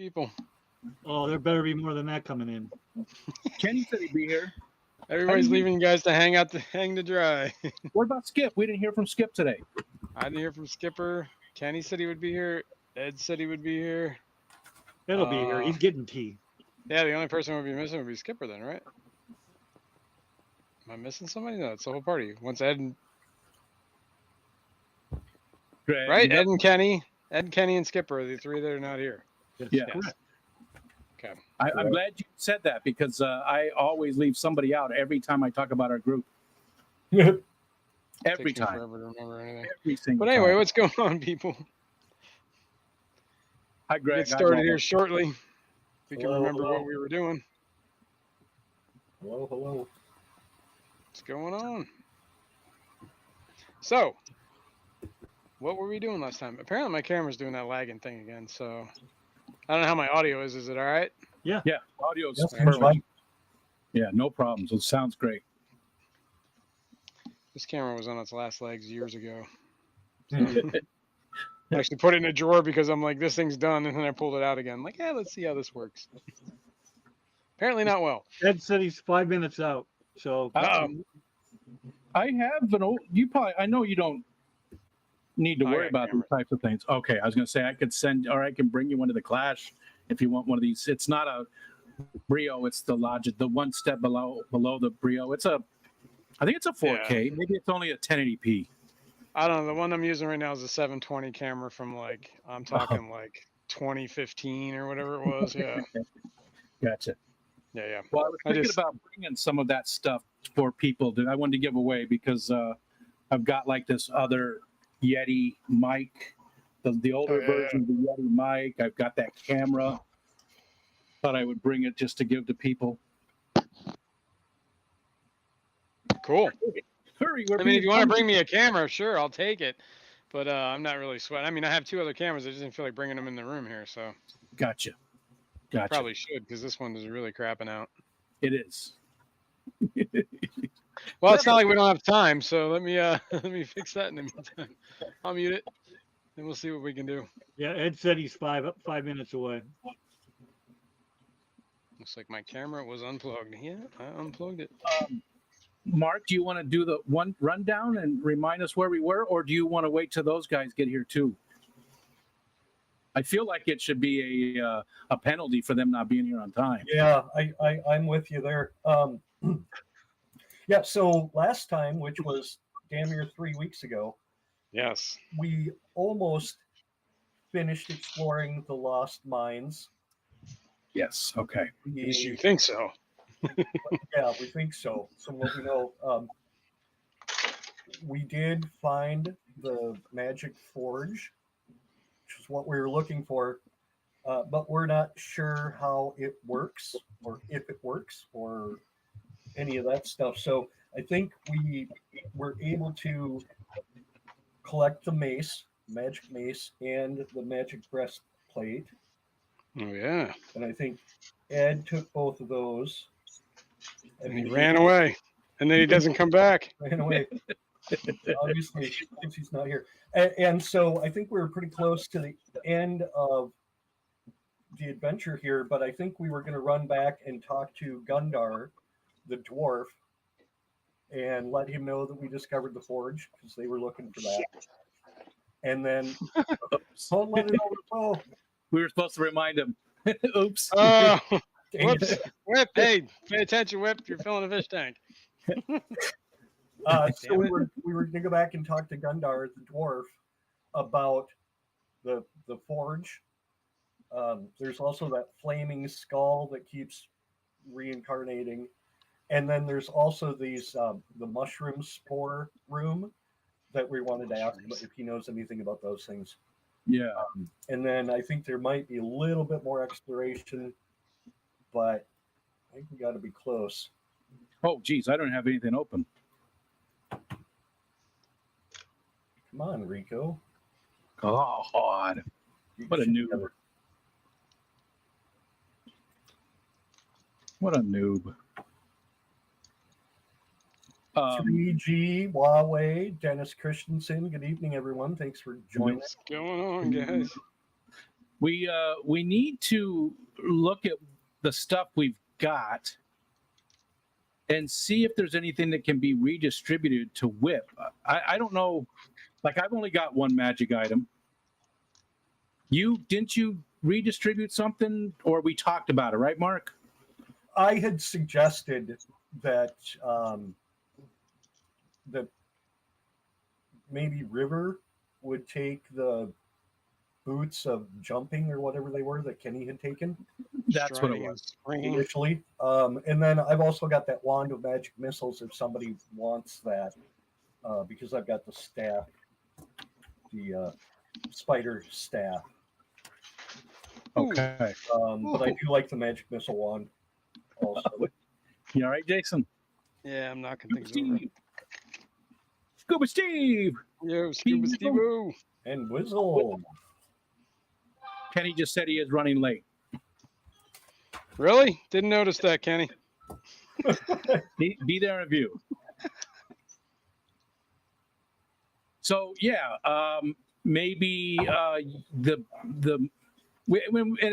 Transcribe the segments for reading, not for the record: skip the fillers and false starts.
people. Oh, there better be more than that coming in. Kenny said he'd be here. Everybody's leaving you guys to hang to dry. What about Skip? We didn't hear from Skip today. I didn't hear from Skipper. Kenny said he would be here. Ed said he would be here. It'll be here. He's getting tea. Yeah, the only person we'd be missing would be Skipper then, right? Am I missing somebody? No, it's the whole party. Once Ed and Greg, right, Ed and Kenny and Skipper are the three that are not here. Yeah. Yes. Okay. I'm glad you said that because I always leave somebody out every time I talk about our group. Every Takes me time. forever to remember anything. Every single But anyway, time. what's going on, people? Hi, Greg. Get started here shortly. We can remember hello. what we were doing. Hello. What's going on? So, what were we doing last time? Apparently my camera's doing that lagging thing again, so I don't know how my audio is. Is it all right? Yeah, audio's Yes, perfect. fine. Yeah, no problems. It sounds great. This camera was on its last legs years ago. I actually put it in a drawer because I'm like, this thing's done, and then I pulled it out again. I'm like, yeah, let's see how this works. Apparently not well. Ed said he's 5 minutes out. So I have an old. I know you don't need to I worry got about cameras. these types of things. Okay, I was going to say I could send, or I can bring you one to the Clash if you want one of these. It's not a Brio. It's the Logic, the one step below the Brio. I think it's a 4K. Yeah. Maybe it's only a 1080p. I don't know. The one I'm using right now is a 720 camera from I'm talking like 2015 or whatever it was. Yeah. Gotcha. Yeah. Well, I was thinking about bringing some of that stuff for people that I wanted to give away because I've got like this other Yeti mic, the older version of the Yeti mic. I've got that camera. Thought I would bring it just to give to people. Cool. Hurry! I mean, if you want to bring me a camera, sure, I'll take it. But I'm not really sweating. I mean, I have two other cameras. I just didn't feel like bringing them in the room here, so. Gotcha. Probably should because this one is really crapping out. It is. Well, it's not like we don't have time, so let me fix that in the meantime. I'll mute it, and we'll see what we can do. yeah, Ed said he's 5 minutes away. Looks like my camera was unplugged. Yeah, I unplugged it. Mark, do you want to do the one rundown and remind us where we were, or do you want to wait till those guys get here too? I feel like it should be a penalty for them not being here on time. Yeah, I'm with you there. Yeah, so last time, which was damn near 3 weeks ago, Yes. we almost finished exploring the lost mines. Yes. Okay. At least you think so. Yeah, we think so. So what we know, we did find the magic forge, which is what we were looking for, but we're not sure how it works or if it works or any of that stuff. So I think we were able to collect the mace, magic mace, and the magic breastplate. Oh yeah. And I think Ed took both of those. And he ran away, and then he doesn't come back. Ran away. Obviously, since he's not here. And so I think we were pretty close to the end of the adventure here, but I think we were going to run back and talk to Gundar, the dwarf, and let him know that we discovered the forge because they were looking for that. And then, don't let it overflow. We were supposed to remind him. Oops. Oh, whoops. Whip, hey, pay attention, Whip. You're filling a fish tank. So we were going to go back and talk to Gundar, the dwarf, about the forge. There's also that flaming skull that keeps reincarnating, and then there's also these the mushroom spore room that we wanted to ask him if he knows anything about those things. Yeah. And then I think there might be a little bit more exploration, but I think we got to be close. Oh, geez, I don't have anything open. Come on, Rico. Oh, God. What a noob. What a noob. 3G, Huawei, Dennis Christensen. Good evening, everyone. Thanks for joining. What's going on, guys? We need to look at the stuff we've got and see if there's anything that can be redistributed to whip. I don't know. Like, I've only got one magic item. Didn't you redistribute something, or we talked about it, right, Mark? I had suggested that that maybe River would take the boots of jumping or whatever they were that Kenny had taken That's what it Striding and was. springing. initially. And then I've also got that wand of magic missiles if somebody wants that, because I've got the staff, the spider staff. Okay. But I do like the magic missile wand also. You all right, Jason? Yeah, I'm knocking things over. Steve. Scuba Steve. Yo, Scuba Steve-o. And Whizzle. Kenny just said he is running late. Really? Didn't notice that, Kenny. Be there in view. So yeah, maybe and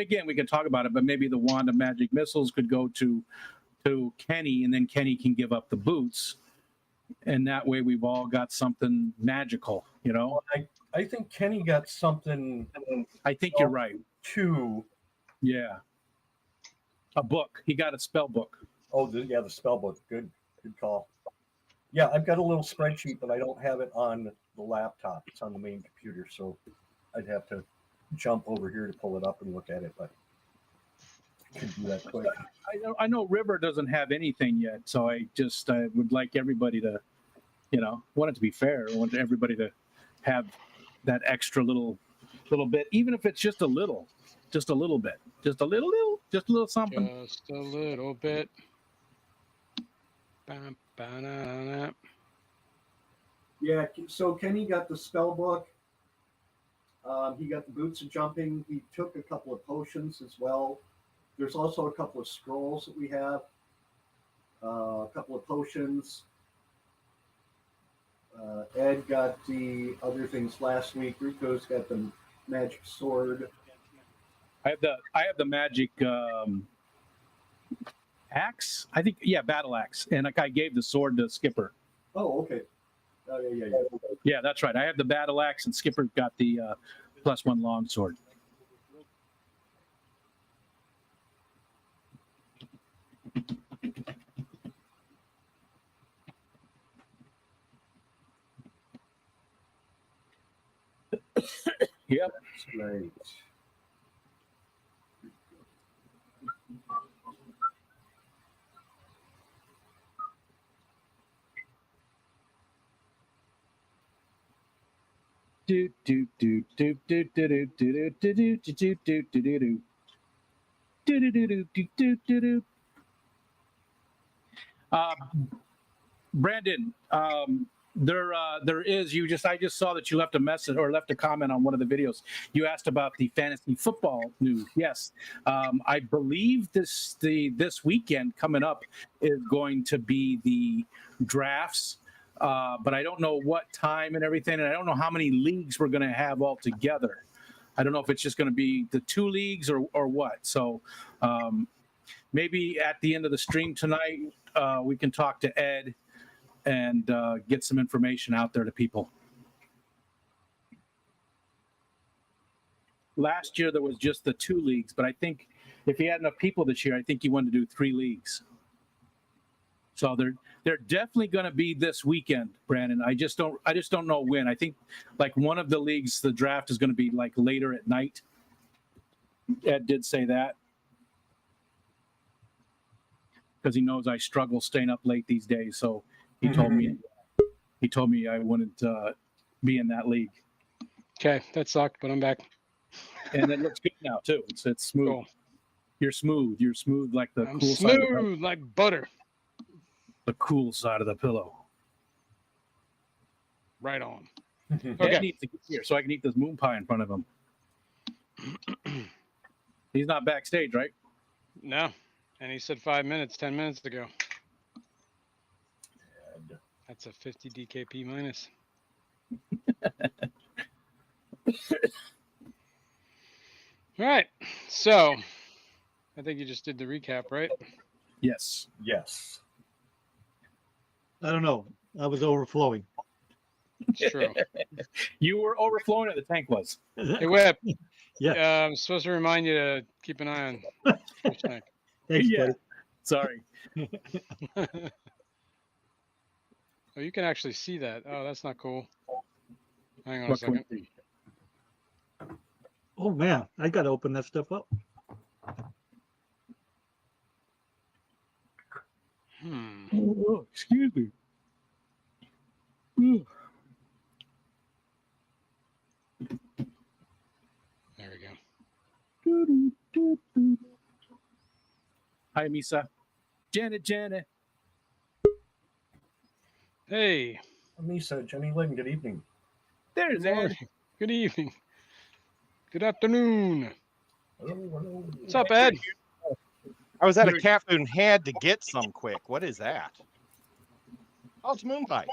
again we can talk about it, but maybe the wand of magic missiles could go to Kenny, and then Kenny can give up the boots, and that way we've all got something magical, you know. I think Kenny got something I think you're right. too. Yeah, a book. He got a spell book. Oh, the spell book. Good call. Yeah, I've got a little spreadsheet, but I don't have it on the laptop. It's on the main computer, so I'd have to jump over here to pull it up and look at it, but I could do that quick. I know River doesn't have anything yet, so I would like everybody to, want it to be fair. I want everybody to have that extra little bit, even if it's just a little bit, just a little something. Just a little bit. Bam, ba-na-na. Yeah, so Kenny got the spell book. He got the boots of jumping. He took a couple of potions as well. There's also a couple of scrolls that we have. A couple of potions. Ed got the other things last week. Rico's got the magic sword. I have the magic axe. I think, yeah, battle axe, and I gave the sword to Skipper. Oh, okay. Yeah. Yeah, that's right. I have the battle axe, and Skipper got the +1 long sword. Yep. Right. Do do do do do do do do do do do do do do do do. Brandon, there is I just saw that you left a message or left a comment on one of the videos. You asked about the fantasy football news. Yes, I believe this weekend coming up is going to be the drafts. But I don't know what time and everything, and I don't know how many leagues we're going to have all together. I don't know if it's just going to be the 2 leagues or what. So maybe at the end of the stream tonight, we can talk to Ed and get some information out there to people. Last year, there was just the 2 leagues, but I think if he had enough people this year, I think he wanted to do 3 leagues. So they're definitely going to be this weekend, Brandon. I just don't know when. I think like one of the leagues, the draft is going to be like later at night. Ed did say that because he knows I struggle staying up late these days. So he told me I wouldn't be in that league. Okay, that sucked, but I'm back. And it looks good now too. It's smooth. Cool. You're smooth. You're smooth like the I'm cool side. smooth like butter. The cool side of the pillow. Right on. Ed Okay. needs to get here so I can eat this moon pie in front of him. He's not backstage, right? No. And he said 5 minutes, 10 minutes ago. That's a 50 DKP minus. All right. So, I think you just did the recap, right? Yes. Yes. I don't know. I was overflowing. It's true. You were overflowing, or the tank was. Hey, Whip. Yeah. I'm supposed to remind you to keep an eye on fish tank. Thanks, Yeah. buddy. Sorry. Oh, you can actually see that. Oh, that's not cool. Hang on a What can we second. see? Oh man, I gotta open that stuff up. Oh, excuse me. Ooh. There we go. Hi, Misa. Janet. Hey. Misa, Jenny Lynn, good evening. There's Good Ed. morning. Good evening. Good afternoon. Hello, hello. What's up, Ed? I was at a You're- cat food and had to get some quick. What is that? Oh, it's moon pie.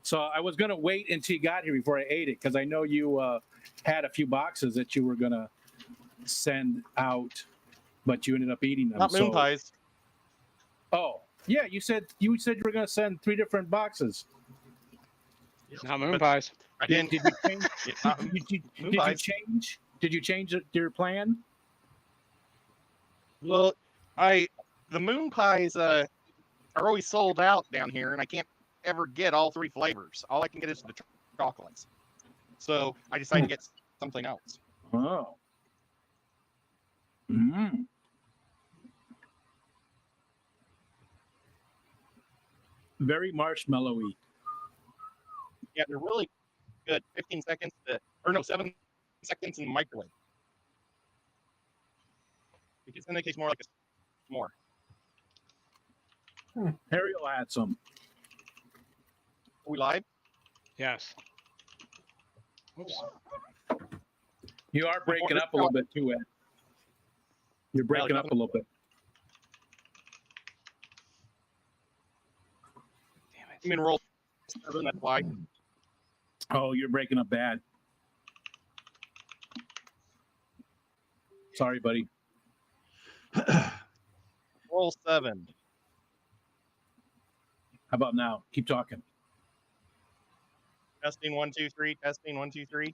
So I was gonna wait until you got here before I ate it because I know you had a few boxes that you were gonna send out, but you ended up eating them. Not moon so- pies. Oh, yeah. You said you were gonna send 3 different boxes. Not moon But pies. I Did, didn't. did you change? It's not Did you moon pies. change? Did you change your plan? Well, the moon pies are always sold out down here, and I can't ever get all 3 flavors. All I can get is the chocolates. So I decided to get something else. Oh. Mm. Very marshmallowy. Yeah, they're really good. 15 seconds or 7 seconds in the microwave. Because then they taste more like a s'more. Harry will add some. Are we live? Yes. Whoops. You are breaking up a little bit too, Ed. You're breaking up a little bit. Damn it. I'm in roll 7, that's why. Oh, you're breaking up bad. Sorry, buddy. Roll 7. How about now? Keep talking. Testing 1, 2, 3. Testing 1, 2, 3.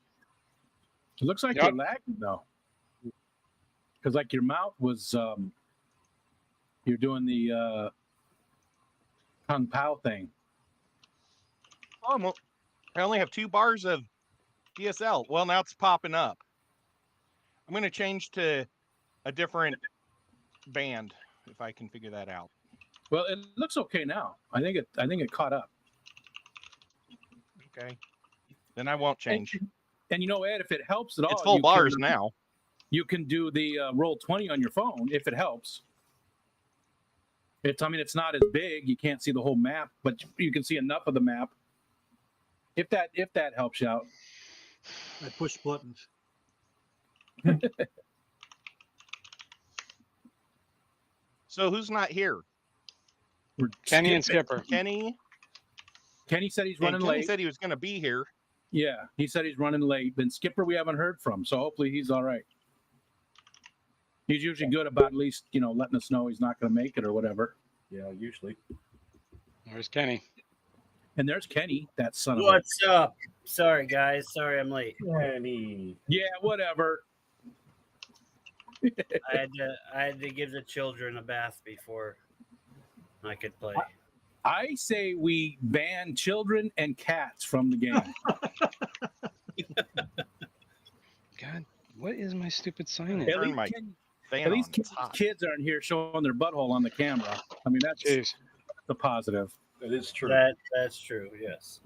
It looks like Yep. you're lagging though, because like your mouth was, you're doing the Kung Pao thing. Oh, well, I only have 2 bars of DSL. Well, now it's popping up. I'm going to change to a different band if I can figure that out. Well, it looks okay now. I think it caught up. Okay. Then I won't change. And you know, Ed, if it helps at all, It's full you bars can, now. You can do the roll 20 on your phone if it helps. I mean, it's not as big. You can't see the whole map, but you can see enough of the map. If that helps you out. I push buttons. So who's not here? We're Kenny and skipping. Skipper. Kenny said he's And running Kenny late. said he was going to be here. Yeah, he said he's running late. Then Skipper, we haven't heard from, so hopefully he's all right. He's usually good about at least letting us know he's not going to make it or whatever. Yeah, usually. There's Kenny. And there's Kenny, that son of a. What's up? Sorry, guys. Sorry I'm late. Kenny. Yeah, whatever. I had to give the children a bath before I could play. I say we ban children and cats from the game. God, what is my stupid sign in? At Turn least, my fan at least on. It's hot. kids aren't here showing their butthole on the camera. I mean, that's Jeez. the positive. That is true. That's true. Yes.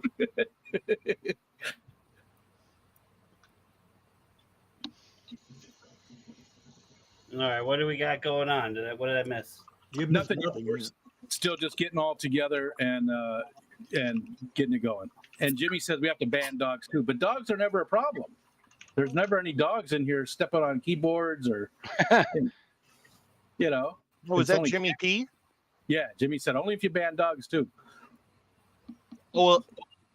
All right. What do we got going on? What did I miss? You missed Nothing. nothing. We're still just getting all together and getting it going. And Jimmy says we have to ban dogs too, but dogs are never a problem. There's never any dogs in here stepping on keyboards or, Oh, is it's that only- Jimmy P? Yeah, Jimmy said only if you ban dogs too. Well,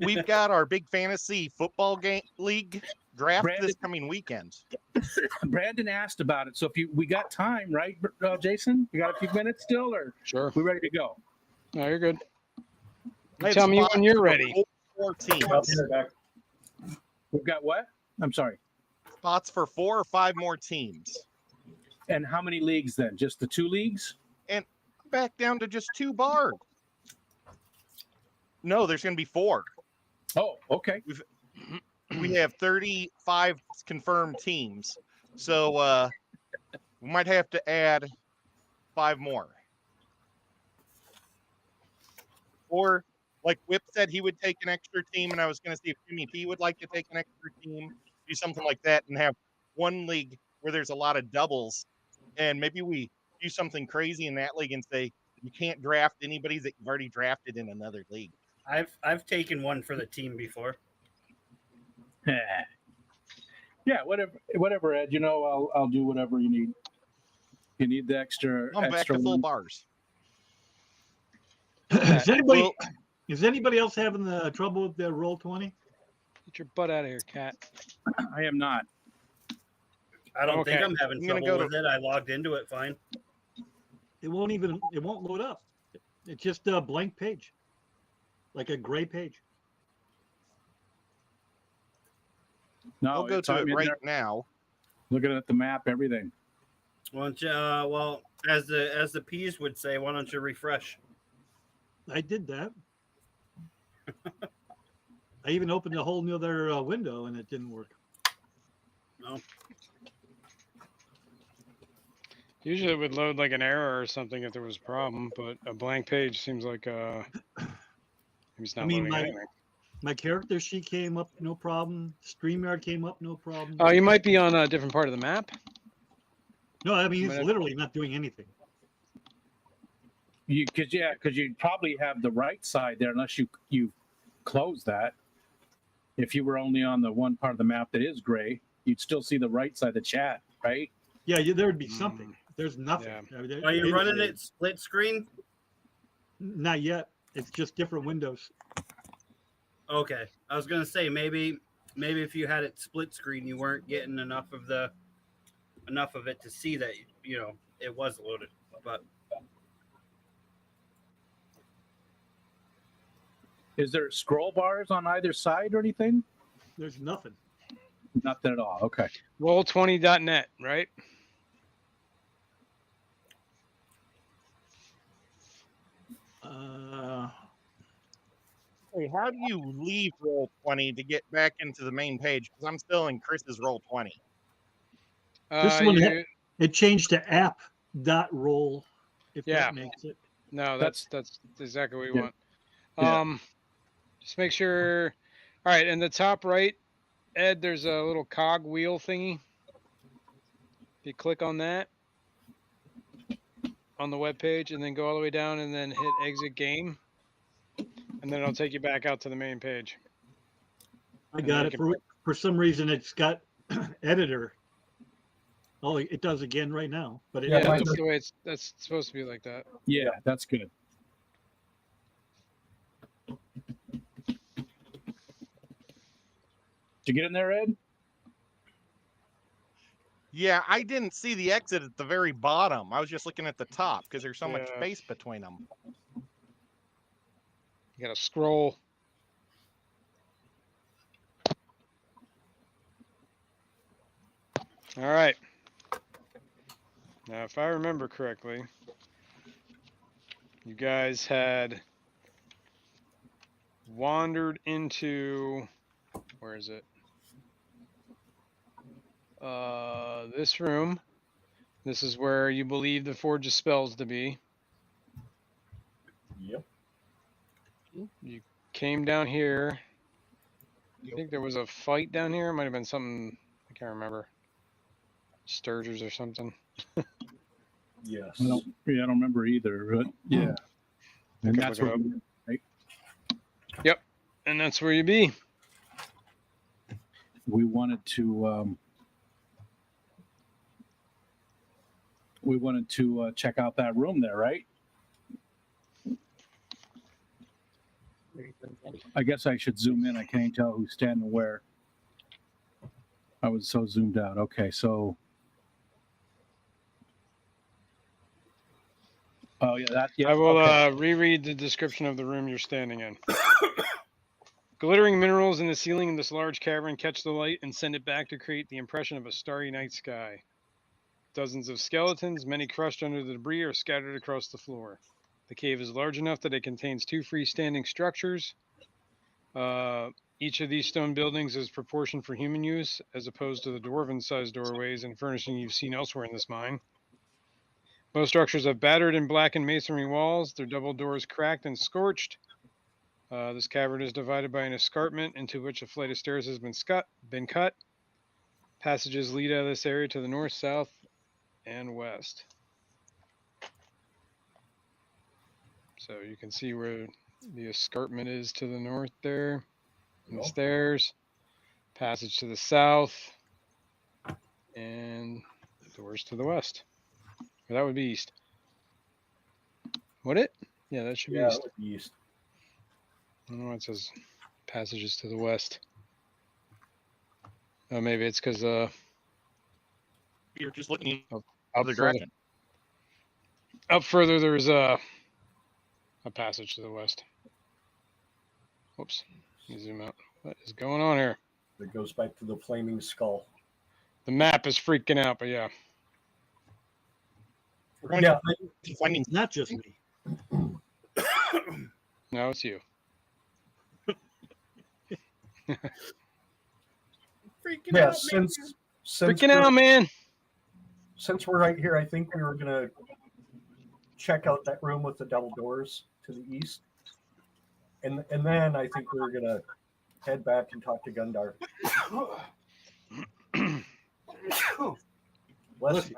we've got our big fantasy football game league draft Brandon- this coming weekend. Brandon asked about it. So if we got time, right, Jason? We got a few minutes still, or Sure. we ready to go? No, you're good. I have Tell me when spots you're for ready. Four teams. I'll be right back. We've got what? I'm sorry. Spots for 4 or 5 more teams. And how many leagues then? Just the 2 leagues? Back down to just 2 bars. No, there's going to be 4. Oh, okay. We have 35 confirmed teams. So we might have to add 5 more. Or like Whip said, he would take an extra team, and I was going to see if Jimmy P would like to take an extra team, do something like that, and have one league where there's a lot of doubles, and maybe we do something crazy in that league and say you can't draft anybody that you've already drafted in another league. I've taken one for the team before. Yeah, whatever, Ed. You know, I'll do whatever you need. You need the extra. I'm back to full one. bars. Is anybody else having the trouble with the Roll20? Get your butt out of here, cat. I am not. I don't think Okay. I'm having I'm gonna trouble go with it. I logged into it fine. It won't load up. It's just a blank page, like a gray page. No, I'll go it's- to I'm it in right there now. looking at the map, everything. Why don't you, well, as the P's would say, why don't you refresh? I did that. I even opened a whole nother window and it didn't work. No. Usually it would load like an error or something if there was a problem, but a blank page seems like it's not loading anything. My character sheet came up, no problem. StreamYard came up, no problem. Oh, you might be on a different part of the map. No, I mean, might it's have- literally not doing anything. Because you probably have the right side there, unless you close that. If you were only on the one part of the map that is gray, you'd still see the right side of the chat, right? Yeah, there would be something. There's nothing. Yeah. I mean, Are you running it split screen? Not yet. It's just different windows. Okay. I was gonna say maybe if you had it split screen, you weren't getting enough of it to see that it was loaded. But Is there scroll bars on either side or anything? There's nothing. Nothing at all. Okay. Roll20.net, right? Hey, how do you leave Roll20 to get back into the main page? Because I'm still in Chris's Roll20. This one You- It changed to app.roll, if Yeah. that makes it. no, that's exactly what you Yeah. want. Yeah. Just make sure. All right, in the top right, Ed, there's a little cog wheel thingy. If you click on that on the web page, and then go all the way down, and then hit exit game, and then it'll take you back out to the main page. I got it. For some reason, it's got editor. Oh, it does again right now. But it, Yeah, mine that's the way that's supposed to be like that. Yeah, that's good. Did you get in there, Ed? Yeah, I didn't see the exit at the very bottom. I was just looking at the top because there's so much Yeah. space between them. You gotta scroll. All right. Now, if I remember correctly, you guys had wandered into, where is it? This room. This is where you believe the Forge of Spells to be. Yep. You came down here. I think there was a fight down here. It might have been something, I can't remember. Sturgers or something. Yes. I don't remember either. But yeah. And can that's look what it Yep. And that's where you be. we wanted to. We wanted to check out that room there, right? I guess I should zoom in. I can't tell who's standing where. I was so zoomed out. Okay, so. Oh yeah, that. Yeah. I will Okay. reread the description of the room you're standing in. Glittering minerals in the ceiling of this large cavern catch the light and send it back to create the impression of a starry night sky. Dozens of skeletons, many crushed under the debris, are scattered across the floor. The cave is large enough that it contains 2 freestanding structures. Each of these stone buildings is proportioned for human use, as opposed to the dwarven-sized doorways and furnishing you've seen elsewhere in this mine. Most structures have battered and blackened masonry walls, their double doors cracked and scorched. This cavern is divided by an escarpment into which a flight of stairs has been cut. Passages lead out of this area to the north, south, and west. So you can see where the escarpment is to the north there, and the stairs. Passage to the south, and doors to the west. Or that would be east. Would it? Yeah, that should be east. That would be east. I don't know why it says passages to the west. Oh, maybe it's because You're just looking up other direction. Up further, there's a passage to the west. Whoops. Let me zoom out. What is going on here? It goes back to the flaming skull. The map is freaking out, but yeah. We're going Yeah, to finding. Not just me. No, it's you. Freaking yeah. out, Since Freaking we're- out, man. Since we're right here, I think we were gonna check out that room with the double doors to the east, and then I think we were gonna head back and talk to Gundar. Bless you.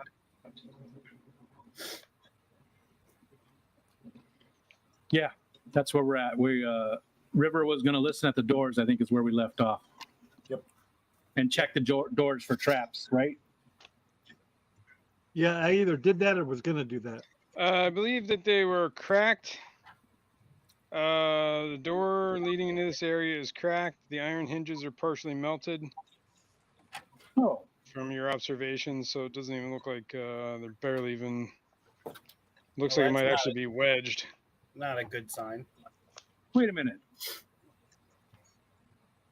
Yeah, that's where we're at. We River was going to listen at the doors. I think is where we left off. Yep. And check the doors for traps, right? Yeah, I either did that or was going to do that. I believe that they were cracked. The door leading into this area is cracked. The iron hinges are partially melted. Oh. From your observations, so it doesn't even look like they're barely even. Looks Well, like it might that's actually be wedged. Not a good sign. Wait a minute.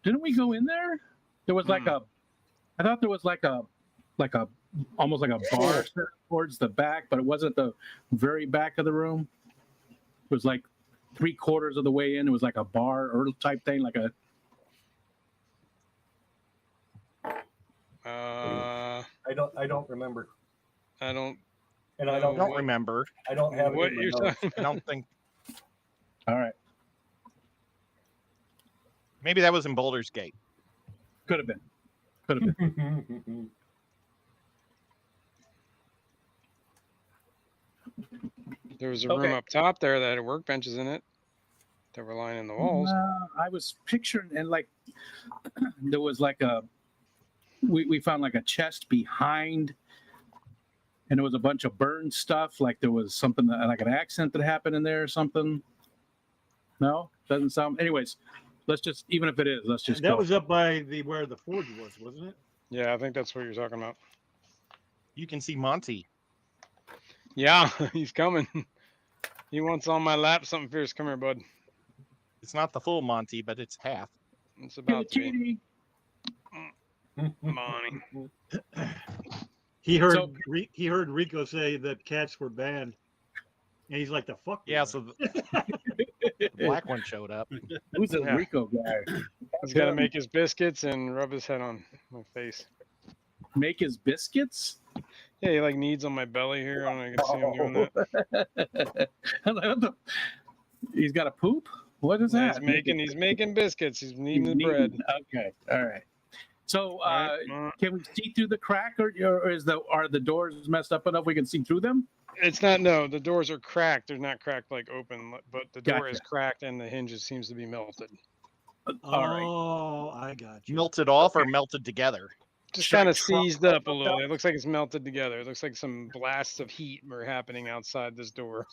Didn't we go in there? There was like a. I thought there was like a almost like a bar set towards the back, but it wasn't the very back of the room. It was like 3/4 of the way in. It was like a bar or type thing, like a. I don't remember, I don't. and I I don't. don't remember. I don't have it What in my you're notes. talking I don't think. All right, Maybe that was in Boulder's Gate. could have been. Could have been. There was a room Okay. up top there that had workbenches in it that were lining the walls. I was picturing, and like there was like a. We found like a chest behind, and there was a bunch of burned stuff. Like there was something like an accident that happened in there or something. No, doesn't sound. Anyways, let's just, even if it is, let's just That go. was up by where the forge was, wasn't it? Yeah, I think that's what you're talking about. You can see Monty. Yeah, he's coming. He wants on my lap. Something fierce. Come here, bud. It's not the full Monty, but it's half. It's Kill about to be. Cheaty. Monty. He heard So- he heard Rico say that cats were banned, and he's like, "The fuck." we Yeah, are." so the black one showed up. Who's the Yeah. Rico guy? He's got to make his biscuits and rub his head on my face. Make his biscuits? Yeah, he like kneads on my belly here. I don't know if you can see him doing that. What the- He's got a poop? What is Yeah, that? he's making biscuits. He's kneading the Kneading. bread. Okay, all right. So, All right, can we see through the crack, or are the doors messed up enough we can see through them? It's not. No, the doors are cracked. They're not cracked like open, but the door is Gotcha. cracked and the hinges seems to be melted. All right. Oh, I got you. Melted off or melted together? Just Should I kind of try- seized up a little. It looks like it's melted together. It looks like some blasts of heat were happening outside this door.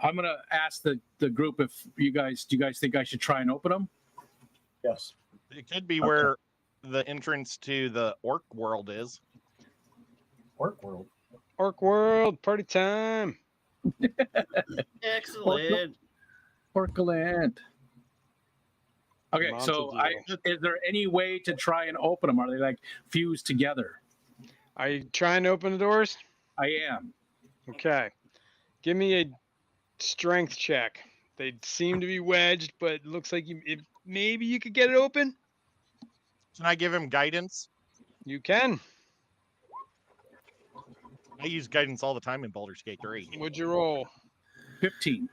I'm gonna ask the group if do you guys think I should try and open them? Yes. It could be where the entrance to the orc world is. Orc world. Orc world, party time. Excellent. Porcaland. Okay, so Montedio. is there any way to try and open them? Are they like fused together? Are you trying to open the doors? I am. Okay. Give me a strength check. They seem to be wedged, but it looks like maybe you could get it open. Can I give him guidance? You can. I use guidance all the time in Baldur's Gate 3. What'd you roll? 15.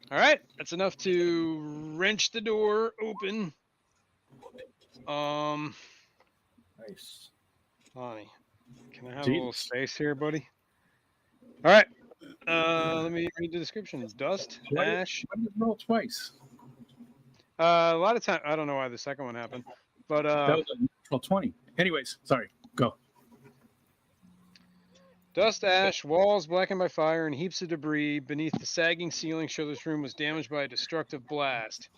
All right, that's enough to wrench the door open. Nice. Lonnie, can I have a Jesus. little space here, buddy? All right. Let me read the description. Dust, ash. Why did you roll twice? A lot of time. I don't know why the second one happened, but That was a natural 20. Anyways, sorry. Go. dust, ash, walls blackened by fire, and heaps of debris beneath the sagging ceiling show this room was damaged by a destructive blast.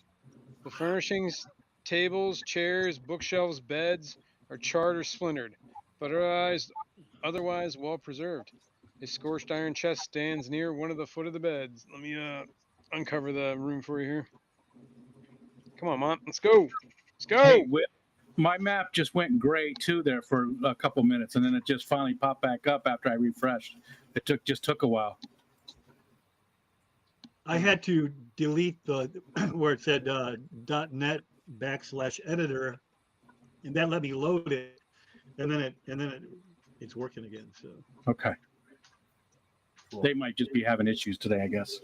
The furnishings, tables, chairs, bookshelves, beds are charred or splintered, but otherwise well preserved. A scorched iron chest stands near one of the foot of the beds. Let me uncover the room for you here. Come on, Mont. Let's go. Let's go. Hey, my map just went gray too there for a couple minutes, and then it just finally popped back up after I refreshed. It just took a while. I had to delete the where it said .net/editor, and that let me load it, and then it's working again. So Okay. Cool. They might just be having issues today, I guess.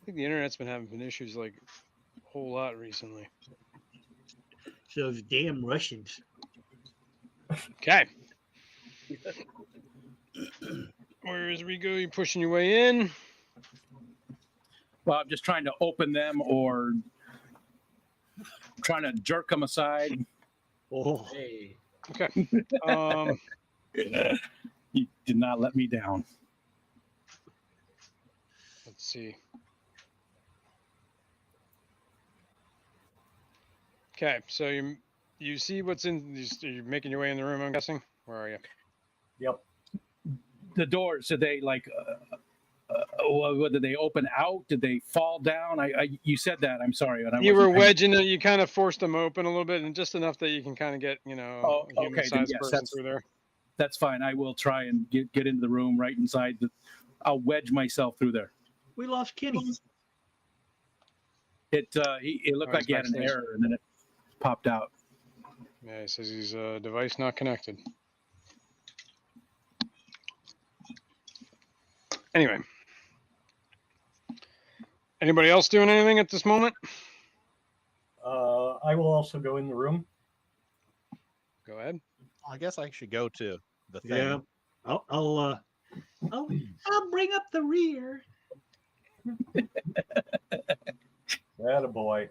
I think the internet's been having issues like a whole lot recently. those damn Russians. Okay. Where is Rico? You pushing your way in? Well, I'm just trying to open them or trying to jerk them aside. Oh, Hey. Okay. You did not let me down. Let's see. Okay, so you see what's in. You're making your way in the room. I'm guessing. Where are you? Yep. The doors, did they like? Did they open out? Did they fall down? You said that. I'm sorry. And You were wasn't paying- wedging it. You kind of forced them open a little bit, and just enough that you can kind of get, Oh, a okay, then human-sized yes, person that's- through there. That's fine. I will try and get into the room right inside. I'll wedge myself through there. we lost Kenny. It looked Oh, like he's he had an backstage. error, and then it popped out. Yeah, he says he's device not connected. Anyway. Anybody else doing anything at this moment? I will also go in the room. Go ahead. I guess I should go to the thing. Yeah, I'll bring up the rear. Attaboy.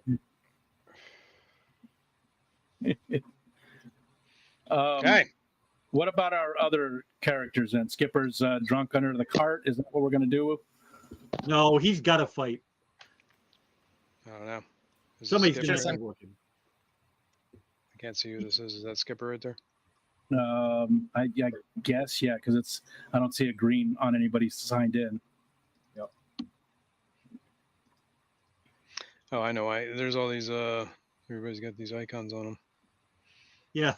Okay. What about our other characters then? Skipper's drunk under the cart. Is that what we're going to do? No, he's got to fight. I don't know. Is this Somebody's Skipper? going Just- to be working. I can't see who this is. Is that Skipper right there? I guess, yeah, because I don't see a green on anybody signed in. Oh, I know. There's all these. Everybody's got these icons on them. Yeah,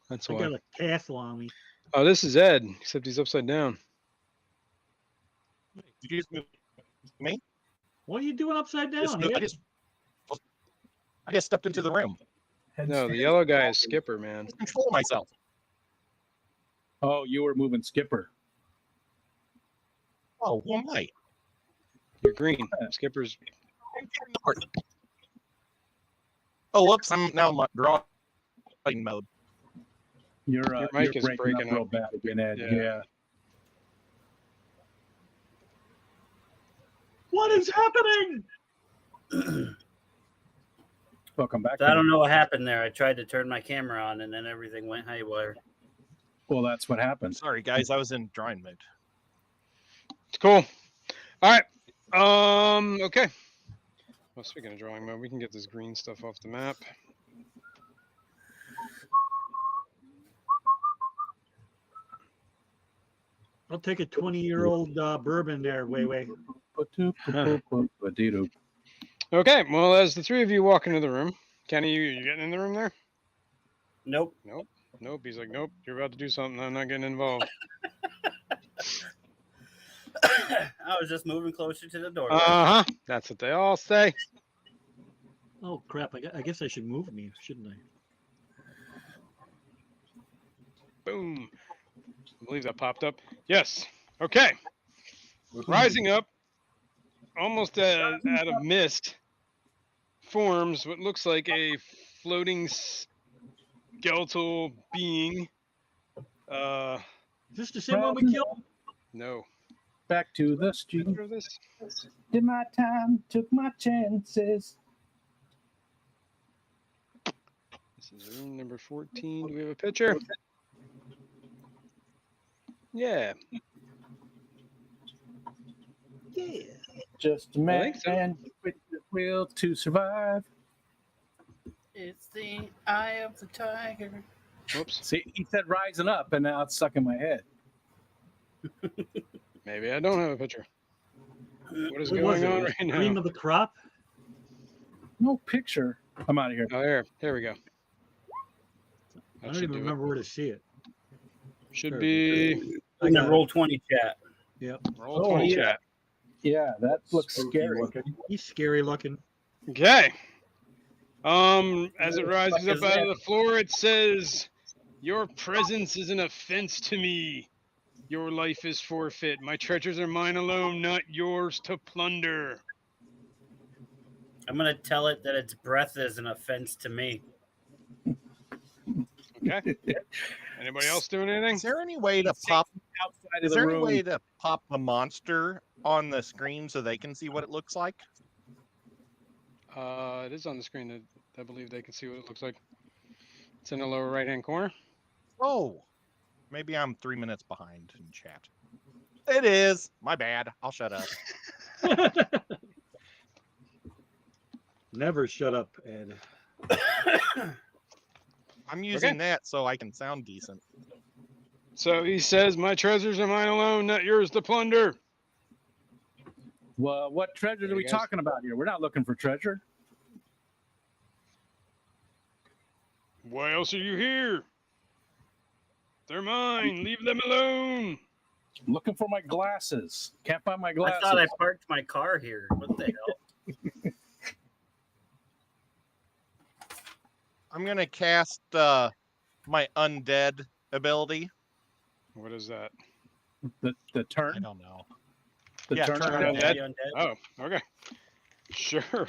That's I why. got a castle on me. Oh, this is Ed, except he's upside down. Did you just move me? What are you doing upside down? I Ed? just stepped into the room. No, the yellow guy is Skipper, man. Control myself. Oh, you were moving Skipper. Oh, who am I? You're green. Skipper's. Oh, whoops! I'm now in drawing mode. Your mic you're is breaking breaking up real up. bad again, Ed. Yeah. Yeah. What is happening? Welcome back. So I don't know what happened there. I tried to turn my camera on and then everything went haywire. Well, that's what happened. Sorry, guys. I was in drawing mode. It's cool. All right. Okay. Well, speaking of drawing mode, we can get this green stuff off the map. I'll take a 20-year-old bourbon there, Wei. Okay, well, as the three of you walk into the room, Kenny, you getting in the room there? Nope. Nope. He's like, nope, you're about to do something. I'm not getting involved. I was just moving closer to the door. Uh-huh. That's what they all say. Oh crap! I guess I should move me, shouldn't I? Boom. I believe that popped up. Yes. Okay. Rising up, almost out of mist, forms what looks like a floating skeletal being. Is this the same one we killed? No. Back to the street. Picture of this? Did my time, took my chances. This is room number 14. Do we have a picture? Yeah. Yeah. Just a I man think so. with the will to survive. It's the eye of the tiger. Whoops. See, he said rising up, and now it's stuck in my head. Maybe I don't have a picture. What is What was going it? on right Cream now? of the crop? No picture. I'm out of here. Oh, here we go. I That don't should even do remember where to see it. it. Should There. be In the got it. Roll20 chat. Yep. roll Oh, 20 yeah. chat. Yeah, that looks Spooky scary. looking. He's scary looking. Okay. As it rises up out of the floor, it says, "Your presence is an offense to me. Your life is forfeit. My treasures are mine alone, not yours to plunder." I'm gonna tell it that its breath is an offense to me. Okay. Anybody else doing anything? Is there any way to pop? Outside of Is the there room. any way to pop the monster on the screen so they can see what it looks like? It is on the screen. I believe they can see what it looks like. It's in the lower right-hand corner. Oh, maybe I'm 3 minutes behind in chat. It is. My bad. I'll shut up. Never shut up, Ed. I'm using that so I can sound decent. So he says, "My treasures are mine alone, not yours to plunder." Well, what treasure There are we you go. talking about here? We're not looking for treasure. Why else are you here? They're mine. Leave them alone. I'm looking for my glasses. Can't find my I glasses. thought I parked my car here. What the hell? I'm gonna cast my undead ability. What is that? the I turn. don't know. The Yeah, turn. turn around. undead. The undead. Oh, okay. Sure.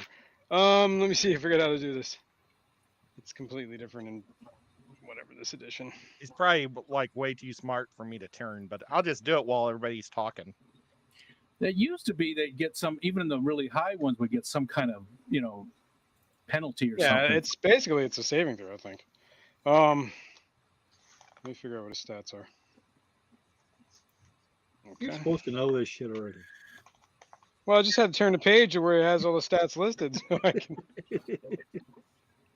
Let me see. I forgot how to do this. It's completely different in whatever this edition. He's probably like way too smart for me to turn, but I'll just do it while everybody's talking. It used to be they'd get some, even the really high ones would get some kind of, penalty or Yeah, something. it's a saving throw, I think. Let me figure out what his stats are. You're Okay. supposed to know this shit already. Well, I just had to turn the page where it has all the stats listed, so I can.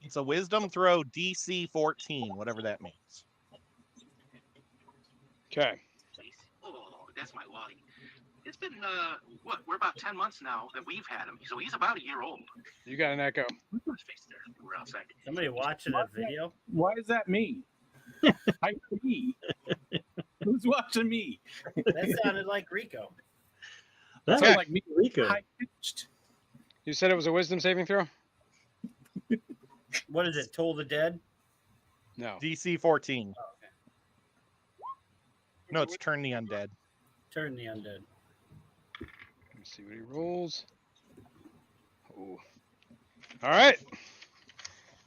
It's a wisdom throw DC 14, whatever that means. Okay. Oh, that's my Wally. It's been, we're about 10 months now that we've had him. So he's about a year old. You got an echo. Let's face it, we're outside. Somebody watching a video? Why is that me? me. Who's watching me? That sounded like Rico. That's Okay. Like me, Rico. high pitched. You said it was a wisdom saving throw? What is it? Toll the Dead? No. DC 14. No, it's turn the undead. Turn the undead. Let's see what he rolls. Oh. All right.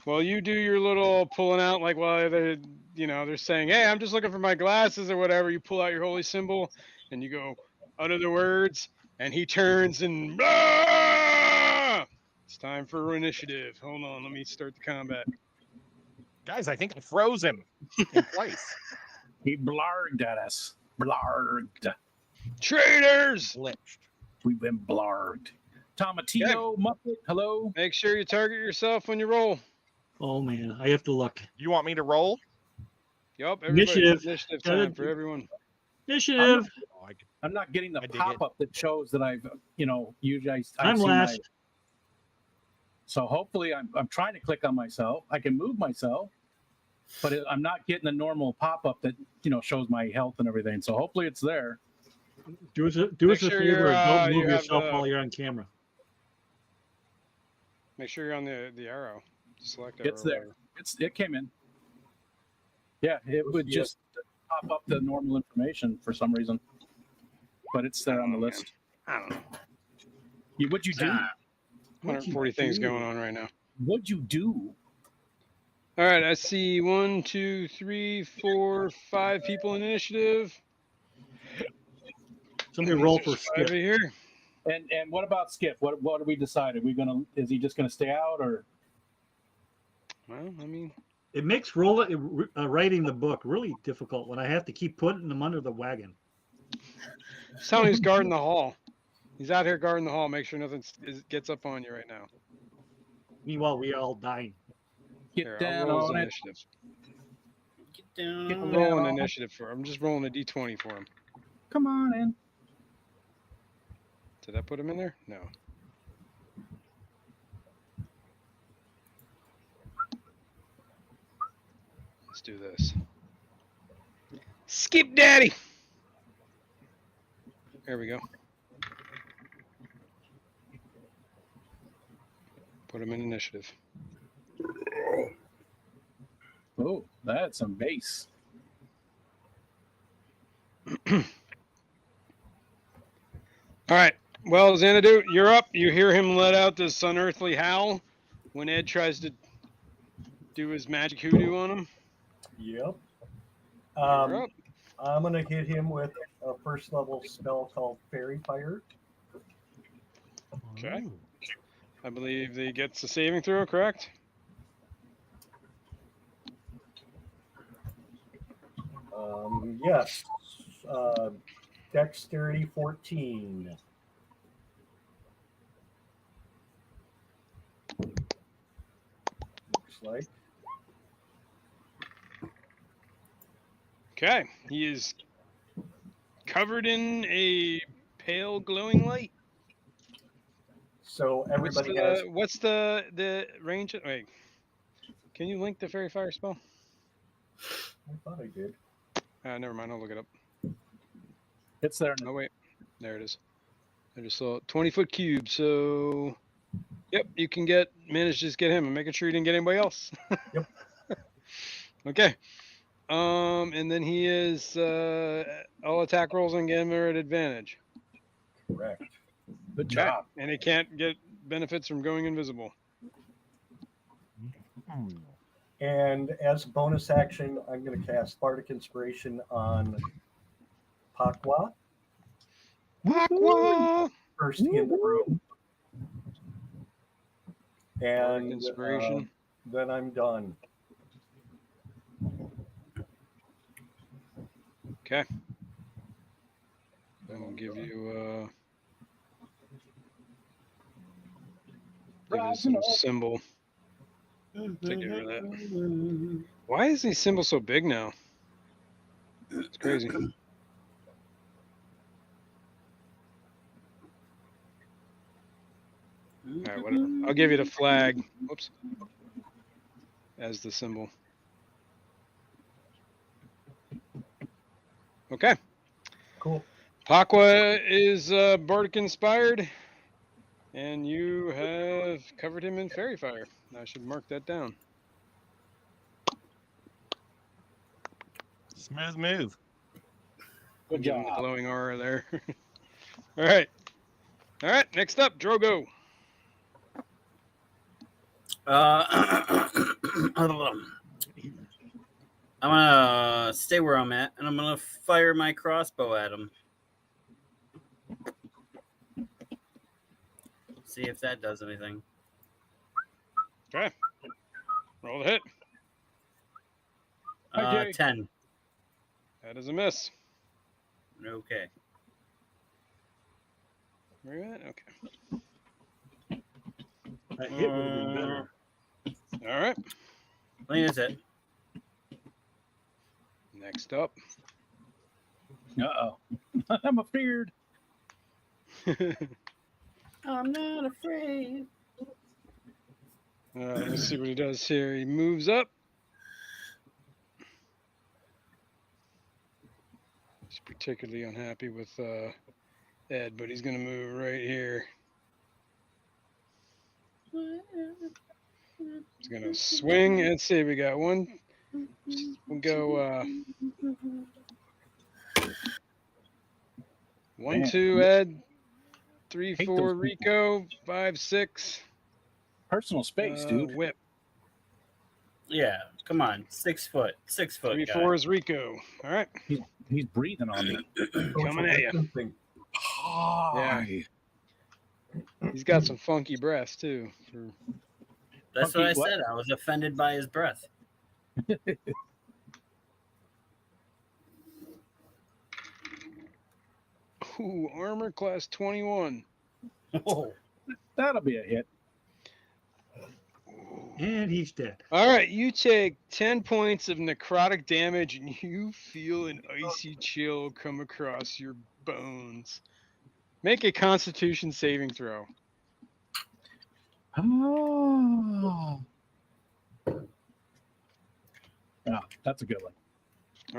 Well, you do your little pulling out, like while they're saying, "Hey, I'm just looking for my glasses" or whatever. You pull out your holy symbol and you go utter the words, and he turns and "Blah!" It's time for initiative. Hold on, let me start the combat. Guys, I think I froze him in place. He blarged at us. Blarged. Traitors! Glitched. We've been blarged. Tomatillo, Muppet, hello. Make sure you target yourself when you roll. Oh man, I have to look. You want me to roll? Yup, everybody. Initiative. Initiative Gotta time for everyone. Initiative. Oh, I could- I'm not getting the I dig it. pop-up that shows that I've, usually I've I'm seen last. So hopefully I'm trying to click on myself. I can move myself, but I'm not getting the normal pop-up that, shows my health and everything. So hopefully it's there. Do us a Make sure favor and don't you move have yourself the- while you're on camera. Make sure you're on the arrow. Select It's arrow. there. Whatever. It came in. Yeah, it would Yeah. just pop up the normal information for some reason. But it's there on the Oh, man. list. I don't know. What'd you do? 140 things going on right now. What'd you do? All right, I see 1, 2, 3, 4, 5 people in initiative. Somebody roll for There's 5 Skip. here. And what about Skip? What are we decided? Is he just gonna stay out or? Well, I mean, It makes writing the book really difficult when I have to keep putting them under the wagon. he's telling me he's guarding the hall. He's out here guarding the hall. Make sure nothing gets up on you right now. Meanwhile, we all dying. Get Here, down I'll roll his on it. initiative. Get down. Get I'm down rolling on it. initiative for him. I'm just rolling a d20 for him. Come on in. Did I put him in there? No. Let's do this. Skip Daddy. There we go. Put him in initiative. Oh, that's some bass. All right. Well, Xanadu, you're up. You hear him let out this unearthly howl when Ed tries to do his magic hoodoo on him. Yep. You're up. I'm gonna hit him with a first level spell called Fairy Fire. Okay. I believe he gets a saving throw, correct? Yes. Dexterity 14. Looks like. Okay. He is covered in a pale glowing light. So everybody has. What's the range? Wait. Can you link the fairy fire spell? I thought I did. Never mind. I'll look it up. It's there. Oh wait, there it is. I just saw 20-foot cube. So, yep, you can manage to just get him. I'm making sure you didn't get anybody else. Yep. Okay. And then he is all attack rolls and get him at advantage. Correct. Good Okay. job. And he can't get benefits from going invisible. And as a bonus action, I'm going to cast Bardic Inspiration on Pakwa, Aqua! first in the room. Bardic And inspiration. then I'm done. Okay. I'm gonna give you some symbol. To get rid of that. Why is these symbols so big now? It's crazy. All right, whatever. I'll give you the flag. Whoops. As the symbol. Okay. Cool. Pakwa is Bardic inspired, and you have covered him in fairy fire. I should mark that down. Smooth move. Good Give him the job. glowing aura there. All right. All right. Next up, Drogo. I'm gonna stay where I'm at, and I'm gonna fire my crossbow at him. See if that does anything. Okay. Roll the hit. Hi, Jay. 10. That is a miss. Okay. Where you at? Okay. That hit would have been better. All right. I think that's it. Next up. Uh-oh. I'm afraid. I'm not afraid. Let me see what he does here. He moves up. He's particularly unhappy with Ed, but he's going to move right here. He's going to swing. Let's see. We got one. We'll go 1, 2, Ed. 3, Hate 4, those people. Rico. 5, 6. Personal space, dude. Whip. Yeah, come on, 6 foot, 6 foot. 3, guy. 4 is Rico. All right. He's breathing on me. Coming at you. Something. Hi. He's got some funky breaths too. That's what I Funky what? said. I was offended by his breath. Ooh, armor class 21. Whoa. That'll be a hit. And he's dead. All right, you take 10 points of necrotic damage and you feel an icy chill come across your bones. Make a constitution saving throw. Oh. Yeah, that's a good one.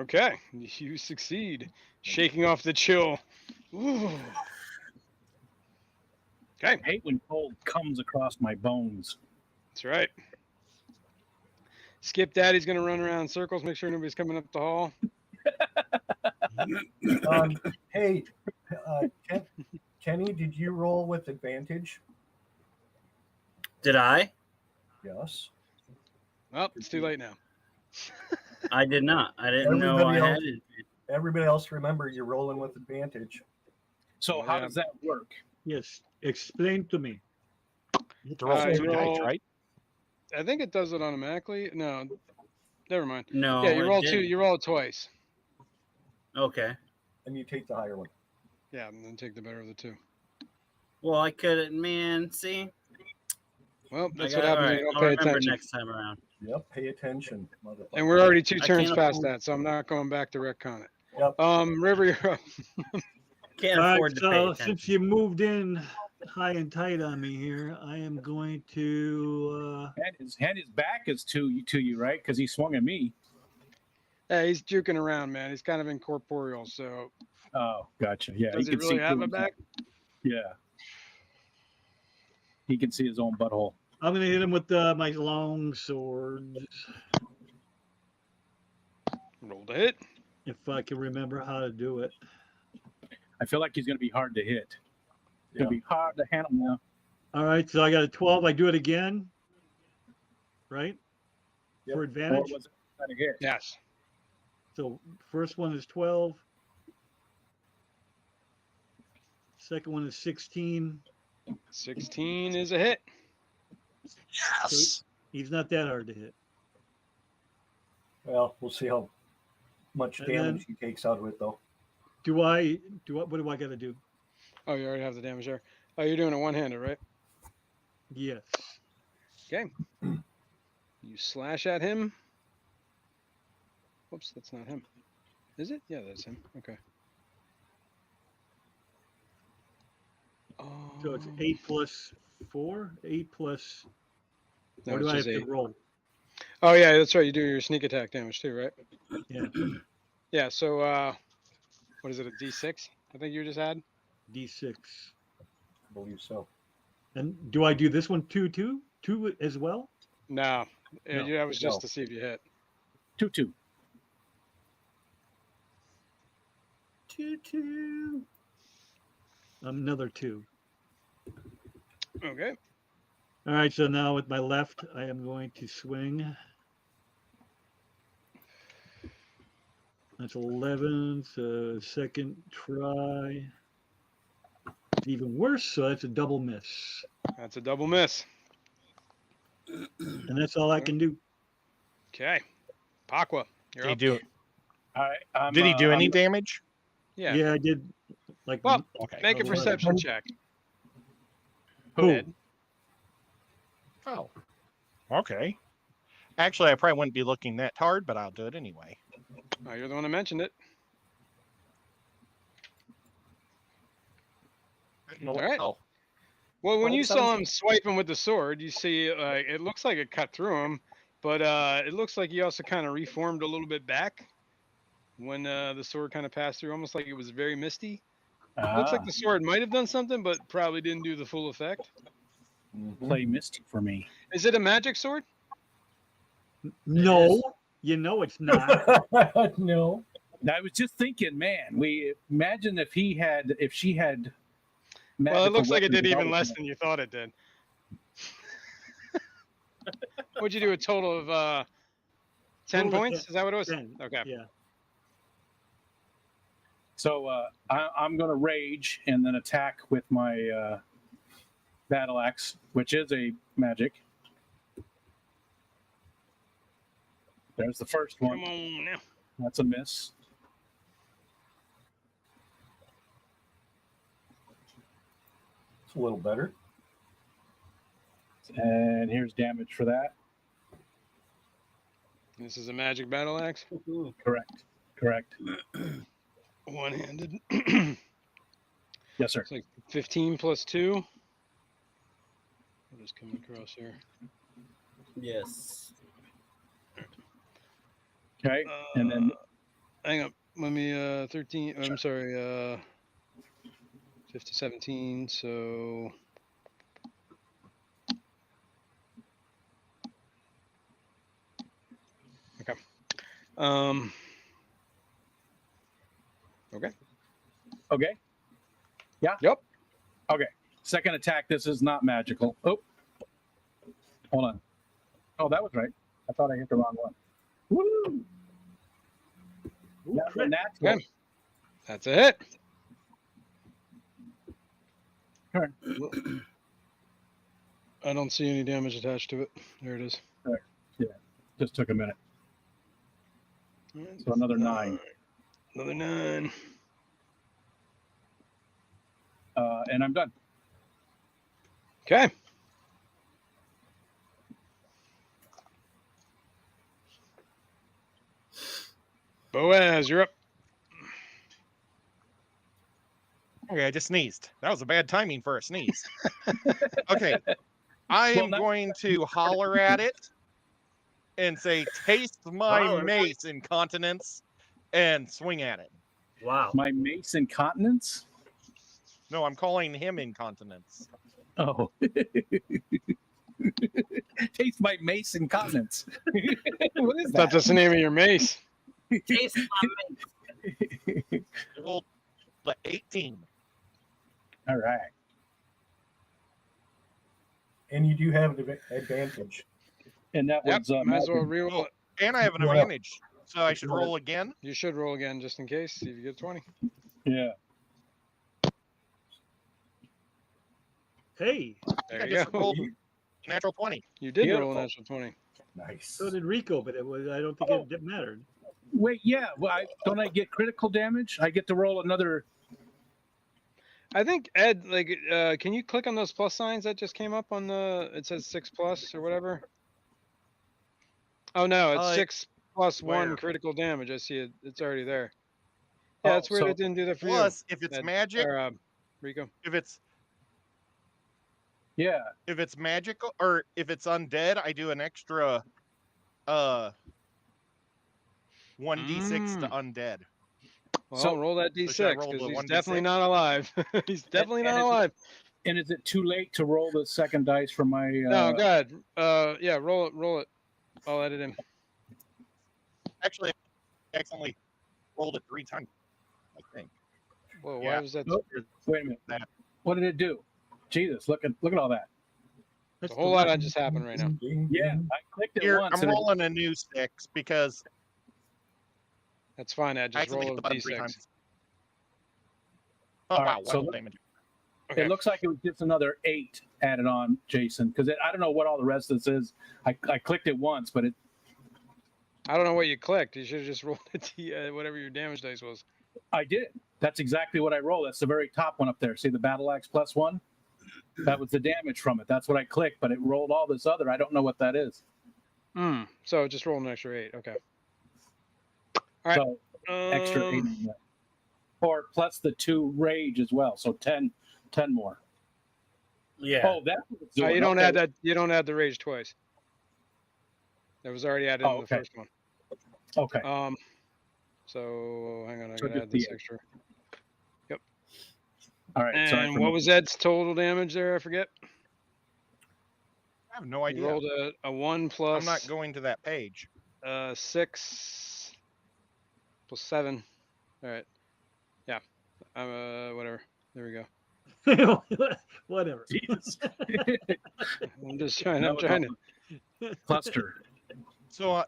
Okay, you succeed, shaking off the chill. Ooh. Okay, I hate when cold comes across my bones. that's right. Skip Daddy's going to run around in circles, make sure nobody's coming up the hall. Hey, Kenny, did you roll with advantage? Did I? Yes. Well, it's too late now. I did not. I didn't know I Everybody had else- it. Everybody else, remember, you're rolling with advantage. So how Yeah. does that work? Yes. Explain to me. You have to roll Uh, 2 you dice, roll- right? I think it does it automatically. No, never mind. No. Yeah, you it roll 2. didn't. You roll it twice. Okay. And you take the higher one. Yeah, and then take the better of the 2. Well, I couldn't. Man, see. Well, I that's got what it. All happens when right. you don't I'll pay remember attention. next time around. Yep, pay attention, motherfucker. And we're already 2 I turns can't past afford- that, so I'm not going back to retcon it. Yep. River, you're up. Can't All right, afford to pay so attention. since you moved in high and tight on me here, I am going to And his back is to you, right? Because he swung at me. Yeah, he's juking around, man. He's kind of incorporeal, so Oh, gotcha. Yeah, does he can really see have through a his- back? Yeah. He can see his own butthole. I'm going to hit him with my long sword, Roll to hit. if I can remember how to do it. I feel like he's going to be hard to hit. It's Yeah. going to be hard to handle now. All right, so I got a 12. I do it again, right? Yep. For Or advantage. was it trying to hit? Yes. So first one is 12. Second one is 16. 16 is a hit. Yes. He's not that hard to hit. Well, we'll see how much And damage he takes out of it, though. What do I got to do? Oh, you already have the damage there. Oh, you're doing a one-hander, right? Yes. Okay. You slash at him. Whoops, that's not him. Is it? Yeah, that's him. Okay. So it's 8 plus 4, 8 plus. No, Or do it's I have just to 8. roll? Oh, yeah, that's right. You do your sneak attack damage too, right? Yeah, Yeah, so what is it, a D6? I think you just had? D6. I believe so. And do I do this one too? Two as well? No. No. That was just No. to see if you hit. 2-2. Choo-choo. Another 2. Okay. All right, so now with my left, I am going to swing. That's 11. So second try. Even worse, so that's a double miss. That's a double miss. And that's all I can do. Okay. Pakwa, you're Did he up. do? All right. Did he do any damage? Yeah. Yeah, I did. Like, Well, Okay. make a 11. perception check. Who? Ed. Oh. Okay. Actually, I probably wouldn't be looking that hard, but I'll do it anyway. Oh, you're the one that mentioned it. All right. Well, when you saw him swiping with the sword, you see it looks like it cut through him, but it looks like he also kind of reformed a little bit back when the sword kind of passed through, almost like it was very misty. Looks like the sword might have done something, but probably didn't do the full effect. Play Misty for me. Is it a magic sword? No, you know it's not. No. I was just thinking, man, we imagine if she had Well, it looks like it weapons did even developed less in it. than you thought it did. What'd you do? A total of 10 Total of points? 10. Is that what it was? 10, Okay. Yeah. So I'm going to rage and then attack with my battle axe, which is a magic. There's the first one. Come on now. That's a miss. It's a little better. And here's damage for that. This is a magic battle axe. Correct. One-handed. Yes, sir. It's like 15 plus 2. What is coming across here? Yes. Okay. And then Hang on. Let me 13. I'm sorry. 50, 17. So okay. Okay. okay. Yeah. Yep. Okay. Second attack. This is not magical. Oh. Hold on. Oh, that was right. I thought I hit the wrong one. Woo! Ooh, That's a crit. natural. Okay. That's a hit. All right. I don't see any damage attached to it. There it is. Just took a minute. So another 9. Another 9. And I'm done. Okay. Boaz, you're up. Okay, I just sneezed. That was a bad timing for a sneeze. Okay, I Well, am now- going to holler at it and say, "Taste my Holler. mace, incontinence," and swing at it. Wow. My mace incontinence? No, I'm calling him incontinence. Oh. Taste my mace incontinence. What is That's that? just the name of your mace. Taste my mace. Roll the 18. All right. And you do have an advantage. And that Yep. was Might as well magic. reroll it. And I have an Yeah. advantage. So I should roll again. You should roll again just in case. See if you get 20. Yeah. Hey, There I you just go. rolled natural 20. You did roll Beautiful. an natural 20. Nice. so did Rico, but I don't think it mattered. Wait, yeah. Well, don't I get critical damage? I get to roll another. I think Ed, like, can you click on those plus signs that just came up on the? It says 6+ or whatever. Oh no, it's 6 plus 1 where? critical damage. I see it. It's already there. Yeah, Oh, that's weird. so- It didn't do that for Plus, if you. it's Ed, magic, or, Rico. if it's Yeah. magical or if it's undead, I do an extra 1d6 to undead. Well, So- roll that should I d6 roll because the he's 1d6? definitely not alive. He's definitely and not is it- alive. And is it too late to roll the second dice for my? No, go ahead. Yeah, roll it. Roll it. I'll edit him. Actually, I accidentally rolled it 3 times, I think. Whoa, why Yeah. was that? Nope. Wait a minute. That. What did it do? Jesus, look at all that. A whole lot just happened right now. Yeah, I clicked it Here, once. I'm and it- rolling a new 6 because That's fine, Ed. I Just accidentally roll hit a the button 3 d6. times. Oh, All wow, right, so level damage. Okay. It looks like it was just another 8 added on, Jason, because I don't know what all the rest of this is. I clicked it once, but I don't know what you clicked. You should have just rolled whatever your damage dice was. I did. That's exactly what I rolled. That's the very top one up there. See the battle axe +1? That was the damage from it. That's what I clicked, but it rolled all this other. I don't know what that is. So just roll an extra 8. Okay. All right. So extra 8 on that. Or plus the 2 rage as well. So 10 10 more. Yeah. Oh, that's what it's Oh, doing. you don't Okay. add that. You don't add the rage twice. That was already added Oh, in the okay. first one. Okay. So hang on, I So gotta just add this the- extra. All right. Sorry And for what was Ed's total damage there? I forget. I have no He idea. rolled a 1 plus I'm not going to that page. 6 plus 7. All right. Yeah. Whatever. There we go. Whatever. Jesus. I'm just trying. That I'm was trying a to. cluster. So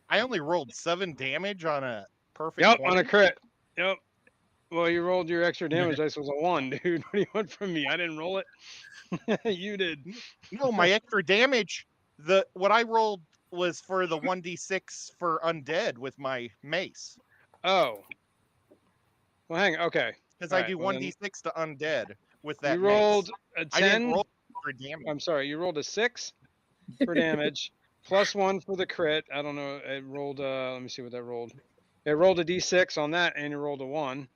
I only rolled 7 damage on a perfect Yep, 20. on a crit. Yep. Well, you rolled your extra damage dice was a 1, dude. What do you want from me? I didn't roll it. You did. No, my extra damage, what I rolled was for the 1d6 for undead with my mace. Oh. Well, hang on. Okay. Because All I right, do well then 1d6 to undead with that You rolled mace. a I didn't 10. roll for damage. I'm sorry. You rolled a 6 for damage, plus 1 for the crit. I don't know. It rolled. Let me see what that rolled. It rolled a d6 on that, and you rolled a 1.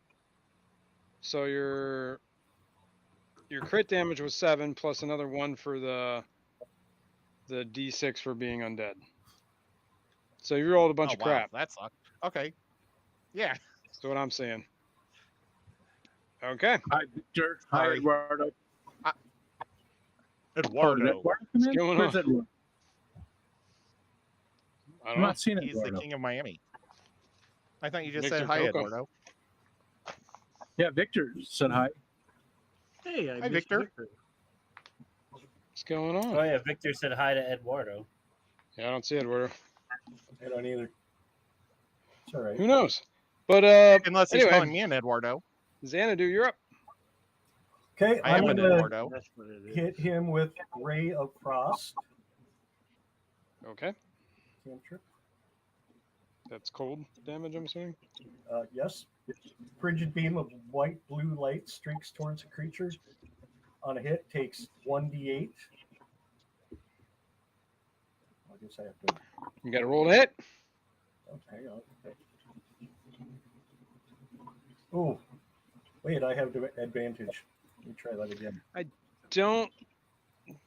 So your crit damage was 7 plus another 1 for the d6 for being undead. So you rolled a bunch of crap. That sucked. Okay. Yeah. That's what I'm saying. Okay. Hi, Victor. Hi, Sorry. Eduardo. Eduardo. What's going Where's on? Eduardo? I I'm don't know. not seeing He's the Eduardo. king of Miami. I thought you just Victor said hi, Coco. Eduardo. Yeah, Victor said hi. Hey, I Hi, missed Victor. What's going on? Oh yeah, Victor said hi to Eduardo. Yeah, I don't see Eduardo. I don't either. It's all right. Who knows? But Unless he's anyway, calling me an Eduardo. Xanadu, you're up. Okay, I am I'm an gonna Eduardo. That's what it is. hit him with Ray of Frost. Okay. Cantrip. That's cold damage, I'm assuming. Yes. Frigid beam of white blue light streaks towards a creature. On a hit, takes 1d8. I guess I have to. You got to roll to hit. Oh, hang on. Oh, wait, I have the advantage. Let me try that again. Don't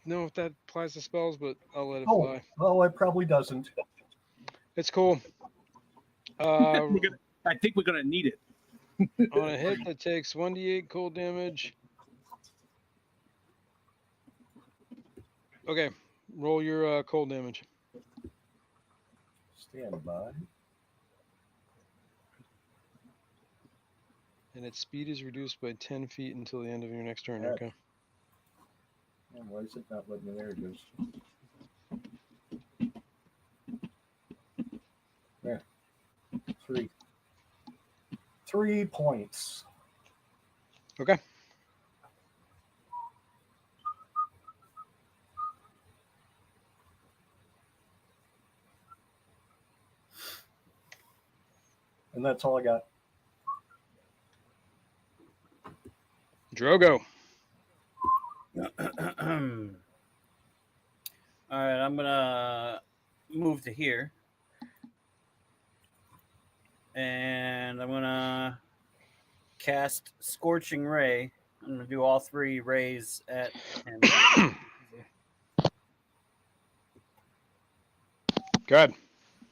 know if that applies to spells, but I'll let it Oh, fly. well, it probably doesn't. It's cool. I think we're gonna need it. On a hit that takes 1d8 cold damage. Okay, roll your cold damage. Stand by. And its speed is reduced by 10 feet until the end of your next turn. Yeah. Okay. And why is it not letting me? There it is. There. 3 points. Okay. And that's all I got. Drogo. All right, I'm gonna move to here, and I'm gonna cast Scorching Ray. I'm gonna do all 3 rays at him. Good.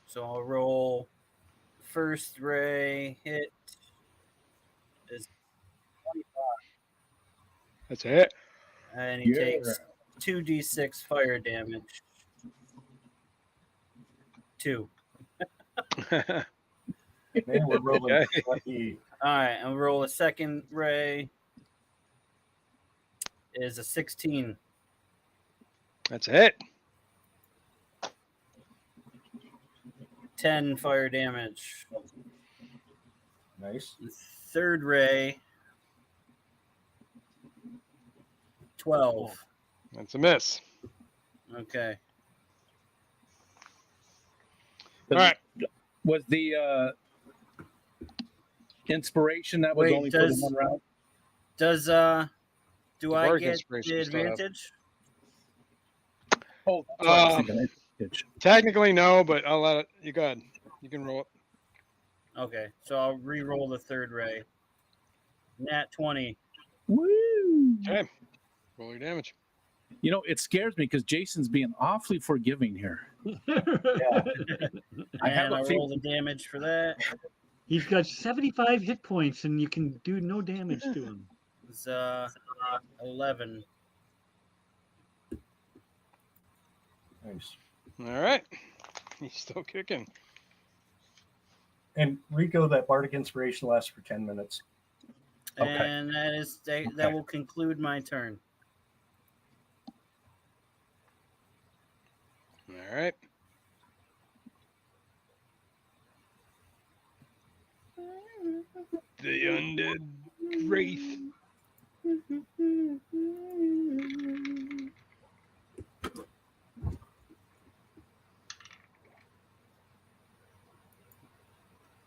So I'll roll first ray hit is 25, That's a hit. and he Yeah. takes 2d6 fire damage. 2. Man, we're rolling Okay. lucky. All right, and we'll roll a second ray. Is a 16. That's a hit. 10 fire damage. Nice. The third ray, 12. That's a miss. Okay. All right. Was the inspiration that was Wait, only for the one round? Does do The I bardic get inspiration the still have. advantage? Oh, that's what I was thinking. Technically, no, but I'll let it. You go ahead. You can roll it. Okay, so I'll re-roll the third ray. Nat 20. Woo! Okay. Roll your damage. You know, it scares me because Jason's being awfully forgiving here. I have And a I feeling. roll the damage for that. He's got 75 hit points, and you can do no damage to him. It's 11. Nice. All right. He's still kicking. And Rico, that bardic inspiration lasts for 10 minutes. Okay. And that will conclude my turn. All right. The undead wraith.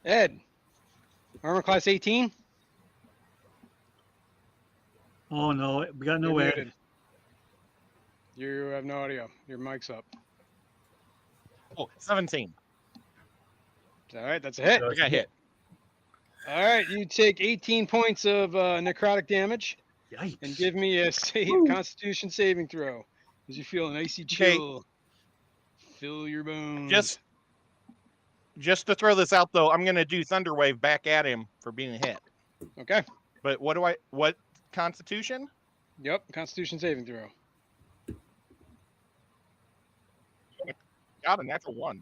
Ed. Armor class 18. Oh no, we got no You're Ed. muted. You have no audio. Your mic's up. Oh, 17. All right, that's a hit. I got hit. All right, you take 18 points of necrotic damage Yikes. and give me a Constitution saving throw as you feel an icy Okay. chill fill your bones. Just to throw this out though, I'm gonna do Thunderwave back at him for being hit. Okay. But what Constitution? Yep, Constitution saving throw. Got a natural 1.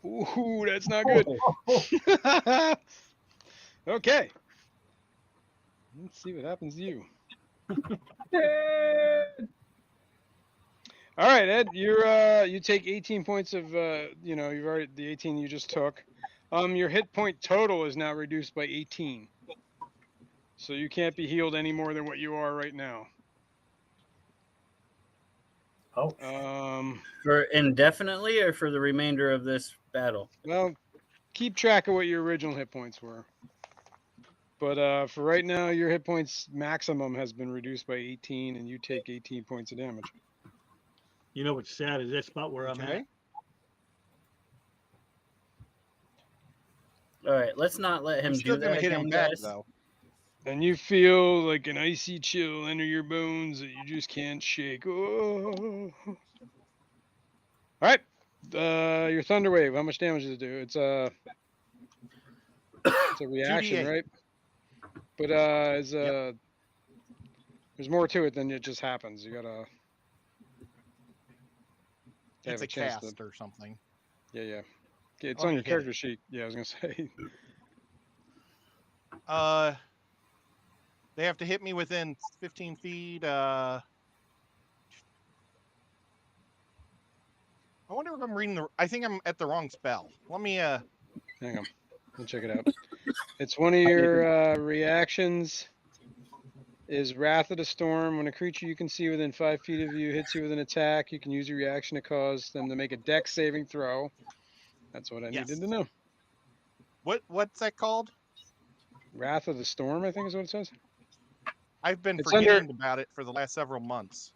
Ooh, that's not good. Okay. Let's see what happens to you. All right, Ed, you take 18 points of you've already the 18 you just took. Your hit point total is now reduced by 18. So you can't be healed any more than what you are right now. Oh. For indefinitely or for the remainder of this battle? Well, keep track of what your original hit points were. But for right now, your hit points maximum has been reduced by 18, and you take 18 points of damage. You know what's sad is that spot where I'm at. All right, let's not let him I'm still do gonna that hit him again, back guys. though. And you feel like an icy chill enter your bones that you just can't shake. Oh. All right, your thunder wave. How much damage does it do? It's a reaction, 2d8. right? But there's more to it than it just happens. You gotta. It's a chance cast or something. Yeah. It's Oh, on you your hit character it. sheet. Yeah, I was gonna say. They have to hit me within 15 feet. I wonder if I'm reading I think I'm at the wrong spell. Let me Hang on. We'll check it out. It's one of your reactions. Is Wrath of the Storm. When a creature you can see within 5 feet of you hits you with an attack, you can use your reaction to cause them to make a dex saving throw. That's what I needed to know. What's that called? Wrath of the Storm, I think is what it says. I've been It's forgetting about it for the last several months.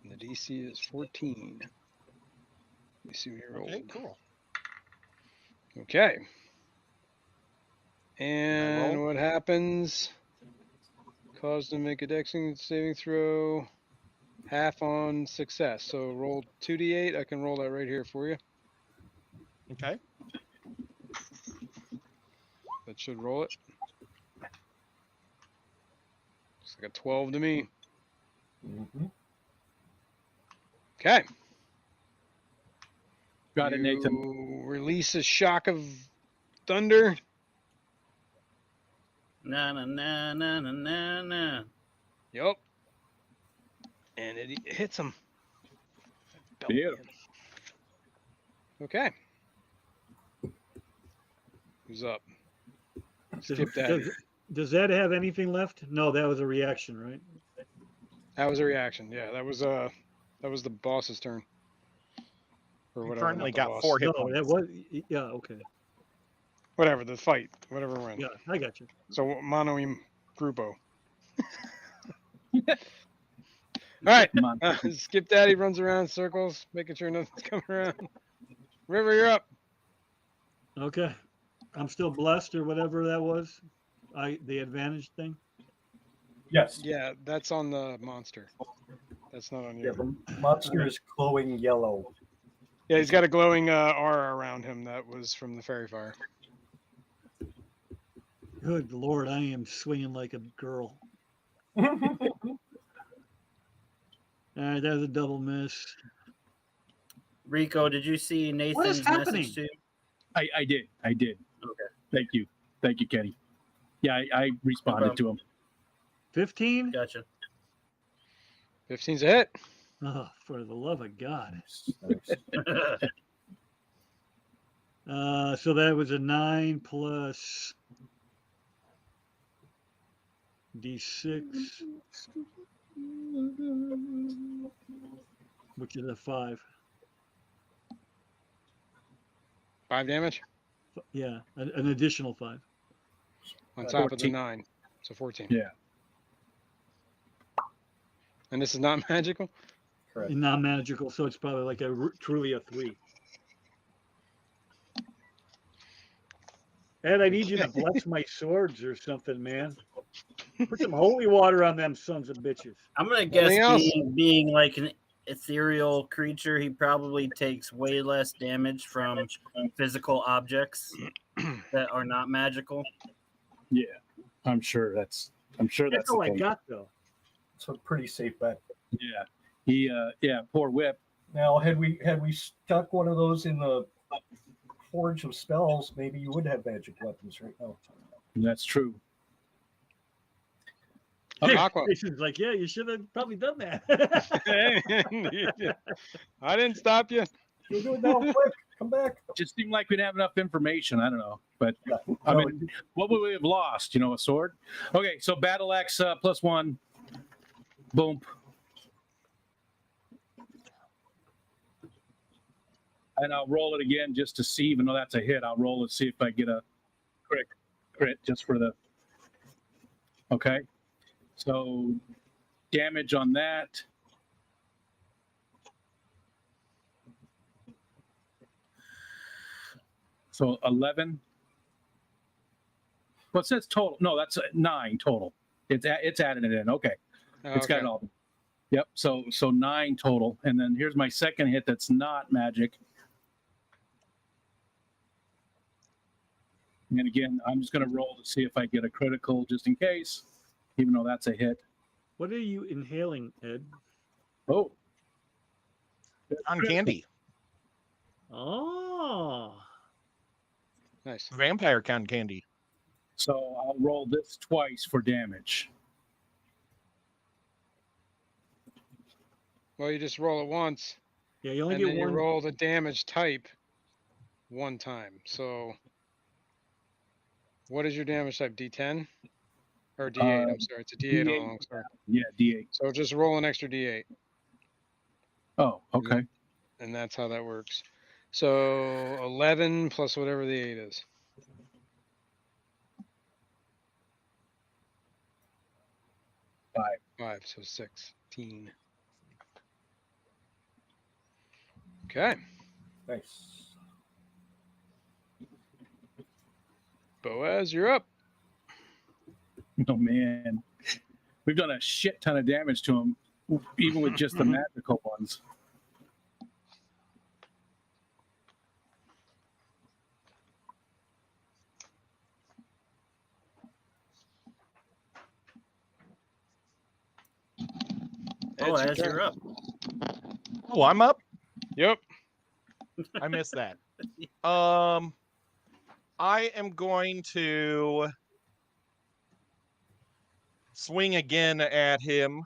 The DC is 14. Let me see what you rolled. Okay, cool. Okay. And what happens? Cause them to make a dex saving throw. Half on success. So roll 2d8. I can roll that right here for you. Okay. That should roll it. Looks like a 12 to me. Mm-hmm. Okay. Got it, Nathan. Release a shock of thunder. Na na na na na na na. Yep. And it hits him. Yeah. Okay. Who's up? Skip that. Does that have anything left? No, that was a reaction, right? That was a reaction. Yeah, that was the boss's turn. Or You whatever. currently not the got boss. 4 hit No, points. that was okay. Whatever, the fight. Whatever went. Yeah, I got you. So mono im grupo. All right. Come on. Skip Daddy runs around in circles, making sure nothing's coming around. River, you're up. Okay. I'm still blessed or whatever that was. The advantage thing. Yes. Yeah, that's on the monster. That's not on Yeah, you. the monster is glowing yellow. Yeah, he's got a glowing aura around him that was from the fairy fire. Good Lord, I am swinging like a girl. All right, that's a double miss. Rico, did you see Nathan's happening? message to you? I did. Okay. Thank you, Kenny. Yeah, I responded to him. 15? Gotcha. 15's a hit. Oh, for the love of God. Nice. So that was a 9 plus D6, which is a 5. 5 damage Yeah, an additional 5. on top of the 14. 9. So 14. Yeah. And this is not magical? Correct. Non-magical, so it's probably like truly a 3. Ed, I need you to bless my swords or something, man. Put some holy water on them sons of bitches. I'm gonna guess Anything else? being like an ethereal creature, he probably takes way less damage from physical objects that are not magical. Yeah. I'm sure that's That's the all I case. got, though. It's a pretty safe bet. Yeah. He poor Whip. Now, had we stuck one of those in the Forge of Spells, maybe you would have magic weapons right now. That's true. Aqua. Jason's like, yeah, you should have probably done that. I didn't stop you. You'll do it now, quick. Come back. Just seemed like we didn't have enough information. I don't know, but Yeah. I No, mean, what would we have lost? A sword. Okay, so battle axe +1. Boom. And I'll roll it again just to see, even though that's a hit. I'll roll it, see if I get a crit just for the. Okay, so damage on that. So 11. Well, it says total. No, that's 9 total. It's added it in. Okay, it's got it all. Yep. So 9 total, and then here's my second hit. That's not magic. And again, I'm just going to roll to see if I get a critical, just in case, even though that's a hit. What are you inhaling, Ed? Oh, On candy. Oh. Nice. Vampire con candy. so I'll roll this twice for damage. Well, you just roll it once, Yeah, you only and get then one. you roll the damage type one time. So what is your damage type? D10? Or D8? I'm sorry. It's a D8 D8. on a long sword. Yeah, D8. So just roll an extra D8. Oh, okay. And that's how that works. So 11 plus whatever the 8 is. Five, so 16. Okay. nice. Boaz, you're up. Oh man, we've done a shit ton of damage to him, even with just the magical ones. Oh, Ed's your as turn. you're up. Oh, I'm up. Yep. I missed that. I am going to swing again at him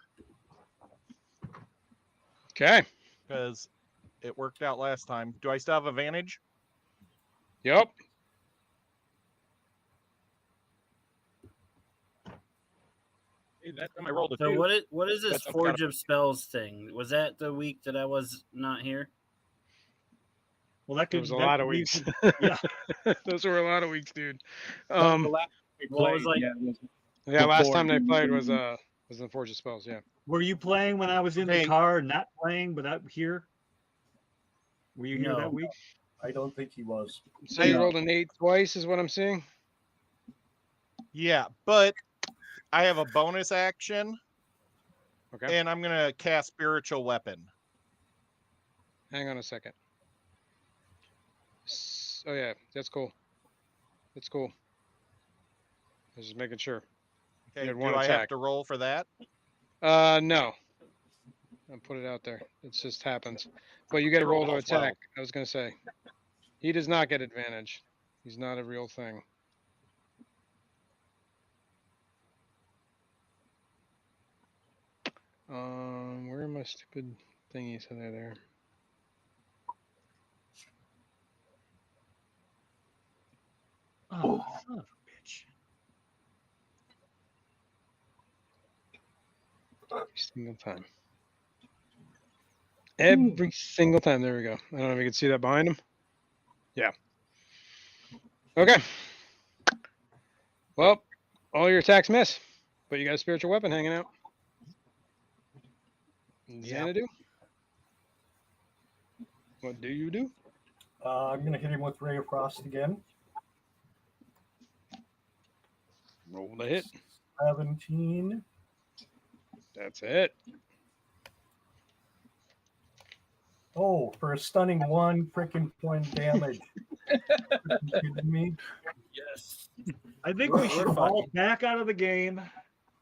Okay. because it worked out last time. Do I still have advantage? Yep. That time I rolled a So 2. what is this That's some Forge of Spells thing? Was that the week that I was not here? Well, that There could. was a that lot of could be- weeks. Yeah. Those were a lot of weeks, dude. The last we Well, it was played, like- yeah, it was Yeah, last before time they you- played was in Forge of Spells, yeah. Were you playing when I was in the Hey. car, not playing, but out here? Were you here No. that week? I don't think he was. So you No. rolled an 8 twice is what I'm seeing? Yeah, but I have a bonus action, Okay. and I'm gonna cast Spiritual Weapon. Hang on a second. Oh yeah, that's cool. That's cool. I was just making sure. Okay, had do one I have attack. to roll for that? No. I'll put it out there. It just happens. But you got to roll to Roll 12. attack. I was going to say. He does not get advantage. He's not a real thing. Where are my stupid thingies? Are they there? Oh, son of a bitch. Every single time. Every single time. There we go. I don't know if you can see that behind him. Yeah. Okay. Well, all your attacks miss, but you got a spiritual weapon hanging out. Xanadu? What do you do? I'm going to hit him with Ray of Frost again. Roll the hit. 17. That's it. Oh, for a stunning 1 freaking point damage. Are you kidding me? Yes. I think we should all back out of the game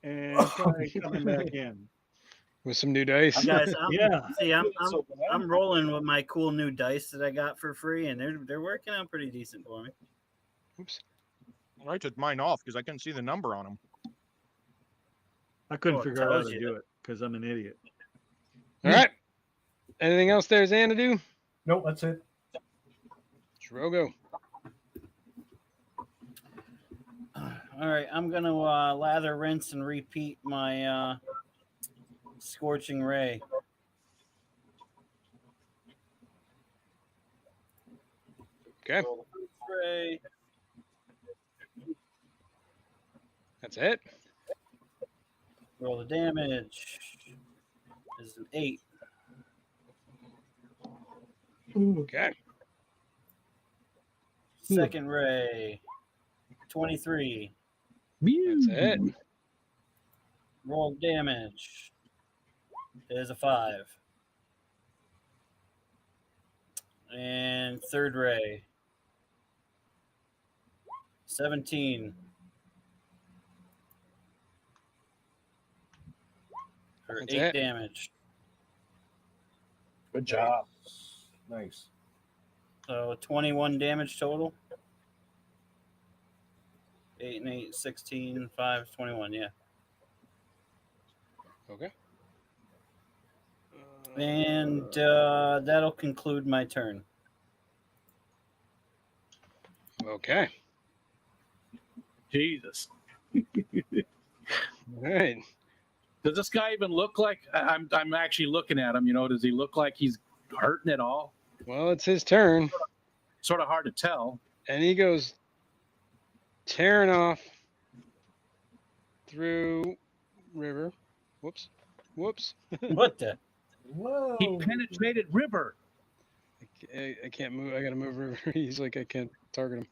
and try coming back in. With some new dice. Guys, Yeah. see, I'm rolling with my cool new dice that I got for free, and they're working out pretty decent for me. Oops. I took mine off because I couldn't see the number on them. I couldn't Oh, it figure out how tells to you. do it because I'm an idiot. All right. Anything else there, Xanadu? Nope, that's it. Drogo. All right, I'm gonna lather, rinse, and repeat my scorching ray. Okay. Roll the first ray. That's it. Roll the damage. Is an 8. Okay. Second ray. 23. That's it. Roll damage. Is a 5. And third ray. 17. For That's 8 it. damage. Good job. Nice. So 21 damage total. 8 and 8, 16, 5, 21, yeah. Okay. And that'll conclude my turn. Okay. Jesus. All right. Does this guy even look like I'm actually looking at him, does he look like he's hurting at all? Well, it's his turn. Sort of hard to tell. And he goes tearing off through river. Whoops. Whoops. What the? Whoa. He penetrated river. I can't move. I got to move river. He's like, I can't target him.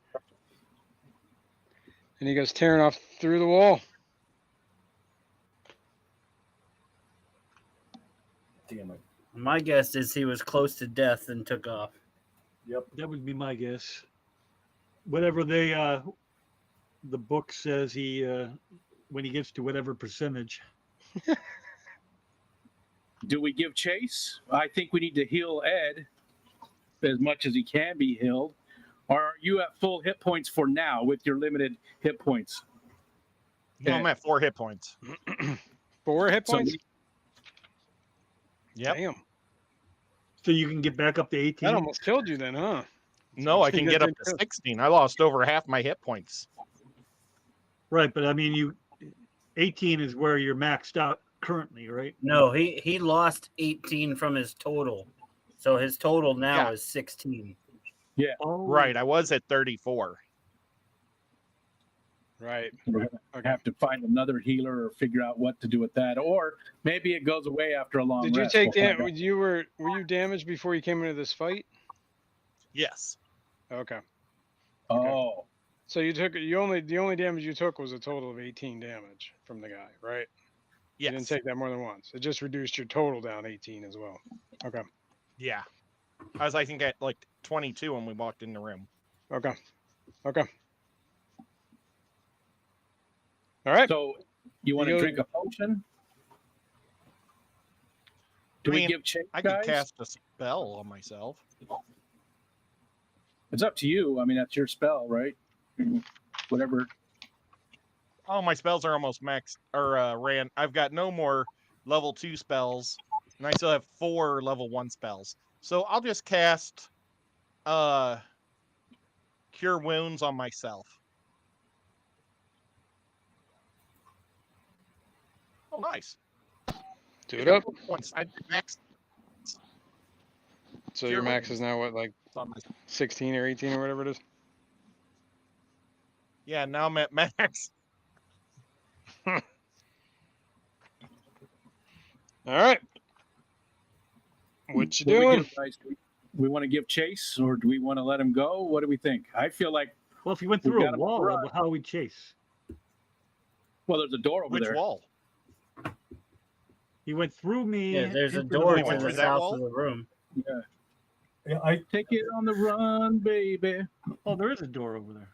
And he goes tearing off through the wall. Damn it. My guess is he was close to death and took off. Yep. That would be my guess. Whatever the book says, he when he gets to whatever percentage. Do we give chase? I think we need to heal Ed as much as he can be healed. Or are you at full hit points for now with your limited hit points? No, I'm at 4 hit points. 4 hit points? Yep. Damn. So you can get back up to 18. That almost killed you then, huh? No, I can That get up didn't to kill. 16. I lost over half my hit points. Right, but I mean, 18 is where you're maxed out currently, right? No, he lost 18 from his total. So his total now is 16. Yeah. Oh, Right. I was at 34. Right. We're gonna have to find another healer or figure out what to do with that. Or maybe it goes away after a long Did you rest. take We'll find damage? Were you damaged before you came into this fight? Yes. Okay. out. Oh. So the only damage you took was a total of 18 damage from the guy, right? You didn't Yes. take that more than once. It just reduced your total down 18 as well. Okay. Yeah. I was, I think, at like 22 when we walked in the room. Okay. Okay. All right. So you want to You- drink a potion? Do I we mean, give chase, I could guys? cast a spell on myself. It's up to you. I mean, that's your spell, right? Whatever. Oh, my spells are almost maxed or ran. I've got no more level 2 spells, and I still have 4 level 1 spells. So I'll just cast Cure Wounds on myself. Oh, nice. Do it up. Once I maxed So Cure your max Wounds is now what, like on myself. 16 or 18 or whatever it is? Yeah, now I'm at max. All right. What you What do we doing? do, guys? Do we want to give chase, or do we want to let him go? What do we think? I feel like, Well, if you went We through got a him wall, right. how we chase? well, there's a door over Which there. wall? He went through me. Yeah, there's a into the door we to went the through that south wall? of the room. Yeah. Yeah, I Take it on the run, baby. Oh, there is a door over there.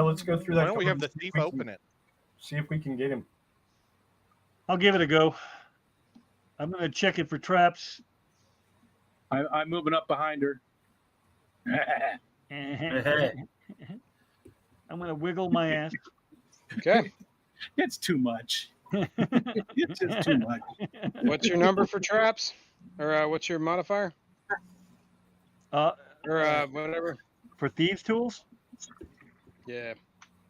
let's go through Why that. don't we door have and the see if thief we can- open it? See if we can get him. I'll give it a go. I'm gonna check it for traps. I'm moving up behind her. I'm gonna wiggle my ass. Okay. It's too much. It's just too much. What's your number for traps? Or what's your modifier? Uh, Or whatever. for thieves' tools, Yeah.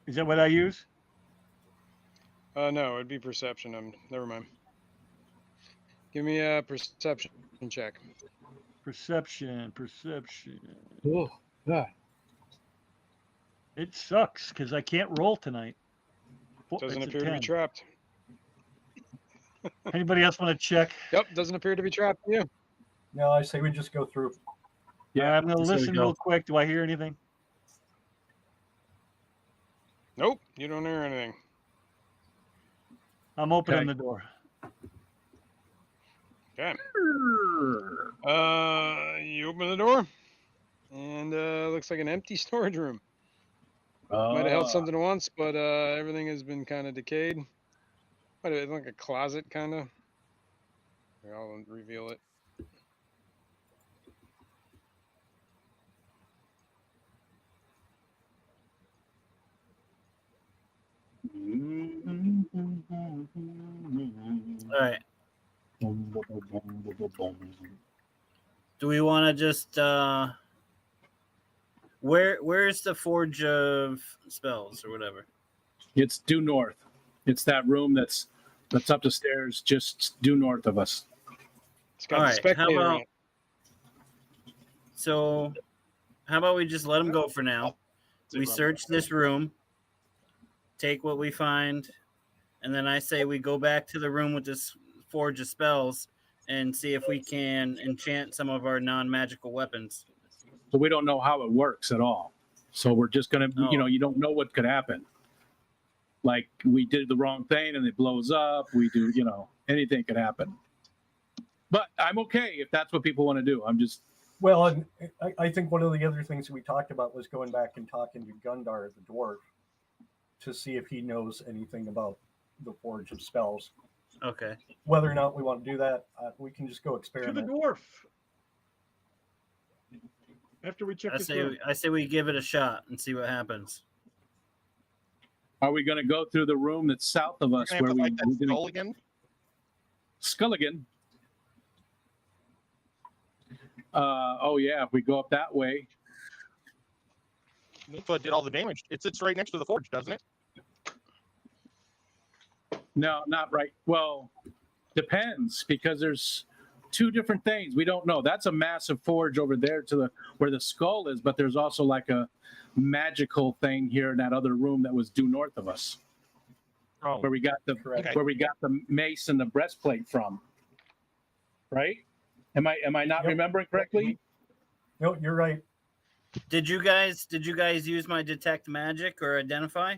is that what I use? No, it'd be perception. Never mind. Give me a perception check. Perception. Oh, God. It sucks because I can't roll tonight. Doesn't It's a appear to be 10. trapped. Anybody else want to check? Yep, doesn't appear to be trapped. Yeah. No, I say we just go through. Yeah, I'm gonna so we listen go. real quick. Do I hear anything? Nope, you don't hear anything. I'm opening Okay. the door. Okay. You open the door, and looks like an empty storage room. Might have held something once, but everything has been kind of decayed. Might have been like a closet, kind of. I'll reveal it. All right. Do we want to just where's the forge of spells or whatever? It's due north. It's that room that's up the stairs, just due north of us. It's got All the right, spectator how in about it. so? How about we just let him go for now? We search this room, take what we find, and then I say we go back to the room with this forge of spells and see if we can enchant some of our non-magical weapons. So we don't know how it works at all. So we're just gonna, Oh. you don't know what could happen. Like we did the wrong thing and it blows up. We do, anything could happen. But I'm okay if that's what people want to do. I'm just, Well, and I think one of the other things we talked about was going back and talking to Gundar, the dwarf, to see if he knows anything about the Forge of Spells. Okay. Whether or not we want to do that, we can just go To the experiment. dwarf. After we check I this say room. I say we give it a shot and see what happens. are we going to go through the room that's south of us Can I where have to we fight that skull again? Skulligan? Oh yeah, if we go up that way. But did all the damage. It sits right next to the forge, doesn't it? No, not right. Well, depends because there's two different things. We don't know. That's a massive forge over there to the where the skull is, but there's also like a magical thing here in that other room that was due north of us, Oh, where we got the Correct. where we got the mace and the breastplate from. Right? Am I not Yep. remembering correctly? No, you're right. Did you guys use my detect magic or identify?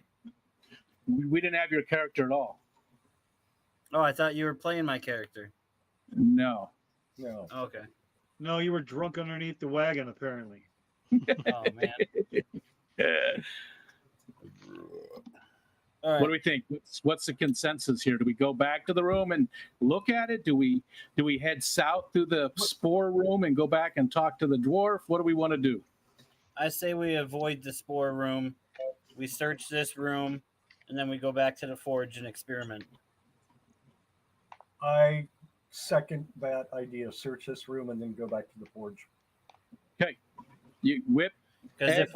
We didn't have your character at all. Oh, I thought you were playing my character. No. No. Okay. No, you were drunk underneath the wagon, apparently. Oh man. All right. What do we think? What's the consensus here? Do we go back to the room and look at it? Do we head south through the spore room and go back and talk to the dwarf? What do we want to do? I say we avoid the spore room. We search this room, and then we go back to the forge and experiment. I second that idea. Search this room and then go back to the forge. Okay. You whip. Because Ed?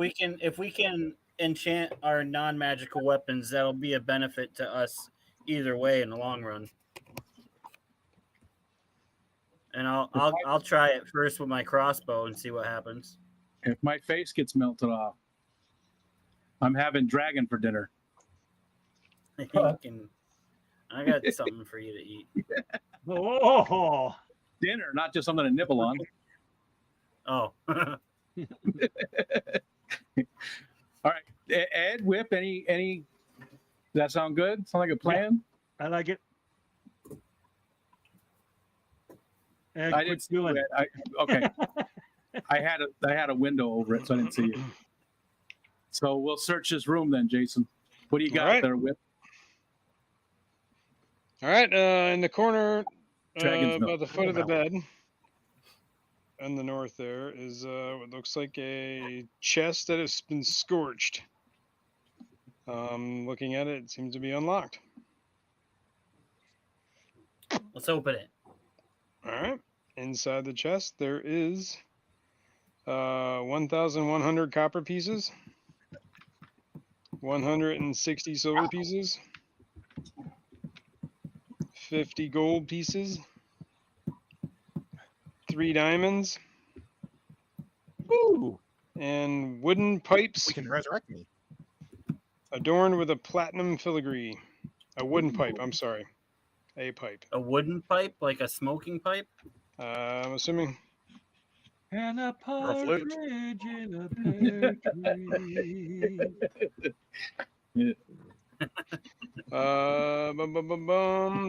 if we can enchant our non-magical weapons, that'll be a benefit to us either way in the long run. And I'll try it first with my crossbow and see what happens. If my face gets melted off, I'm having dragon for dinner. I got something for you to eat. Oh, Dinner, not just something to nibble on. Oh. All right, Ed, Whip, any? Does that sound good? Sound like a plan? I like it. And I quit didn't see doing it. Okay. I had a window over it, so I didn't see it. So we'll search this room then, Jason. What do you got All right. there, Whip? All right, in the corner Dragon's by milk. the foot of the bed on the north there is what looks like a chest that has been scorched. Looking at it, it seems to be unlocked. Let's open it. All right, inside the chest there is 1,100 copper pieces, 160 silver pieces, 50 gold pieces, 3 diamonds, Ooh, and wooden pipes we can resurrect me. adorned with a platinum filigree. A wooden pipe, I'm sorry. A pipe. A wooden pipe, like a smoking pipe? I'm assuming. And a flute. partridge in a pear tree.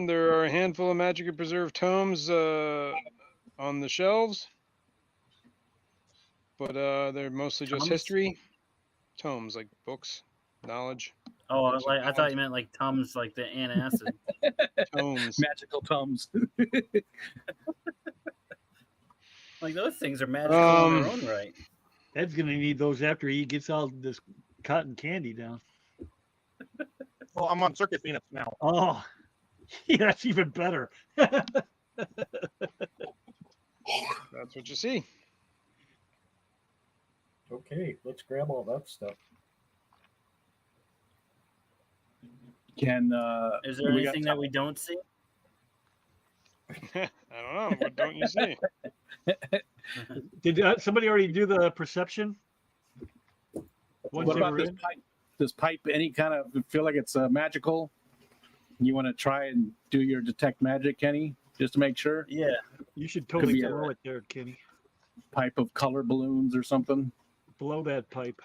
There are a handful of magically preserved tomes on the shelves, but they're mostly just Tomes? history. Tomes, like books, knowledge. Oh, Books of like I thought knowledge. you meant like Tums, like the antacid. Tomes. Magical Tums. Like those things are magical in their own right. Ed's gonna need those after he gets all this cotton candy down. Well, I'm on circuit peanuts now. Oh, yeah, that's even better. That's what you see. Okay, let's grab all that stuff. Can Is there we got anything that we don't see? I don't know. What don't you see? Did somebody already do the perception? Once what they about were this in? pipe? This pipe, any kind of feel like it's magical? You want to try and do your detect magic, Kenny, just to make sure? Yeah. You should totally be blow it there, Kenny. Pipe of color balloons or something. Blow that pipe.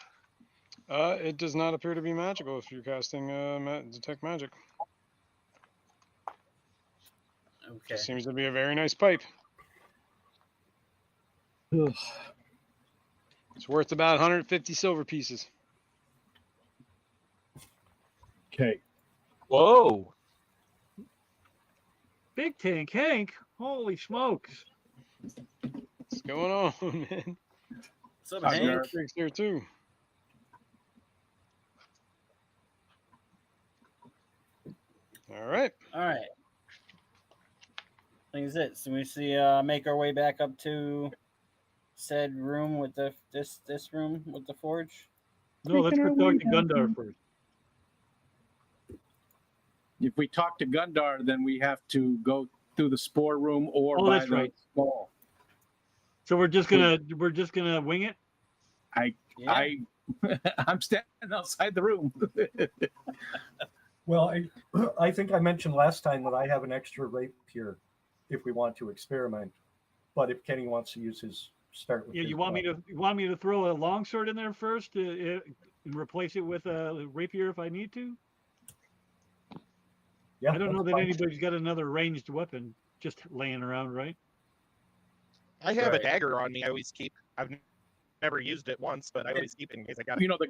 It does not appear to be magical if you're casting detect magic. Okay. It seems to be a very nice pipe. Ugh. It's worth about 150 silver pieces. Okay. Whoa. Big Tank Hank. Holy smokes. What's going on, man? What's up, Hi, Hank? Gareth. Drake's here too. All right. All right. Thing's it. So we see make our way back up to said room with the this room with the forge. No, let's go talk to Gundar first. If we talk to Gundar, then we have to go through the spore room or Oh, by that's the right. wall. So we're just gonna wing it. Yeah. I'm standing outside the room. Well, I think I mentioned last time that I have an extra rapier if we want to experiment. But if Kenny wants to use his start with. Yeah, his you want me to throw a longsword in there first and replace it with a rapier if I need to? Yeah, I don't know that's that fine. anybody's got another ranged weapon just laying around, right? I have a Right. dagger on me. I always keep. I've never used it once, but I always keep it in case I got it. You know, the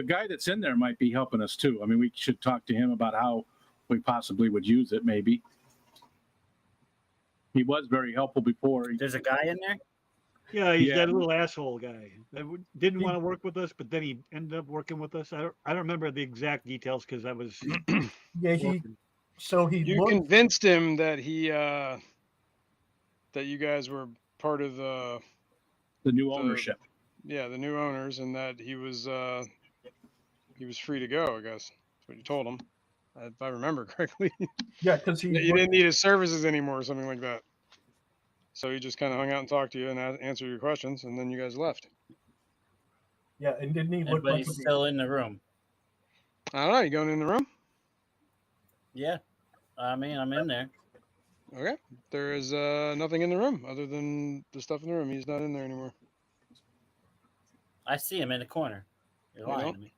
guy that's in there might be helping us too. I mean, we should talk to him about how we possibly would use it. Maybe he was very helpful before. There's a guy in there. Yeah, he's Yeah. that little asshole guy that didn't want to work with us, but then he ended up working with us. I don't remember the exact details because I was Yeah, working. You looked. convinced him that that you guys were part of the new ownership. the new owners, and that he was free to go. I guess that's what you told him, if I remember correctly. Yeah, because That you didn't need his services anymore, or something like that. So he just kind of hung out and talked to you and answered your questions, and then you guys left. Yeah, and didn't he look But like he's still in the room. I don't know. You going in the room? Yeah. I mean, I'm in there. Okay. There is nothing in the room other than the stuff in the room. He's not in there anymore. I see him in the corner. You're You lying don't? to me.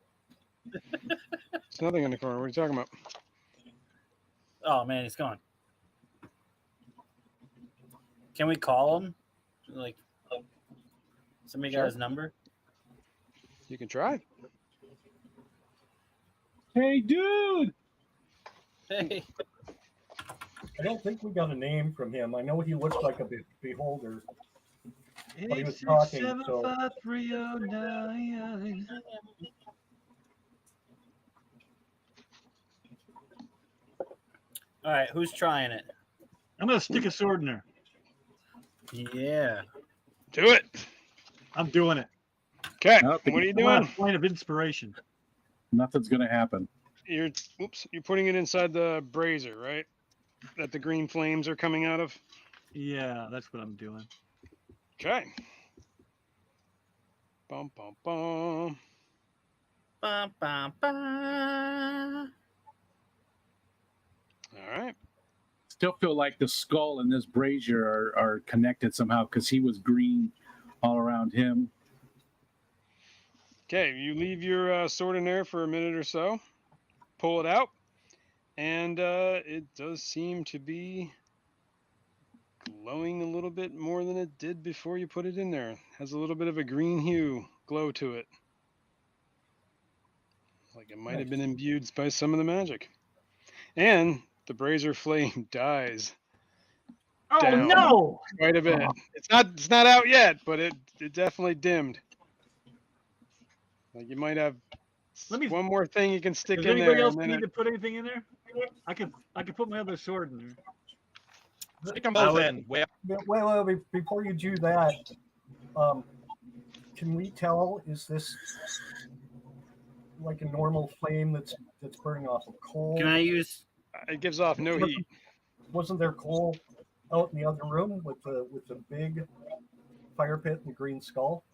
There's nothing in the corner. What are you talking about? Oh man, he's gone. Can we call him? Like, somebody Sure. got his number? You can try. Hey, dude! Hey, I don't think we got a name from him. I know he looked like a beholder. But he was talking, so 8675309. all right, who's trying it? I'm gonna stick a sword in there. Yeah. Do it. I'm doing it. Okay. I don't think What are you I'm on a doing? point of inspiration. nothing's gonna happen. You're putting it inside the brazier, right? That the green flames are coming out of. Yeah, that's what I'm doing. Okay. Bum bum bum. Ba, ba, ba. All right. Still feel like the skull and this brazier are connected somehow because he was green all around him. Okay. You leave your sword in there for a minute or so. Pull it out, and it does seem to be glowing a little bit more than it did before you put it in there. Has a little bit of a green hue glow to it. Like it might have been imbued by some of the magic. And the brazier flame dies Oh down no! quite a bit. It's not out yet, but it definitely dimmed. Like you might have one more thing you can stick Does in anybody there. else And then need to put anything in there? I can put my other sword in there. Stick them both in. Whip. well, before you do that, can we tell, is this like a normal flame that's burning off of coal? Can I use? it gives off no heat. Wasn't there coal out in the other room with the big fire pit and the green skull?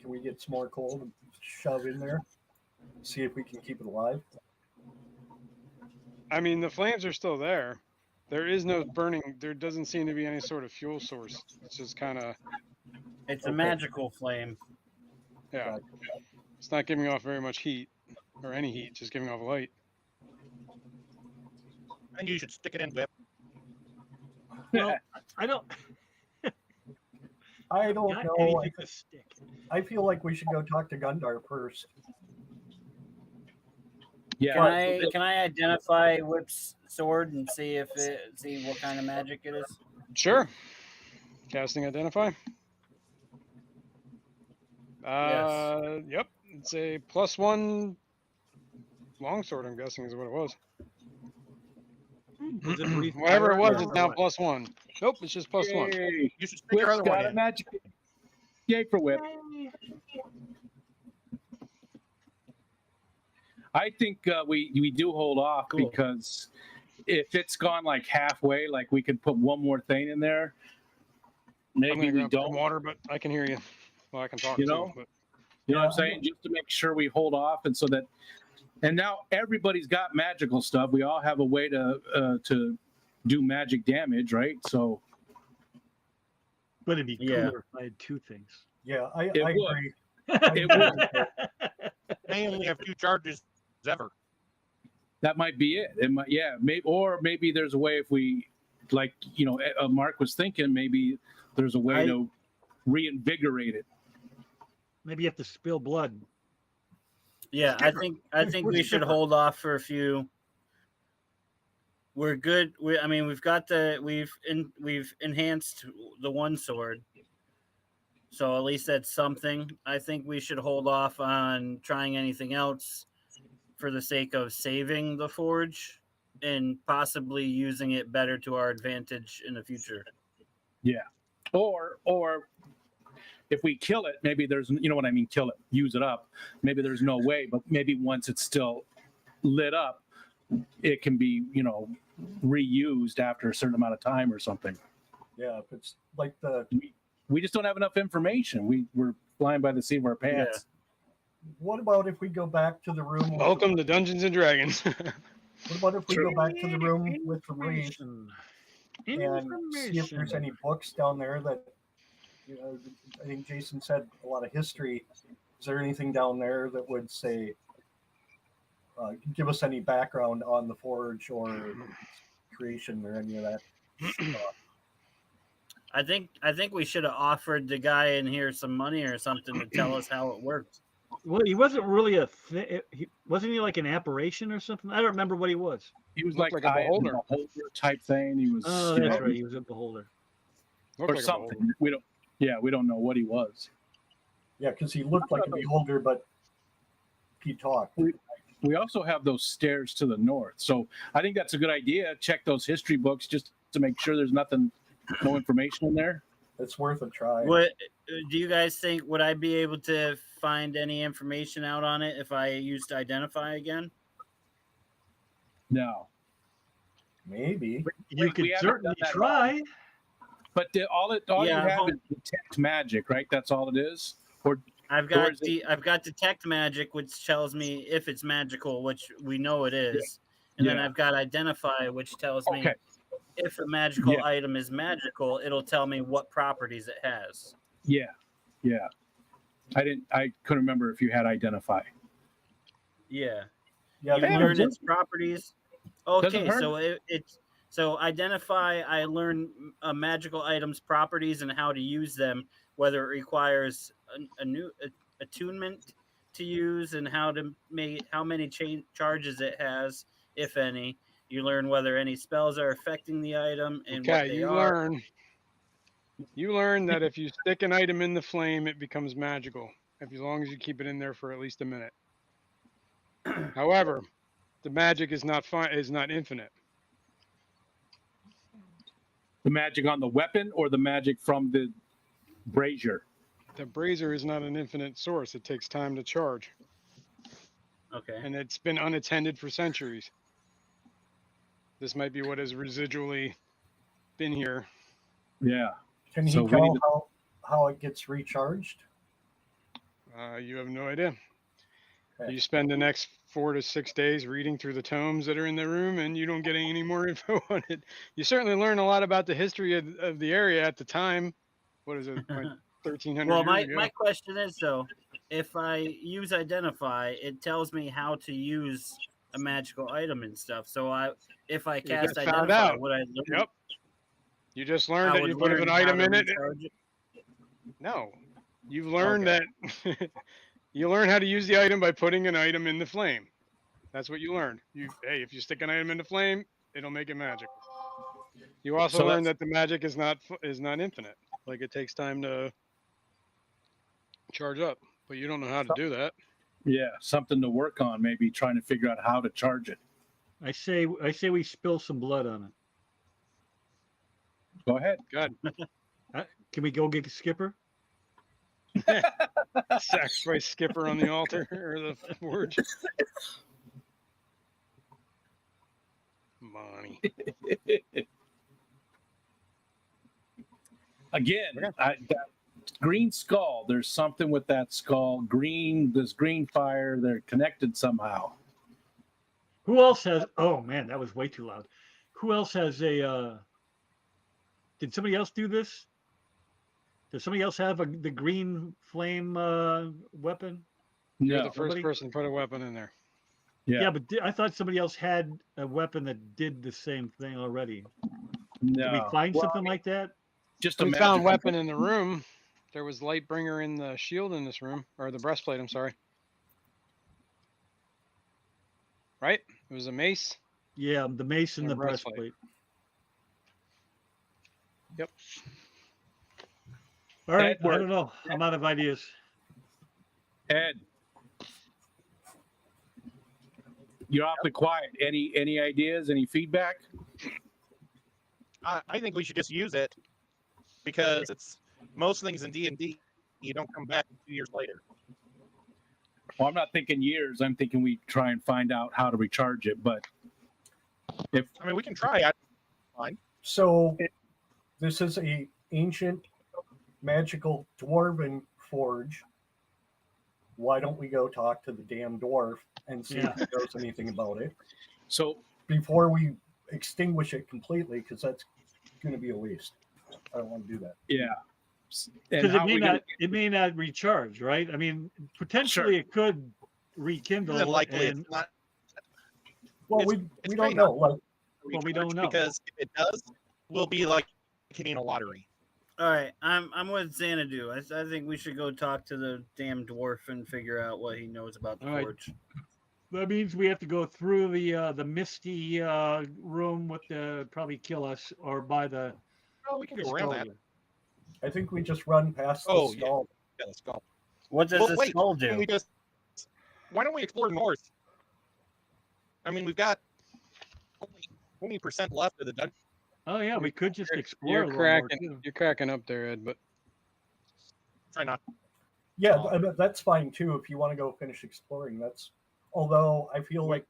Can we get some more coal to shove in there? See if we can keep it alive. I mean, the flames are still there. There is no burning. There doesn't seem to be any sort of fuel source. It's just kind of, It's a magical flame. yeah. It's not giving off very much heat or any heat, just giving off light. I think you should stick it in. Whip. Well, I don't. I don't Got know. anything to stick. I feel like we should go talk to Gundar first. Yeah. Can I identify Whip's sword and see what kind of magic it is? Sure. Casting identify. Yes. Yep. It's a +1 longsword, I'm guessing is what it was. Does it breathe Whatever it fire was, or it's now what? +1. Nope, it's just +1. Yay. You should stick your Whip's other one got a in. magic. Yay for Whip. I think we do hold off because if it's gone like halfway, like we could put one more thing in there. I'm Maybe gonna we grab some don't. water, but I can hear you. Well, I can talk You too. know? But You know what I'm saying? Just to make sure we hold off, and so that, and now everybody's got magical stuff. We all have a way to do magic damage, right? So But it'd be Yeah. cooler if I had two things. Yeah, I It would. agree. It would. They only have 2 charges ever. That might be it. It might, yeah. Maybe there's a way if we, like, Mark was thinking, maybe there's a way to reinvigorate it. Maybe you have to spill blood. Yeah, I think we should hold off for a few. We're good. We've enhanced the one sword, so at least that's something. I think we should hold off on trying anything else for the sake of saving the forge and possibly using it better to our advantage in the future. Yeah. Or if we kill it, maybe there's, kill it, use it up. Maybe there's no way, but maybe once it's still lit up, it can be, reused after a certain amount of time or something. Yeah, if it's like we just don't have enough information. We're flying by the seat of our pants. What about if we go back to the room? Welcome to Dungeons and Dragons. What about if we go back to the room with the wraith and see if there's any books down there that, I think Jason said a lot of history. Is there anything down there that would say, give us any background on the forge or creation or any of that stuff? I think we should have offered the guy in here some money or something to tell us how it worked. Well, he wasn't really wasn't he like an apparition or something? I don't remember what he was. He was Looked like like a a beholder. beholder type thing. He was, Oh, that's right. He was a beholder. Looked or like a something. beholder. We don't know what he was. Yeah, because he looked like a beholder, but he talked. We also have those stairs to the north, so I think that's a good idea. Check those history books just to make sure there's no information in there. It's worth a try. What do you guys think? Would I be able to find any information out on it if I used Identify again? No, Maybe. You could we haven't certainly done that try. but all you Yeah, have is detect magic, right? That's all it is. Or I've got Detect Magic, which tells me if it's magical, which we know it is, and then Yeah. I've got Identify, which tells me okay, if a magical Yeah. item is magical, it'll tell me what properties it has. yeah. I couldn't remember if you had Identify. Yeah. Yeah, You Yeah, learn it its properties. Doesn't Okay, hurt. so so Identify. I learn magical items' properties and how to use them, whether it requires a new attunement to use and how many charges it has, if any. You learn whether any spells are affecting the item and what they are. You learn that if you stick an item in the flame, it becomes magical, as long as you keep it in there for at least a minute. However, the magic is not infinite. The magic on the weapon or the magic from the brazier? The brazier is not an infinite source. It takes time to charge, Okay. and it's been unattended for centuries. This might be what has residually been here. Yeah. Can he So we tell need how it gets recharged? You have no idea. Okay. You spend the next 4 to 6 days reading through the tomes that are in the room, and you don't get any more info on it. You certainly learn a lot about the history of the area at the time. What is it, like 1,300 Well, years ago? my question is though, if I use Identify, it tells me how to use a magical item and stuff. So if I cast just found Identify, out. would I learn? Yep. You just learned I that would you put learn an how item to in it. recharge it? No. You've learned that you learn how to use the item by putting an item in the flame. That's what you learned. Hey, if you stick an item in the flame, it'll make it magic. You also So learn that the magic is not infinite. Like it takes time to charge up, but you don't know how to do that. Yeah, something to work on. Maybe trying to figure out how to charge it. I say we spill some blood on Go ahead. God. it. Can we go get a skipper? Sacrifice Skipper on the altar or the forge. Money. Again, that green skull. There's something with that skull. This green fire. They're connected somehow. Who else has? Oh man, that was way too loud. Who else has a? Did somebody else do this? Does somebody else have the green flame weapon? You're No. the first Nobody? person to put a weapon in there. Yeah, but I thought somebody else had a weapon that did the same thing already. No. Did we find Well, something like that? Just a We magic found weapon in the room. There was Lightbringer in the shield in this room, or the breastplate. I'm sorry. Right? It was a mace. Yeah, the mace and And the a breastplate. breastplate. Yep. All right, I Edward. don't know. I'm out of ideas. Ed, you're awfully quiet. Any ideas? Any feedback? I think we should just use it because it's most things in D&D. You don't come back 2 years later. Well, I'm not thinking years. I'm thinking we try and find out how to recharge it. But if I mean, we can try it. So this is a ancient magical dwarven forge. Why don't we go talk to the damn dwarf and see if he knows anything about it so, before we extinguish it completely? Because that's going to be a waste. I don't want to do that. yeah. And Because how are we gonna- it may not recharge, right? I mean, potentially it could rekindle. More than likely, and it's not. Well, It's- we it's don't very know. Like, Well, we don't know. because if it does, we'll be like hitting a lottery. All right, I'm with Xanadu. I think we should go talk to the damn dwarf and figure out what he knows about the All right. forge. that means we have to go through the misty room with the probably kill us, or by the Oh, we can go around that. skull. I think we just run past the Oh, yeah. skull. Yeah, let's go. What does Well, the wait, skull can do? we just? Why don't we explore north? I mean, we've got 20% left of the dungeon. Oh yeah, we could just explore a You're little more, cracking. too. You're cracking up there, Ed. But Try not. Yeah, that's fine too. If you want to go finish exploring, that's. Although I feel like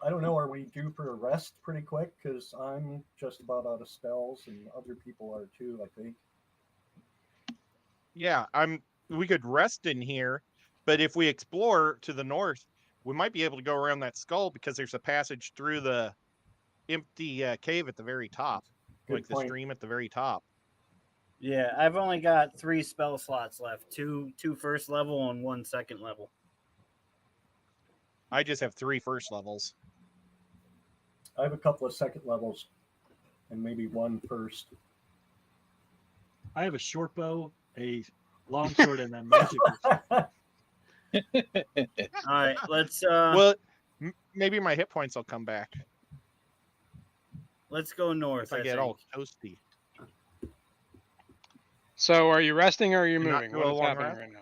I don't know. Are we due for a rest pretty quick? Because I'm just about out of spells, and other people are too. I think. Yeah, we could rest in here, but if we explore to the north, we might be able to go around that skull because there's a passage through the empty cave at the very top, Good like the point. stream at the very top. Yeah, I've only got 3 spell slots left. Two first level and 1 second level. I just have 3 first levels. I have a couple of second levels, and maybe one first. I have a short bow, a long sword, and a magic. All right, let's Well, maybe my hit points will come back let's go north. if I get all toasty. so, are you resting or are you You're not moving? doing a What is long happening rest? right now?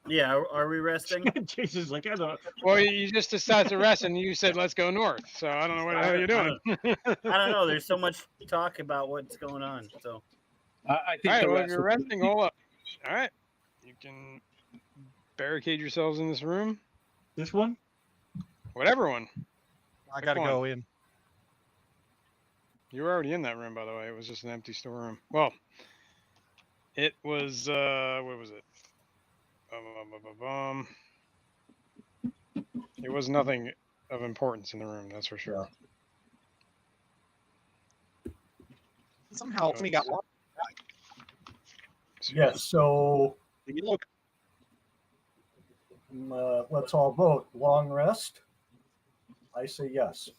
Yeah, are we resting? Jesus, like I don't know. Well, you just decided to rest, and you said let's go north. So I don't know what the hell you're doing. I don't know. There's so much talk about what's going on. So I think All right. the Well, if rest you're will- resting, hold up. All right. You can barricade yourselves in this room. This one? Whatever one. I gotta one? go in. You were already in that room, by the way. It was just an empty storeroom. Well, it was. What was it? It was nothing of importance in the room. That's for sure. Somehow me got lost. Yes. So You look. let's all vote. Long rest. I say yes.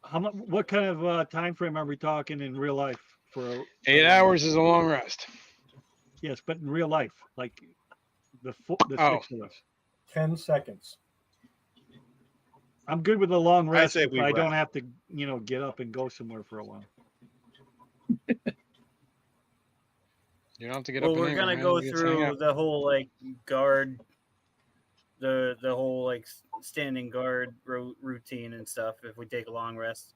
How much? What kind of time frame are we talking in real life? For 8 hours is a long rest. yes, but in real life, like the Oh. 6 of us. 10 seconds. I'm good with a long I rest say if we I don't rest. have to, get up and go somewhere for a while. You don't have to get well, up. and we're anywhere, gonna man. go You just hang through out. the whole like guard, the whole like standing guard routine and stuff. If we take a long rest,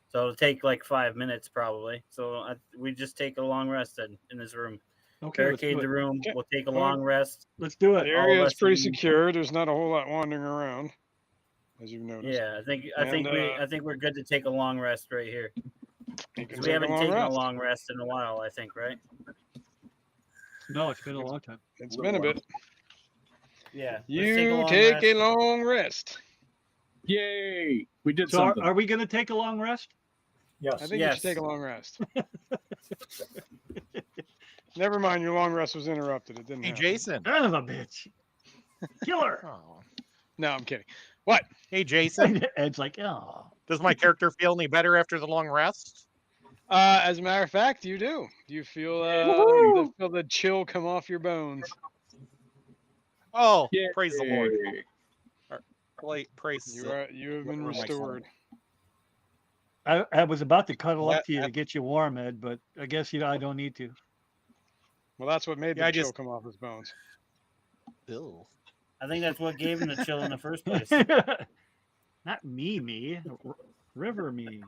so it'll take like 5 minutes probably. So we just take a long rest in this room. Okay, let's Barricade do the it. room. Okay. We'll take a Go on. long rest. Let's do The it. area all is of pretty us in- secure. There's not a whole lot wandering around, as you've noticed. Yeah, I think And, I think we're good to take a long rest right here. You can 'Cause take we haven't long taken rest. a long rest in a while. I think, right? No, it's been a long time. It's been a bit. Yeah. let's You long take rest. a long rest. Yay! We did So something. are we going to take a long rest? Yes. I think you should take a long rest. Never mind, your long rest was interrupted. It didn't Hey, happen. Jason. Son of a bitch. Killer. Oh. No, I'm kidding. What? Hey, Jason. Ed's like, oh. Does my character feel any better after the long rest? As a matter of fact, you do. You feel feel the chill come off your bones. Oh, Yeah. praise the Lord. Praise. You have been Where am I restored. I was about to cuddle Well, up to you to get you warm, Ed, but I guess I don't need to. Well, that's what made Yeah, the I chill just- come off his bones. Ew. I think that's what gave him the chill in the first place. Not me. River me.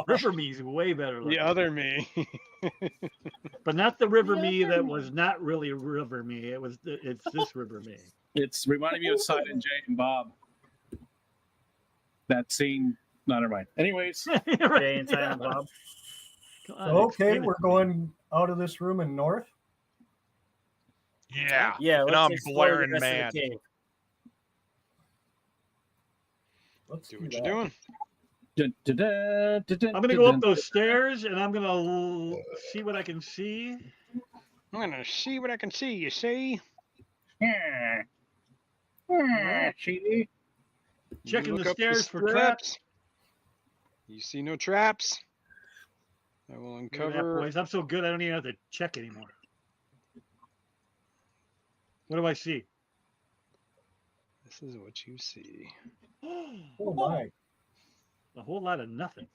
River me's way better The looking. other me. But not the river me that was not really river me. It's this river me. It's reminding me of Silent J and Bob. That scene. No, never mind. Anyways, Jay and Silent Bob. Come on, Okay, explain it we're to me. going out of this room and north. Yeah. Yeah, And let's I'm explore the blaring rest mad. of the cave. Let's Do do what that. you're doing. I'm gonna go up those stairs and I'm gonna see what I can see. I'm gonna see what I can see. You see? Cheaty. Checking You look the up stairs for traps. You see no traps. I will Look at that, uncover. boys. I'm so good I don't even have to check anymore. What do I see? This is what you see. Oh my! A whole lot of nothing.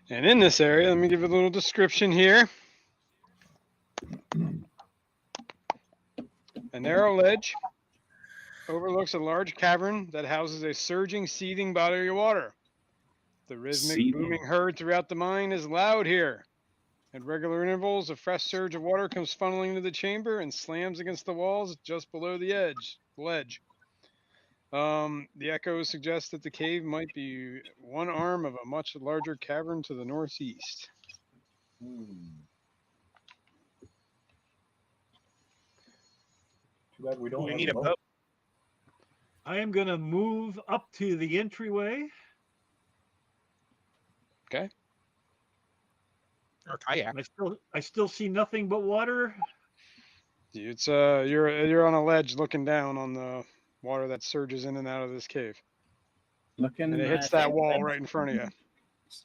And in this area, let me give you a little description here. A narrow ledge overlooks a large cavern that houses a surging, seething body of water. The rhythmic, Seething. booming herd throughout the mine is loud here. At regular intervals, a fresh surge of water comes funneling into the chamber and slams against the walls just below the ledge. The echoes suggest that the cave might be one arm of a much larger cavern to the northeast. Too bad we don't We have need a boat. boat. I am gonna move up to the entryway. Okay. Or kayak. I still see nothing but water. It's you're on a ledge looking down on the water that surges in and out of this cave, Looking. and it hits that wall right in front of you.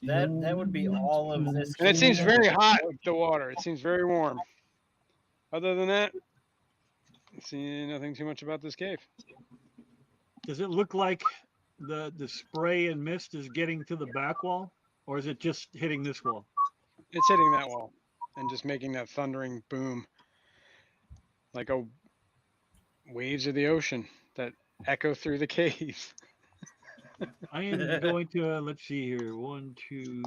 That would be all of this. And it seems cave. very hot, the water. It seems very warm. Other than that, I see nothing too much about this cave. Does it look like the spray and mist is getting to the back wall, or is it just hitting this wall? It's hitting that wall and just making that thundering boom, like waves of the ocean that echo through the cave. I am going to, let's see here, 1, 2,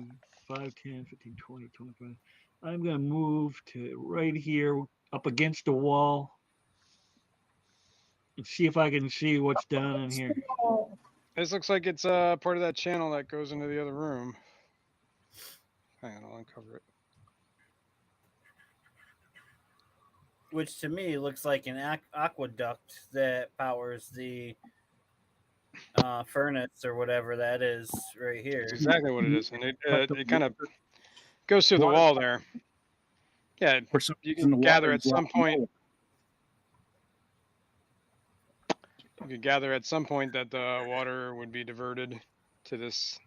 5, 10, 15, 20, 25. I'm going to move to right here up against the wall and see if I can see what's down in here. This looks like it's part of that channel that goes into the other room. Hang on, I'll uncover it. Which to me looks like an aqueduct that powers the furnace or whatever that is right here. That's exactly what it is, and it the it kind of goes through the water- wall there. Yeah, For some you reason, can the gather water at is some low. point. You could gather at some point that the water would be diverted to this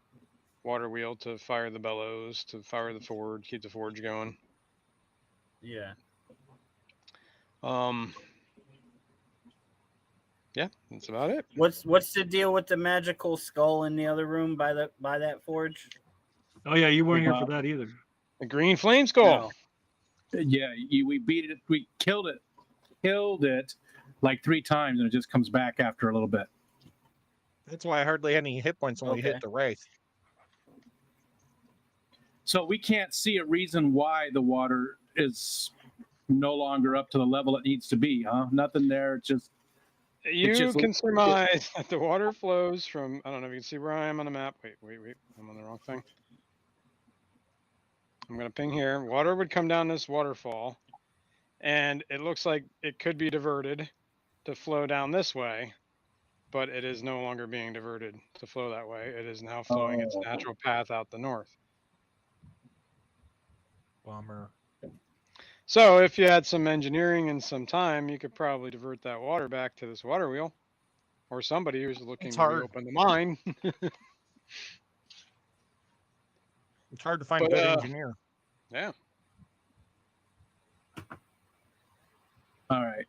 water wheel to fire the bellows, to fire the forge, keep the forge going. Yeah. Yeah, that's about it. What's the deal with the magical skull in the other room by that forge? Oh, yeah, you weren't here for that either. The green flame skull. No. Yeah, we beat it. We killed it like 3 times, and it just comes back after a little bit. That's why I hardly had any hit points when we Okay. hit the wraith. So we can't see a reason why the water is no longer up to the level it needs to be, huh? Nothing there. It's just You just can surmise that the water flows from, I don't know if you can see where I am on the map. Wait, I'm on the wrong thing. I'm going to ping here. Water would come down this waterfall, and it looks like it could be diverted to flow down this way but it is no longer being diverted to flow that way. It is now flowing its natural path out the north. Bummer. So if you had some engineering and some time, you could probably divert that water back to this water wheel, or somebody who's looking It's to hard. reopen the mine. It's hard to find a But, good engineer. Yeah. All right.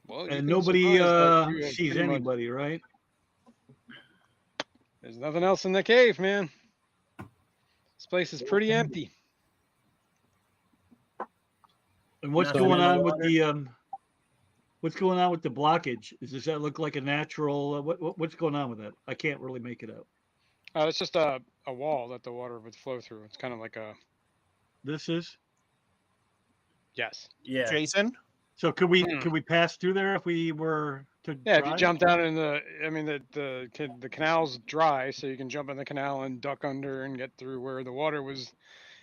Well, you've And been nobody surprised that you have sees pretty much- anybody, right? There's nothing else in the cave, man. This place is pretty empty. And what's Nothing going in the on with water? the what's going on with the blockage? Does that look like a natural? What's going on with that? I can't really make it out. It's just a wall that the water would flow through. It's kind of like a This is yes. Yeah. Jason, so. Could we pass through there if we were to? Yeah, if you drive? jump down in the, I mean, the canal's dry, so you can jump in the canal and duck under and get through where the water was.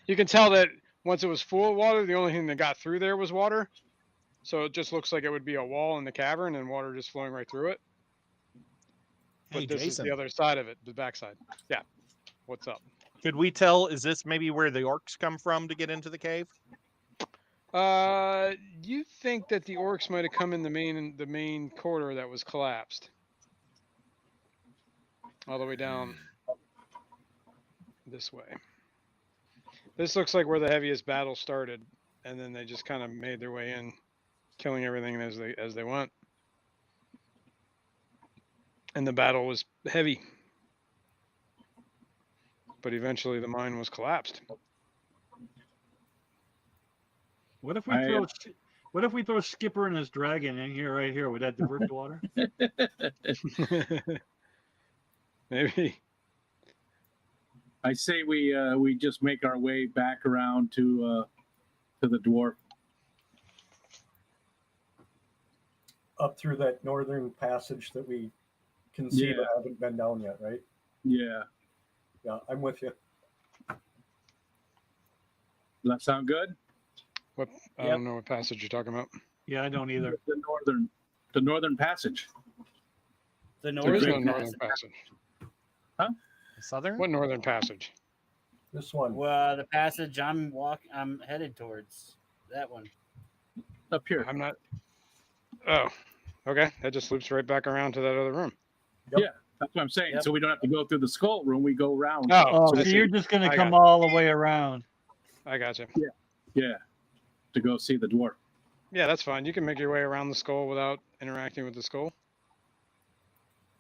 You can tell that once it was full of water, the only thing that got through there was water. So it just looks like it would be a wall in the cavern and water just flowing right through it. But hey this is Jason, the other side of it, the backside. Yeah. What's up? could we tell? Is this maybe where the orcs come from to get into the cave? You think that the orcs might have come in the main corridor that was collapsed, all the way down this way. This looks like where the heaviest battle started, and then they just kind of made their way in, killing everything as they went. And the battle was heavy, but eventually the mine was collapsed. What if we What if we throw Skipper and his dragon in here, right here? Would that divert the water? Maybe. I say we just make our way back around to the dwarf. Up through that northern passage that we can see Yeah. but haven't been down yet, right? Yeah. Yeah, I'm with you. Does that sound good? What? I Yep. don't know what passage you're talking about. Yeah, I don't either. The northern passage. The There is no northern northern passage. passage. Southern? What northern passage? This one. Well, the passage I'm headed towards. That one. Up here. I'm not. Oh, okay. That just loops right back around to that other room. That's what I'm saying. Yep. So we don't have to go through the skull room. We go around. Oh, Oh, I so see. you're just gonna I come got all the way around. I gotcha. Yeah. To go see the dwarf. Yeah, that's fine. You can make your way around the skull without interacting with the skull.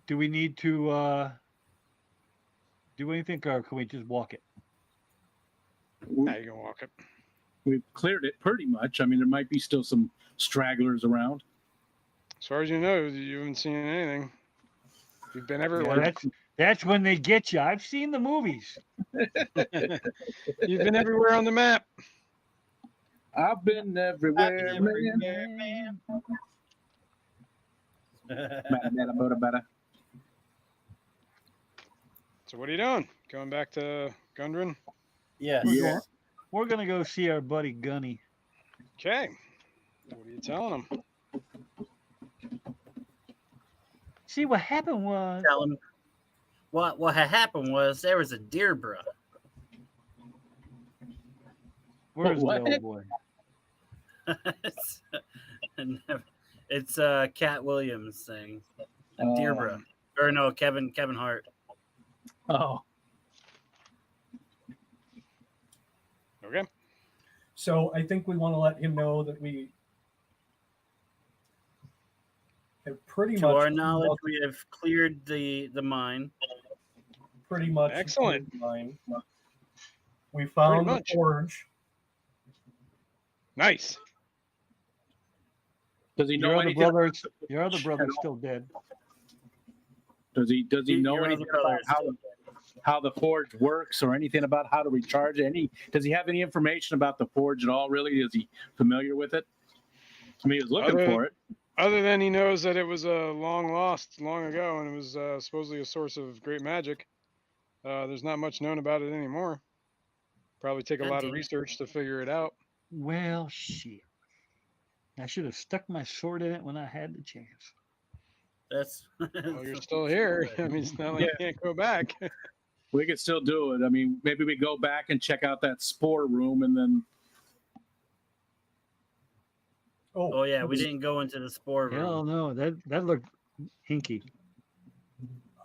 Do we need to do anything, or can we just walk it? Yeah, you can walk it. We've cleared it pretty much. I mean, there might be still some stragglers around. As far as you know, you haven't seen anything. You've been Yeah, everywhere. that's when they get you. I've seen the movies. You've been everywhere on the map. I've been everywhere, man. Better. So what are you doing? Going back to Gundren? Yes. Yeah. We're gonna go see our buddy Gunny. Okay. What are you telling him? See, what happened was Tell him what had happened was there was a deer bruh. where's the What? old boy? It's Cat Williams thing. Deer bruh. Or no, Kevin Hart. Oh, Okay. So I think we want to let him know that we have pretty To much our knowledge, we have cleared the mine. pretty much Excellent. cleared the mine. We found the much. forge. Nice. does he know Your other anything? brother's still dead. Does he know Your other anything brother about is how the forge works or anything about how to recharge it? Does he have any information about the forge at all? Really, is he familiar with it? I mean, he was looking Other- for it. Other than he knows that it was long lost long ago and it was supposedly a source of great magic, there's not much known about it anymore. Probably take a God lot damn of it. research to figure it out. Well, shit. I should have stuck my sword in it when I had the chance. That's Well, you're still here. I mean, it's not like you can't go back. We could still do it. I mean, maybe we go back and check out that spore room, and then Oh yeah, we didn't go into the spore room. Hell no, that looked hinky.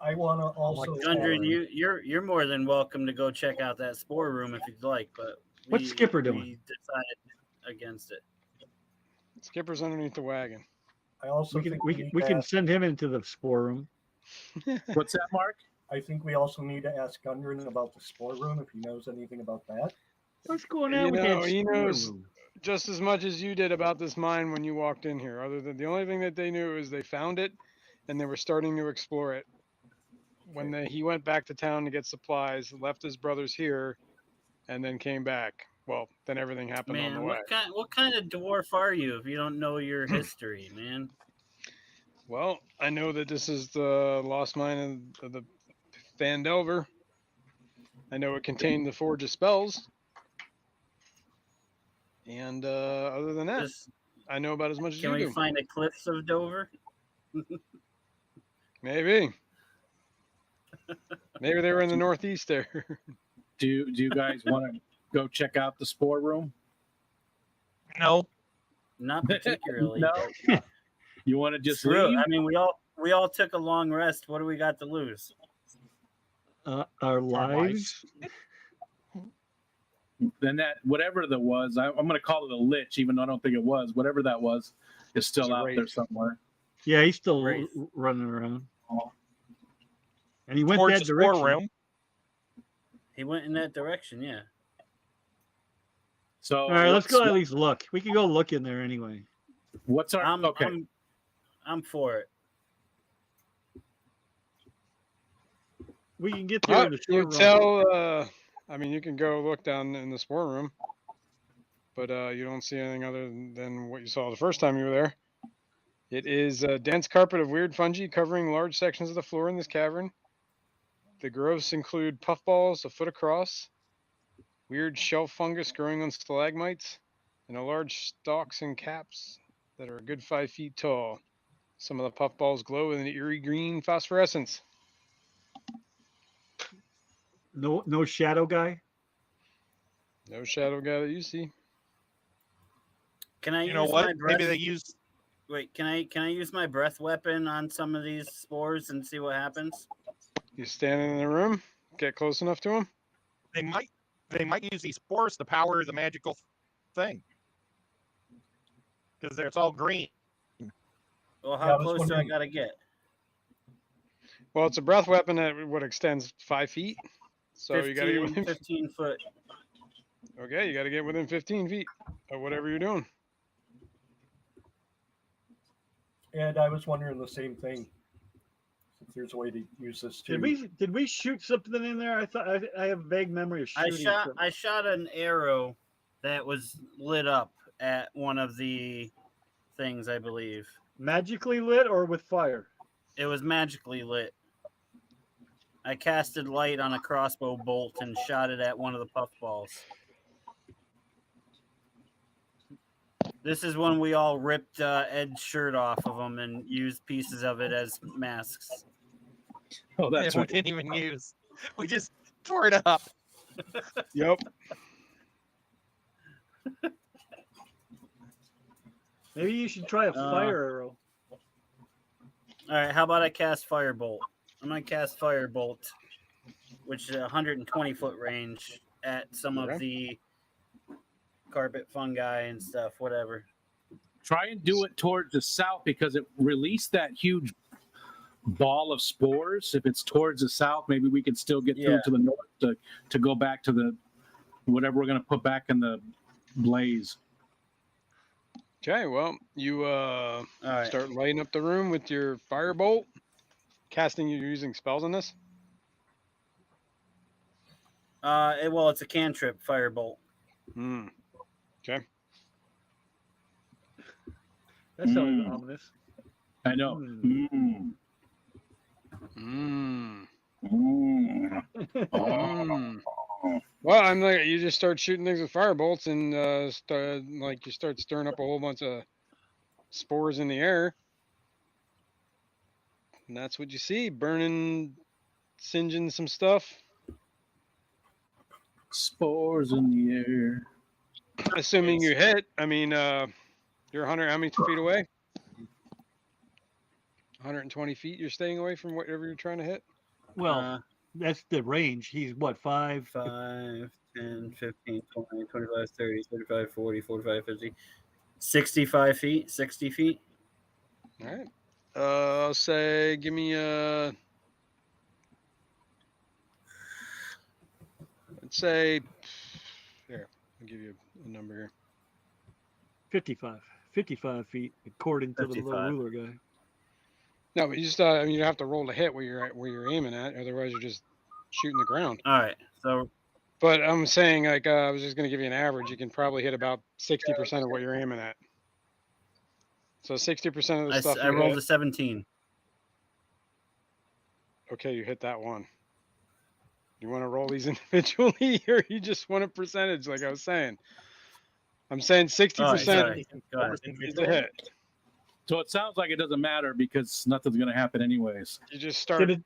I want to also. Gundren, you're more than welcome to go check out that spore room if you'd like, but What's Skipper doing? We decided against it. Skipper's underneath the wagon. I also think We can send him into the spore room. What's that, Mark? I think we also need to ask Gundren about the spore room if he knows anything about that. What's going on with that he spore knows room? just as much as you did about this mine when you walked in here. Other than the only thing that they knew is they found it and they were starting to explore it. When he went back to town to get supplies, left his brothers here, and then came back. Well, then everything happened on the way. What kind of dwarf are you if you don't know your history, man? Well, I know that this is the lost mine of the Phandelver. I know it contained the Forge of Spells. And other than that, I know about as much as you do. Can we find the cliffs of Dover? Maybe. Maybe they were in the northeast there. Do you guys want to go check out the spore room? No. Not particularly. No. You want to just Screw it. leave? I mean, we all took a long rest. What do we got to lose? Our lives. Then that whatever that was, I'm going to call it a lich, even though I don't think it was. Whatever that was, is still out there somewhere. Yeah, he's still running around. And he went Towards that the spore direction. room. He went in that direction, yeah. So all right, let's go at least look. We can go look in there anyway. What's our I'm for it. We can get there in the short run. I mean, you can go look down in the spore room, but you don't see anything other than what you saw the first time you were there. It is a dense carpet of weird fungi covering large sections of the floor in this cavern. The growths include puffballs a foot across, weird shelf fungus growing on stalagmites, and large stalks and caps that are a good 5 feet tall. Some of the puffballs glow with an eerie green phosphorescence. No shadow guy? No shadow guy that you see. Can I You know what? Maybe they use. Wait, can I use my breath weapon on some of these spores and see what happens? You stand in the room, get close enough to them. They might use these spores to power the magical thing because it's all green. Well, how close do I gotta get? Well, it's a breath weapon that extends 5 feet. So 15, you got to get within 15 foot. Okay, you got to get within 15 feet of whatever you're doing. And I was wondering the same thing. If there's a way to use this too. Did we shoot something in there? I thought I have a vague memory of shooting. I shot an arrow that was lit up at one of the things, I believe. Magically lit or with fire? It was magically lit. I casted light on a crossbow bolt and shot it at one of the puffballs. This is when we all ripped Ed's shirt off of him and used pieces of it as masks. Oh, that's We didn't even use. We just tore it up. Yep. Maybe you should try a fire arrow. All right, how about I cast Firebolt? I'm going to cast Firebolt, which is 120 foot range at some of the carpet fungi and stuff, whatever. Try and do it towards the south because it released that huge ball of spores. If it's towards the south, maybe we can still get through to the north to go back to the whatever we're going to put back in the blaze. Okay, well, you start lighting up the room with your firebolt. Casting, you're using spells on this? Well, it's a cantrip, Firebolt. Okay. That sounds ominous. I know. Well, I'm like, you just start shooting things with firebolts and you start stirring up a whole bunch of spores in the air. And that's what you see, burning, singeing some stuff. Spores in the air. Assuming you hit. I mean, you're 100, how many feet away? 120 feet you're staying away from whatever you're trying to hit? Well, that's the range. He's what, 5? 5, 10, 15, 20, 25, 30, 35, 40, 45, 50, 65 feet, 60 feet. All right. I'll say, give me a. Let's say, here, I'll give you a number here. 55. 55 feet, according to the little 55. ruler guy. No, but you just, I mean, you have to roll to hit where you're aiming at, otherwise you're just shooting the ground. All right. So But I'm saying, like, I was just going to give you an average. You can probably hit about 60% of what you're aiming at. So 60% of the stuff I you rolled hit, a 17. okay, you hit that one. You want to roll these individually, or you just want a percentage, like I was saying? I'm saying 60% All right, sorry. Go ahead. is a hit. So it sounds like it doesn't matter because nothing's going to happen anyways. You just start Did it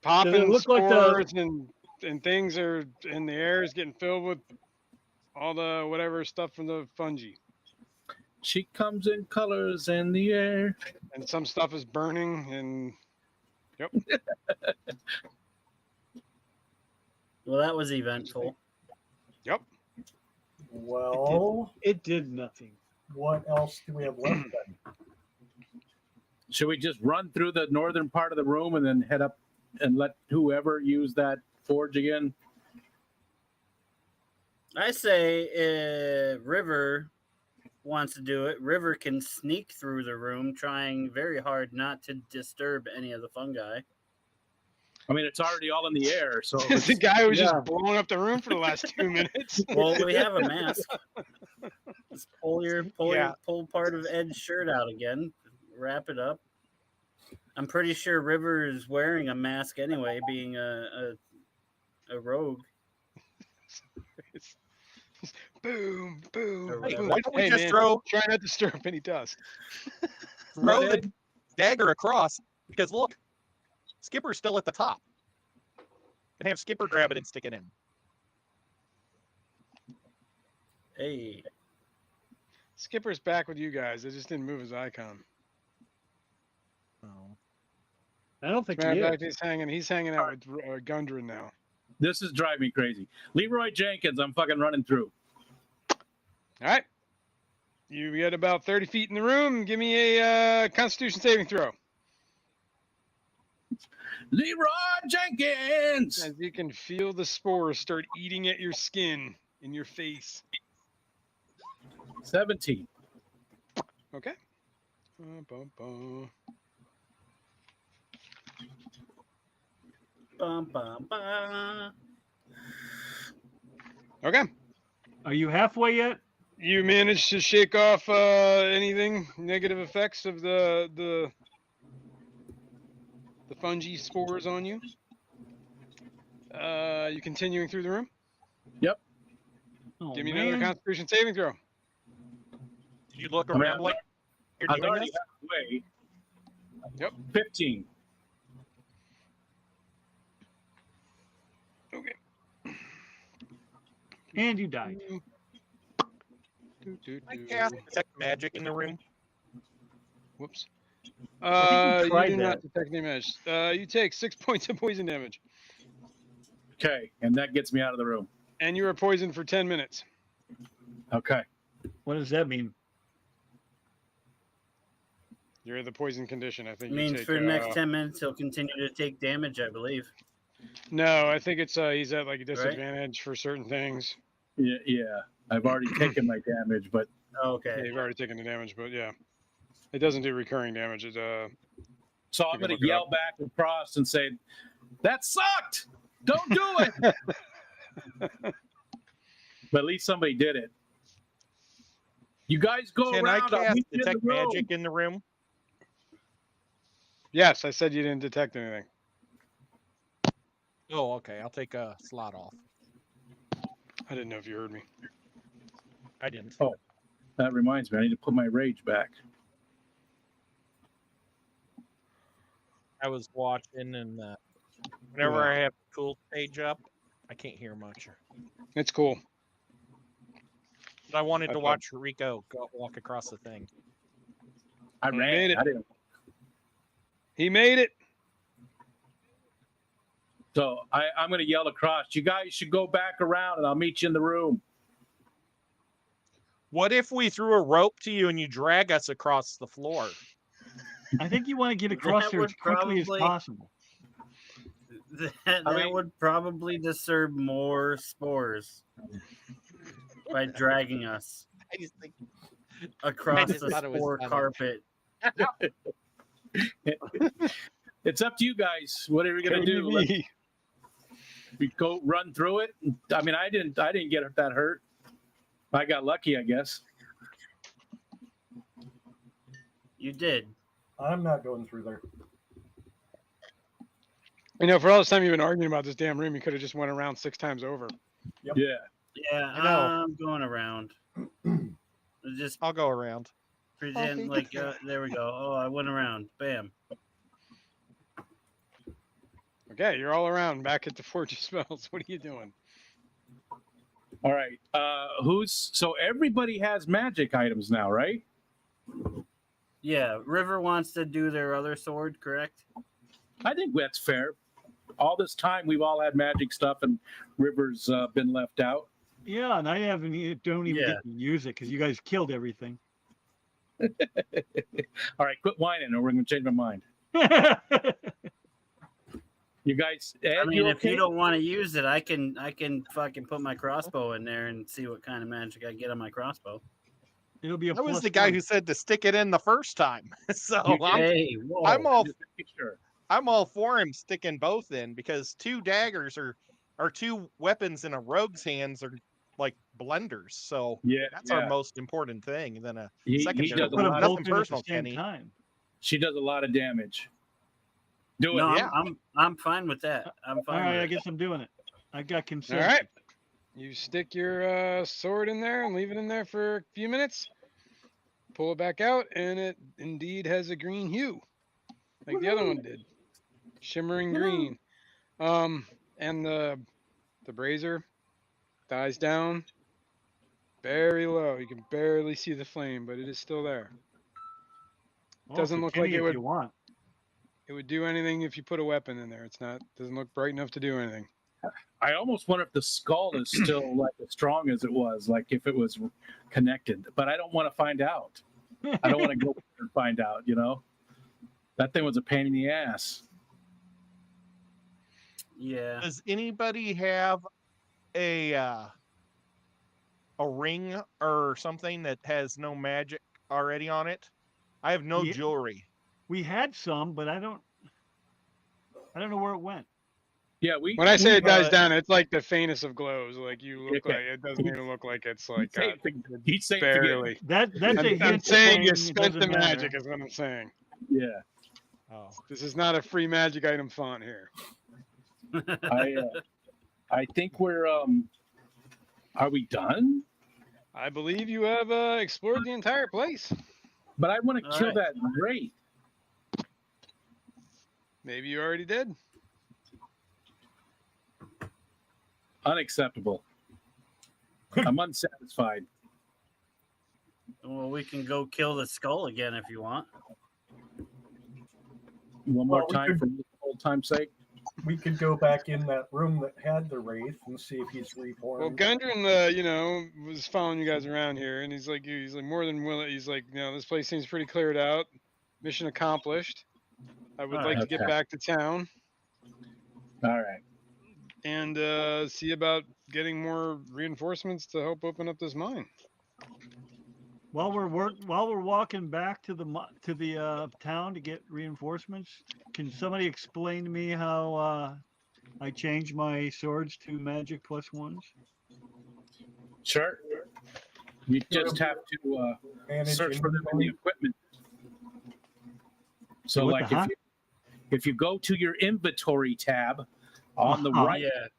popping look like the- spores and things are in the air is getting filled with all the whatever stuff from the fungi. She comes in colors in the air. And some stuff is burning and Well, that was eventful. yep. Well, It did nothing. what else do we have left then? Should we just run through the northern part of the room and then head up and let whoever use that forge again? I say River wants to do it. River can sneak through the room, trying very hard not to disturb any of the fungi. I mean, it's already all in the air, so the guy who's Yeah. just blowing up the room for the last 2 minutes. Well, we have a mask. Just Yeah. pull part of Ed's shirt out again. Wrap it up. I'm pretty sure River is wearing a mask anyway, being a rogue. Boom, boom, Or Hey, boom. why don't we Hey, just man, throw try not to stir up any dust. the dagger across? Because look, Skipper's still at the top. And have Skipper grab it and stick it in. Hey, Skipper's back with you guys. They just didn't move his icon. Oh. I don't think Matter he of is. fact, he's hanging out with Gundren now. this is driving me crazy. Leroy Jenkins, I'm fucking running through. All right. You get about 30 feet in the room. Give me a Constitution saving throw. Leroy Jenkins! As you can feel the spores start eating at your skin in your face. 17. Okay. Bum, bum. bum, bum, bum. Okay. Are you halfway yet? You managed to shake off anything negative effects of the fungi spores on you. You continuing through the room? Oh, Give me man. another Constitution saving throw. Did you look I mean, around like you're I'm doing already this? halfway. Yep. 15. Okay. And you died. I cast detect magic in the room. Whoops. think you You tried do not that. detect any damage. You take 6 points of poison damage, Okay, and that gets me out of the room. and you are poisoned for 10 minutes. Okay. What does that mean? You're in the poison condition. I think. Means you take, for the next 10 minutes, he'll continue to take damage, I believe. No, I think it's he's at like a disadvantage for certain things. Yeah. I've already taken my damage, but Yeah, Okay. you've already taken the damage, but yeah, it doesn't do recurring damage. It so You I'm can going to look it yell up. back across and say, "That sucked! Don't do it!" But at least somebody did it. You guys go Can I around. I'll cast meet you in the detect room. magic in the room? Yes, I said you didn't detect anything. Oh, okay. I'll take a slot off. I didn't know if you heard me. I didn't. Oh. That reminds me, I need to put my rage back. I was watching, and whenever I have the cool stage up, I can't hear much. It's cool. But I wanted I to thought- watch Rico walk across the thing. He made it. I didn't. He made it. So I'm going to yell across. You guys should go back around, and I'll meet you in the room. What if we threw a rope to you and you drag us across the floor? I think you want to get across That there as would quickly as probably- possible. That mean- would probably disturb more spores by dragging us I just think across just the thought it was spore funny. carpet. It's up to you guys. Whatever you're going to do. Let KBB. we go run through it. I mean, I didn't get that hurt. I got lucky, I guess. You did. I'm not going through there. You know, for all this time you've been arguing about this damn room, you could have just went around 6 times over. Yeah. Yeah, I know. I'm going around. Just I'll go around. pretend like there we go. Oh, I went around. Bam. Okay, you're all around back at the Forge of Spells. What are you doing? All right. So everybody has magic items now, right? Yeah, River wants to do their other sword, correct? I think that's fair. All this time we've all had magic stuff, and River's been left out. Yeah, and I don't even Yeah. get to use it because you guys killed everything. All right, quit whining, or we're going to change my mind. You guys, Ed, I mean, you if okay? you don't want to use it, I can fucking put my crossbow in there and see what kind of magic I get on my crossbow. It'll be a I was plus the guy one. who said to stick it in the first time. So Hey, whoa. I'm all for him sticking both in, because 2 daggers or 2 weapons in a rogue's hands are like blenders. So Yeah, that's our most important thing. And then a He secondary. does a Put them lot Nothing both in at the personal, same Kenny. time. She does a lot of damage. Do it. No, Yeah. I'm fine with that. I'm All fine. right, with I it. guess I'm doing it. I got consent. All right. You stick your sword in there and leave it in there for a few minutes. Pull it back out, and it indeed has a green hue, like the other one did, shimmering green. And the brazier dies down very low. You can barely see the flame, but it is still there. Well, Doesn't for look Kenny like it if would- you want. It would do anything if you put a weapon in there. It's not. Doesn't look bright enough to do anything. I almost wonder if the skull is still like as strong as it was, like if it was connected. But I don't want to find out. I don't want to go and find out. You know, that thing was a pain in the ass. Yeah. Does anybody have a ring or something that has no magic already on it? I have no Yeah. jewelry. We had some, but I don't know where it went. Yeah, When I say it dies uh, down, it's like the faintest of glows. Like you look Okay. like it doesn't even look like it's like he's saying barely. that's a I'm hint saying you it spent doesn't the matter. magic is what I'm saying. Yeah, Oh, This is not a free magic item font here. I think we're Are we done? I believe you have explored the entire place. But I want to All kill right. that wraith. Maybe you already did. Unacceptable. I'm unsatisfied. Well, we can go kill the skull again if you want. One more Well, we time could- for old time's sake. We could go back in that room that had the wraith and see if he's Well, reformed. Gundren, was following you guys around here, and he's like more than willing. He's like, this place seems pretty cleared out. Mission accomplished. I would like to get Okay. back to town All right. and see about getting more reinforcements to help open up this mine. While we're walking back to the town to get reinforcements, can somebody explain to me how I changed my swords to magic +1s? Sure. You just have to Manage search for them in the inventory. equipment. So, What like, the heck? if you go to your inventory tab on the Uh-huh. right, Yeah. it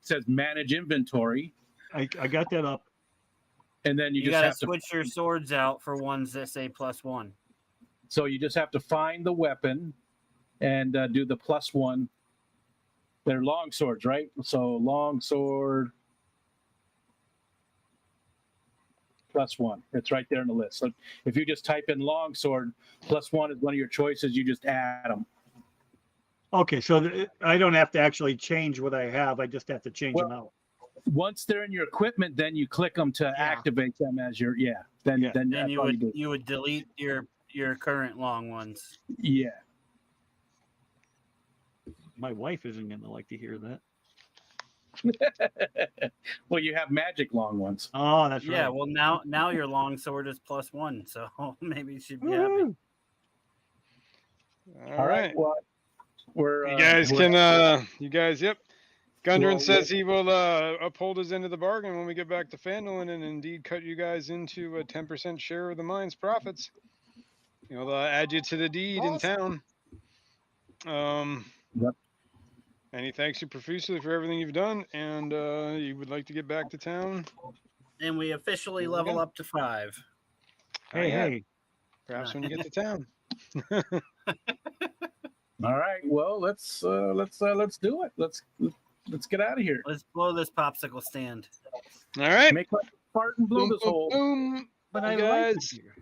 says manage inventory, I got that up. and then you You just gotta have to. switch your swords out for ones that say +1. So you just have to find the weapon, and do the +1. They're long swords, right? So long sword +1. It's right there in the list. So if you just type in long sword, +1 is one of your choices. You just add them. Okay, so I don't have to actually change what I have. I just have to change them out. Once they're in your equipment, then you click them to activate them as your Then And that's you all would do. you would delete your current long ones. Yeah. My wife isn't going to like to hear that. Well, you have magic long ones. Oh, that's Yeah, right. well now your long sword is +1, so maybe you should be happy. Woo-hoo. All right. Well, we're You guys yep. Gundren Well, says he will uphold his end of the bargain when we get back to Phandelver and indeed cut you guys into a 10% share of the mine's profits. They'll add you to the deed in town. Yep. And he thanks you profusely for everything you've done, and you would like to get back to town. And we officially There we level go. up to 5. Hey, yet. hey. Perhaps when you get to town. All right. Well, let's do it. Let's get out of here. Let's blow this popsicle stand. All right. Make like a fart and blow Boom, this boom, hole. boom. But You I guys. like it here.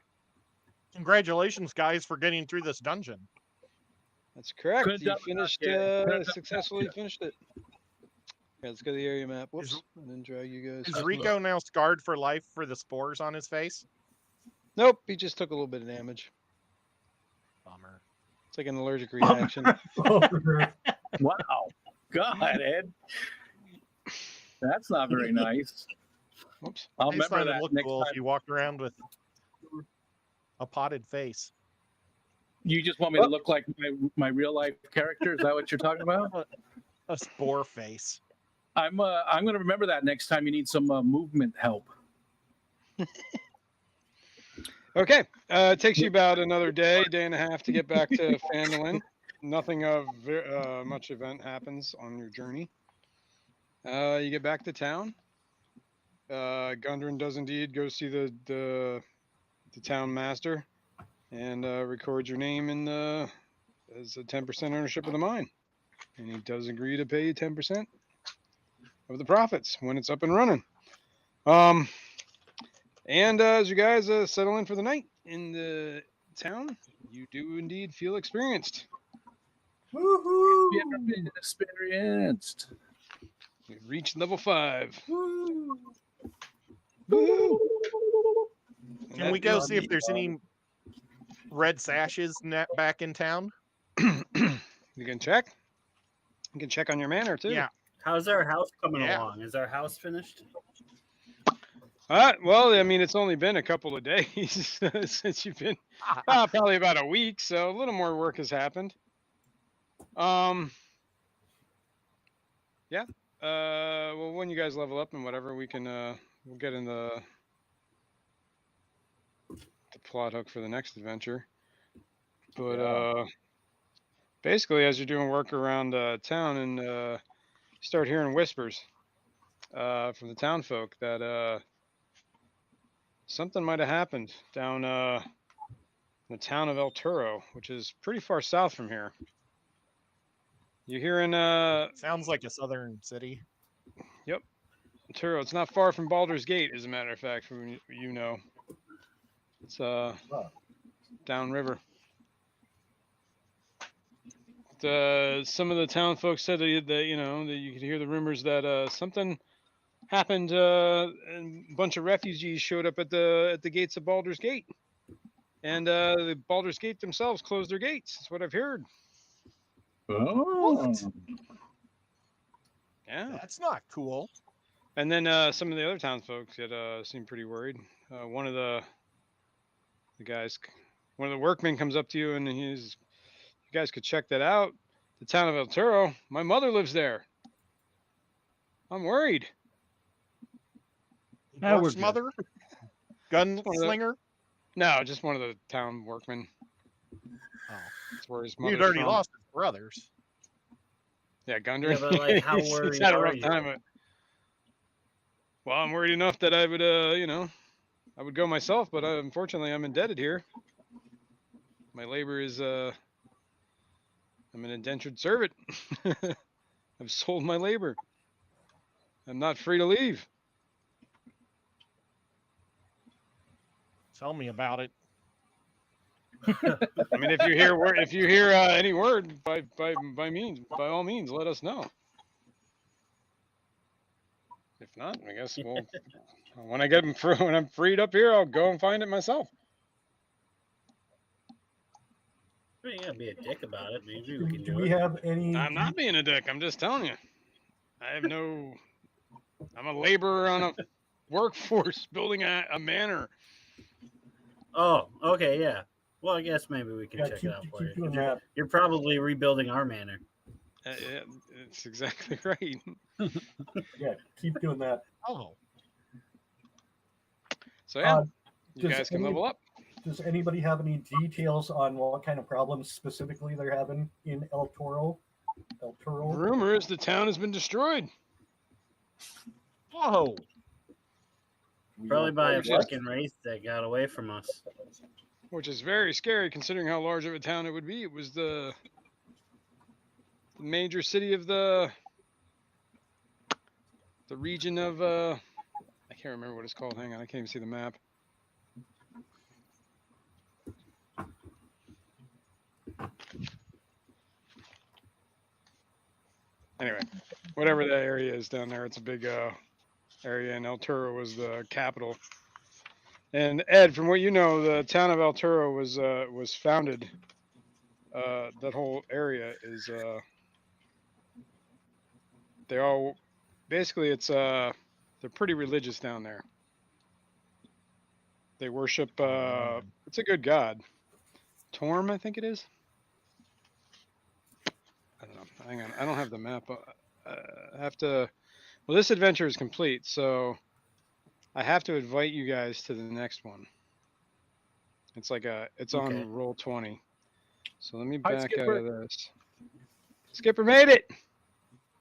Congratulations, guys, for getting through this dungeon. That's correct. Could've You done finished, without you. Could've done successfully without you. finished it. Yeah, let's go to the area map. Whoops. I didn't drag you guys. Is Rico now scarred for life for the spores on his face? Nope. He just took a little bit of damage. Bummer. It's like an allergic reaction. Wow. God, Ed. That's not very nice. Whoops. I'll I just remember thought that it looked next cool time. if you walked around with a potted face. You just want me to look like my real life character? Is that what you're talking about? A spore face. I'm going to remember that next time you need some movement help. Okay. It takes you about another day and a half to get back to Phandelver. Nothing of much event happens on your journey. You get back to town. Gundren does indeed go see the town master and record your name in as a 10% ownership of the mine. And he does agree to pay you 10% of the profits when it's up and running. And as you guys settle in for the night in the town, you do indeed feel experienced. Woohoo! You ever been experienced? You've reached level 5. Woo! Woo! Can we go see if there's any red sashes back in town? You can check. You can check on your manor too. Yeah. How's our house coming Yeah. along? Is our house finished? Well, I mean, it's only been a couple of days since you've been, probably about a week, so a little more work has happened. Yeah. Well, when you guys level up and whatever, we can we'll get in the plot hook for the next adventure. But basically, as you're doing work around town, and you start hearing whispers from the town folk that something might have happened down in the town of El Toro, which is pretty far south from here. You're hearing Sounds like a southern city. El Toro. It's not far from Baldur's Gate, as a matter of fact, from you know. It's downriver. Some of the town folks said that you could hear the rumors that something happened, and a bunch of refugees showed up at the gates of Baldur's Gate, and the Baldur's Gate themselves closed their gates. That's what I've heard. Oh. Yeah. That's not cool. And then some of the other townsfolk seemed pretty worried. One of the workmen comes up to you and you guys could check that out. The town of El Toro. My mother lives there. I'm worried. We're Dwarf's good. mother? Gunslinger? No, just one of the town workmen. Oh. That's where his mother's He'd already from. lost his brothers. Yeah, Gundren. Yeah, but, like, how He's worried had a are rough you? time. Well, I'm worried enough that I would, I would go myself, but unfortunately, I'm indebted here. My labor is I'm an indentured servant. I've sold my labor. I'm not free to leave. Tell me about it. I mean, if you hear any word, by all means, let us know. If not, I guess when I'm freed up here, I'll go and find it myself. You gotta be a dick about it. Maybe we Do, can do do we it. have any? I'm not being a dick. I'm just telling you. I'm a laborer on a workforce building a manor. Oh, okay, yeah. Well, I guess maybe we can Yeah, check keep, it out for keep you. doing that. You're probably rebuilding our manor. Yeah, it's exactly right. Yeah, keep doing that. Oh, So yeah, Uh, you does guys can any- level up. Does anybody have any details on what kind of problems specifically they're having in El Toro? El Toro. Rumor is the town has been destroyed. whoa! We Probably don't by know a what. fucking race that got away from us. Which is very scary considering how large of a town it would be. It was the major city of the region of I can't remember what it's called. Hang on, I can't even see the map. Anyway, whatever that area is down there, it's a big area, and El Toro was the capital. And Ed, from what you know, the town of El Toro was founded. That whole area is they all basically they're pretty religious down there. They worship it's a good god. Torm, I think it is. I don't know. Hang on, I don't have the map. I have to. Well, this adventure is complete, so I have to invite you guys to the next one. It's like it's Okay. on roll 20. So let me Hi, back out Skipper. of this. Skipper made it.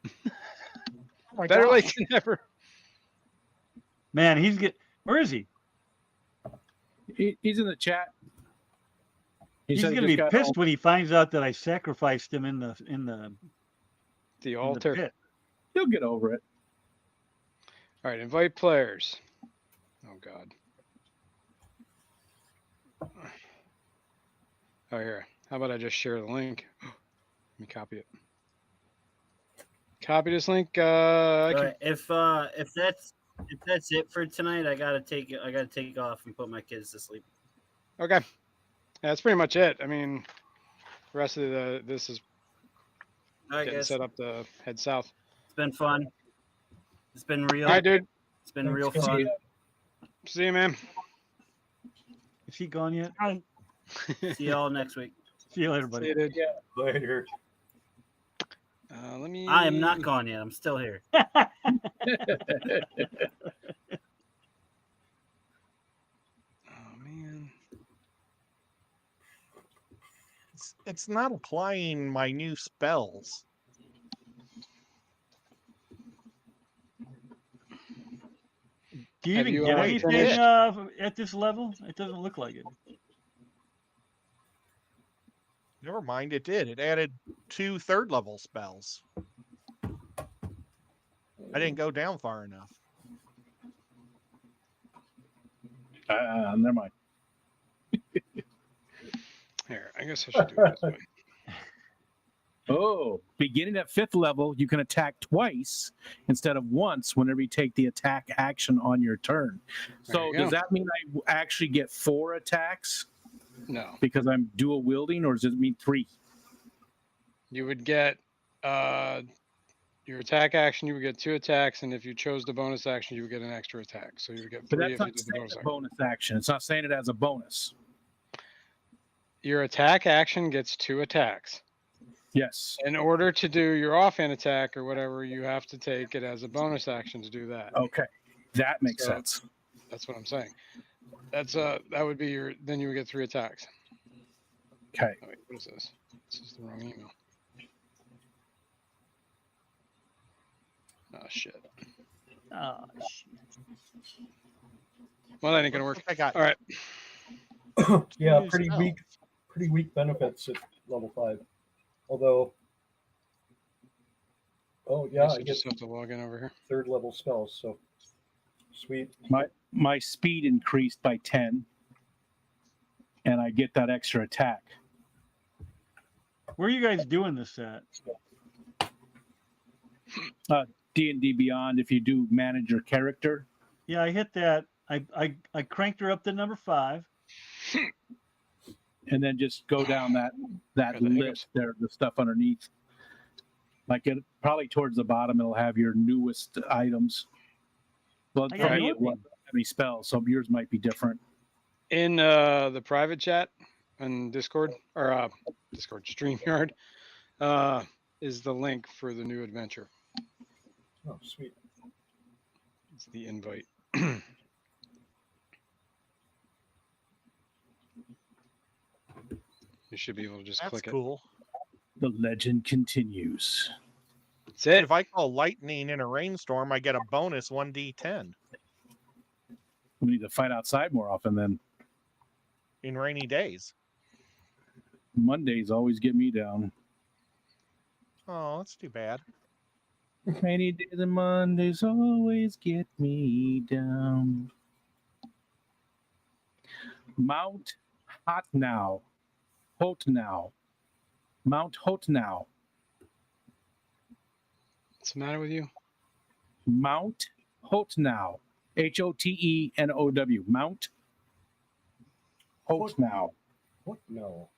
Oh my Better gosh. late than never. Man, where is he? He's in the chat. He He's said he gonna just be got pissed home. when he finds out that I sacrificed him in the The altar. pit. He'll get over it. All right, invite players. Oh God. Oh here. How about I just share the link? Let me copy it. Copy this link. But if that's it for tonight, I gotta take off and put my kids to sleep. Okay. Yeah, that's pretty much it. I mean, the rest of this is All right, getting guys. set up to head south. It's been fun. It's been real. All right, dude. It's been Thanks, real guys. fun. See you, man. Is he gone yet? See y'all next week. See you later, See buddy. you, dude. Later. Let me. I am not gone yet. I'm still here. Oh man. It's not applying my new spells. Do you Have even you, get uh, anything finished? at this level? It doesn't look like it. Never mind, it did. It added 2 third-level spells. I didn't go down far enough. Never mind. Here, I guess I should do it this way. Oh, beginning at 5th level, you can attack twice instead of once whenever you take the attack action on your turn. There So you does go. that mean I actually get 4 attacks No, because I'm dual wielding, or does it mean 3? you would get your attack action. You would get 2 attacks, and if you chose the bonus action, you would get an extra attack. So you would get But 3 that's if you not did the saying bonus a action. bonus action. It's not saying it as a bonus. Your attack action gets 2 attacks. Yes. In order to do your offhand attack or whatever, you have to take it as a bonus action to do that. Okay. That makes So- sense. That's what I'm saying. That's that would be your. Then you would get 3 attacks. Okay. Oh, wait, what is this? This is the wrong email. Oh shit. Oh, shit. Well, that ain't gonna Looks work. like I got All right. Yeah, two pretty spells. weak benefits at level 5. Although, oh yeah, Guess I I get just have to log in over here. 3rd level spells. So sweet. My speed increased by 10, and I get that extra attack. Where are you guys doing this at? D&D Beyond, if you do manage your character, Yeah, I hit that. I cranked her up to number 5. and then just go down that Got the hiccups. list there, the stuff underneath. Like it probably towards the bottom, it'll have your newest items. Well, I for got me, it nothing. wasn't any spells, so yours might be different. In the private chat on Discord or Discord StreamYard is the link for the new adventure. Oh, sweet. It's the invite. You should be able to just That's click cool. The legend continues. it. That's it. If I call lightning in a rainstorm, I get a bonus 1d10 We need to fight outside more often then. in rainy days. Mondays always get me down. Oh, that's too bad. Rainy days and Mondays always get me down. Mount Hotnow. Hotnow. Mount Hotnow. What's the matter with you? Mount Hotnow. Hotenow. Mount Hotnow. What? No.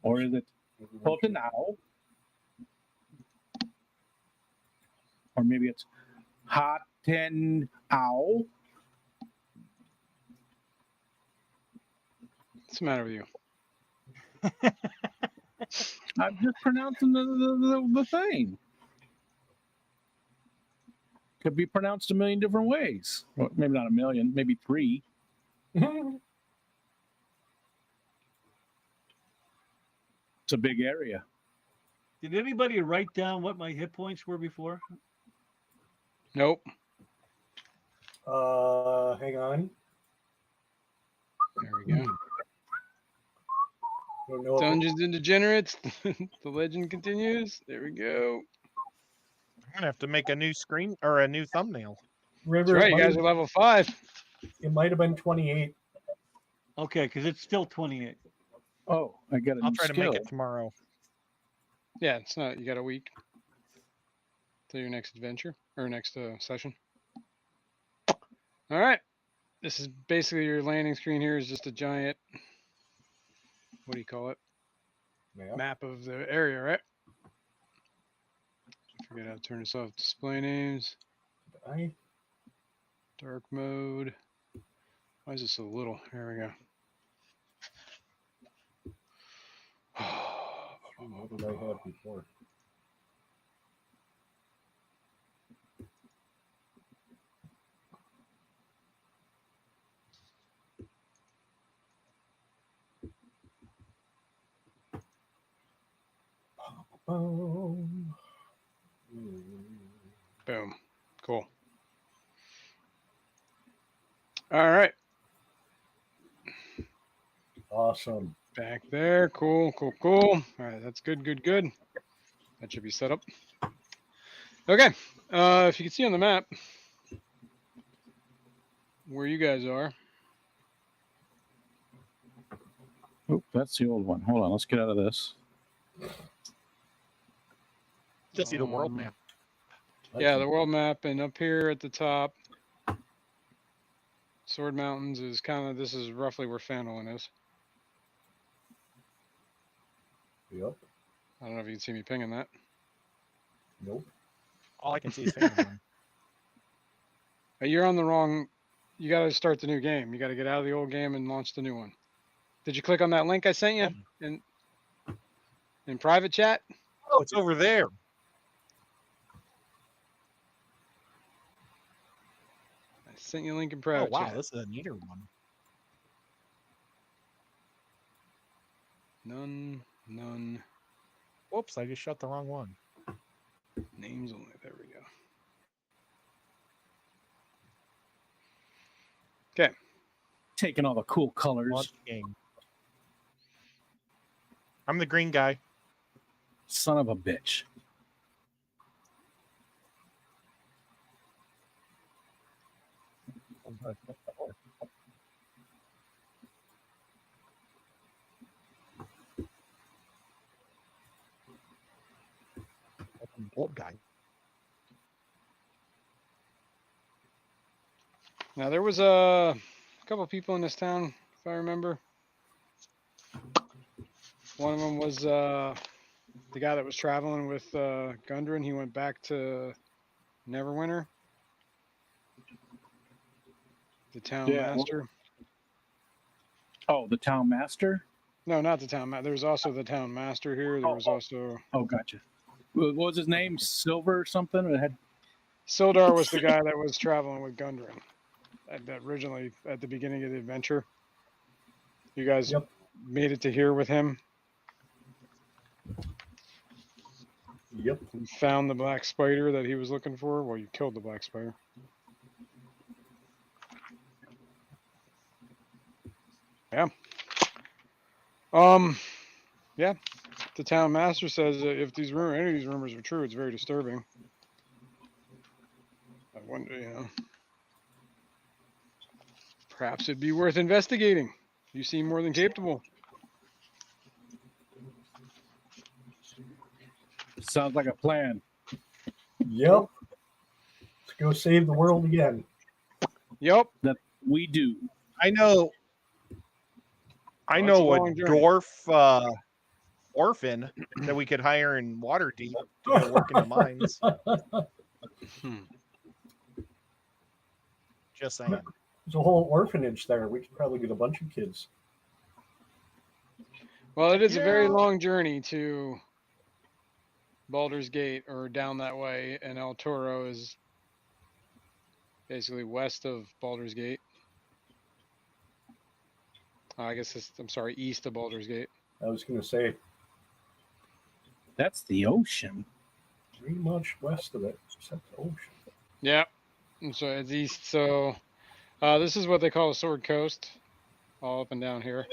Or is it Hotnow? Or maybe it's Hotenow. What's the matter with you? I'm just pronouncing the thing. Could be pronounced a million different ways. Well, maybe not a million, maybe 3. It's a big area. Did anybody write down what my hit points were before? Nope. Hang on. There we go. Don't know if Dungeons and Degenerates. The legend continues. There we go. I'm gonna have to make a new screen or a new thumbnail. River, That's right. You guys are level 5. it might have been 28. Okay, because it's still 28. Oh, I got a I'll new try to skill. make it tomorrow. Yeah, it's not. You got a week till your next adventure or next session. All right. This is basically your landing screen. Here is just a giant. What do you call it? Yeah. Map of the area, right? Forget how to turn this off. Display names. I Dark mode. Why is it so little? Here we go. what did I have before? Boom. Boom. Cool. All right. Awesome. Back there. Cool, cool, cool. All right, that's good, good, good. That should be set up. Okay. If you can see on the map where you guys are. Oh, that's the old one. Hold on, let's get out of this. Just see the world map. Yeah, the world map, and up here at the top, Sword Mountains is kind of, this is roughly where Phandelver is. Yep. I don't know if you can see me pinging that. Nope. All I can see is Phandelver. You're on the wrong, you got to start the new game. You got to get out of the old game and launch the new one. Did you click on that link I sent you in private chat? Oh, it's over there. I sent you a link in Oh, private wow, chat. this is a neater one. None. Whoops, I just shut the wrong one. Names only. There we go. Okay. Taking all the cool colors. Launch game. I'm the green guy. Son of a bitch. Old guy. Now there was a couple people in this town, if I remember. One of them was the guy that was traveling with Gundren. He went back to Neverwinter. The town master. Oh, the town master? No, not the town master. There's also the town master here. There was also. Oh, gotcha. What was his name? Silver or something? It had... Sildar was the guy that was traveling with Gundren. That originally at the beginning of the adventure. You guys made it to here with him. Yep. You found the black spider that he was looking for. Well, you killed the black spider. Yeah. Yeah. The town master says that if these any of these rumors are true, it's very disturbing. I wonder, you know. Perhaps it'd be worth investigating. You seem more than capable. Sounds like a plan. Yep. Let's go save the world again. Yep. That we do. I know a dwarf orphan that we could hire in Waterdeep to go work in the mines. Just saying. There's a whole orphanage there. We could probably get a bunch of kids. Well, it is a very long journey to Baldur's Gate or down that way, and El Toro is basically west of Baldur's Gate. I guess I'm sorry, east of Baldur's Gate. I was going to say. That's the ocean. Pretty much west of it, except the ocean. Yeah. And so it's east. So this is what they call a Sword Coast, all up and down here.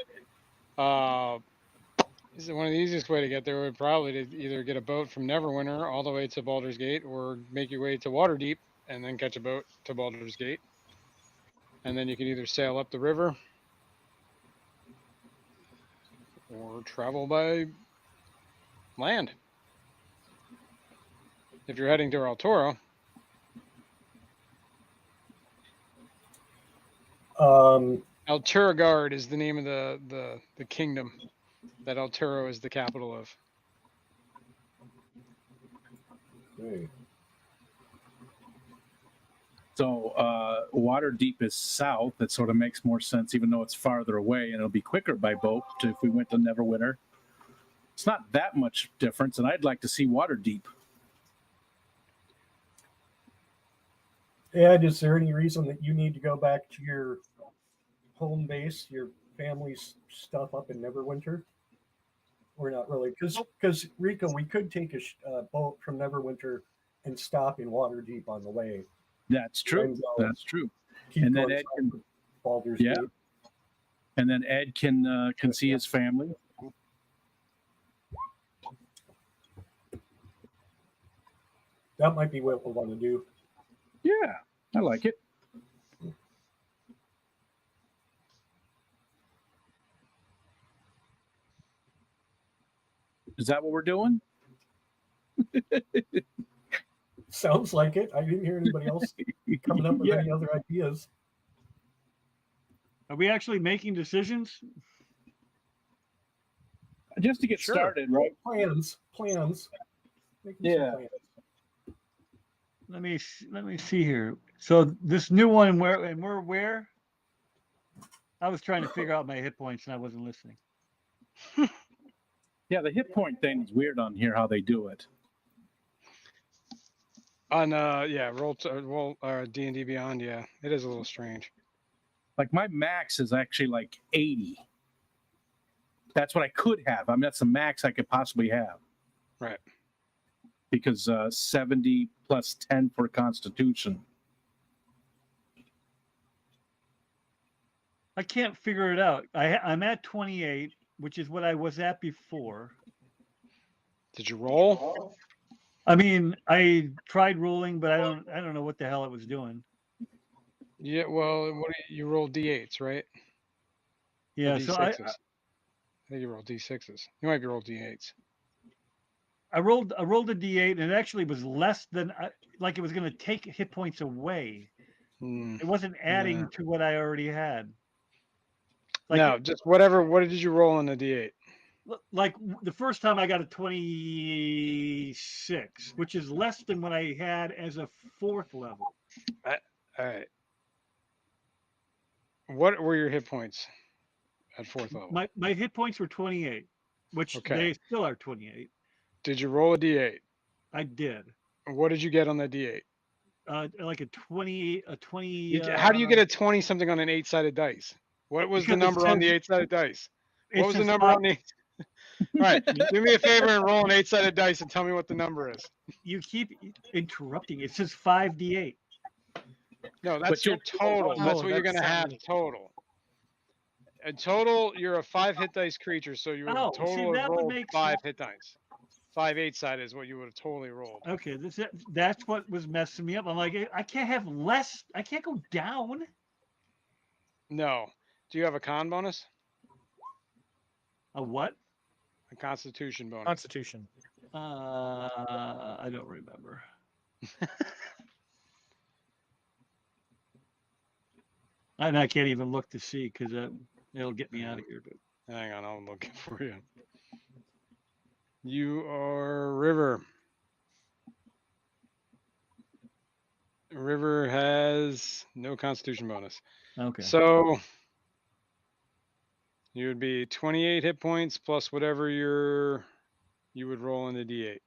This is one of the easiest way to get there would probably to either get a boat from Neverwinter all the way to Baldur's Gate, or make your way to Waterdeep and then catch a boat to Baldur's Gate. And then you can either sail up the river or travel by land. If you're heading to El Toro. El Turagard is the name of the kingdom that El Toro is the capital of. Okay. So Waterdeep is south. That sort of makes more sense, even though it's farther away, and it'll be quicker by boat if we went to Neverwinter. It's not that much difference, and I'd like to see Waterdeep. Ed, is there any reason that you need to go back to your home base, your family's stuff up in Neverwinter? Or not really? Because Rico, we could take a boat from Neverwinter and stop in Waterdeep on the way. That's true. That's true. And then Ed can, Baldur's Gate. And then Ed can see his family. That might be what we'll want to do. Yeah, I like it. Is that what we're doing? Sounds like it. I didn't hear anybody else coming up with any other ideas. Are we actually making decisions? Just to get started, right? Plans. Making some plans. Let me see here. So this new one, we're where? I was trying to figure out my hit points and I wasn't listening. Yeah, the hit point thing is weird on here, how they do it. On roll D&D Beyond, yeah, it is a little strange. Like my max is actually like 80. That's what I could have. I mean, that's the max I could possibly have. Right. Because 70 plus 10 for Constitution. I can't figure it out. I'm at 28 which is what I was at before. Did you roll? I mean, I tried rolling, but I don't know what the hell it was doing. Yeah. Well, you rolled d8s, right? Or Yeah, d6s. so I think you rolled d6s. You might be rolled d8s. I rolled a d8, and it actually was less than like it was going to take hit points away. It wasn't adding to what I already had. Like no, just whatever. What did you roll on the d8? Like the first time I got a 26, which is less than what I had as a 4th level. All right. What were your hit points at 4th level? My hit points were 28, which they still are 28. Did you roll a d8? I did. What did you get on that d8? Like a 20. How do you get a 20 something on an 8-sided dice? What was the number on the 8-sided dice? What was the number on the? All right, do me a favor and roll an 8-sided dice and tell me what the number is. You keep interrupting. It says 5d8. No, that's your total. That's what you're going to have total. In total, you're a 5 hit dice creature, so you would have total have rolled 5 hit dice. 5 8-sided is what you would have totally rolled. Okay, that's what was messing me up. I'm like, I can't have less. I can't go down. No. Do you have a con bonus? A what? A constitution bonus. Constitution. I don't remember. And I can't even look to see because it'll get me out of here. But hang on, I'll look for you. You are River. River has no constitution bonus. Okay. So you would be 28 hit points plus whatever you would roll in the d8.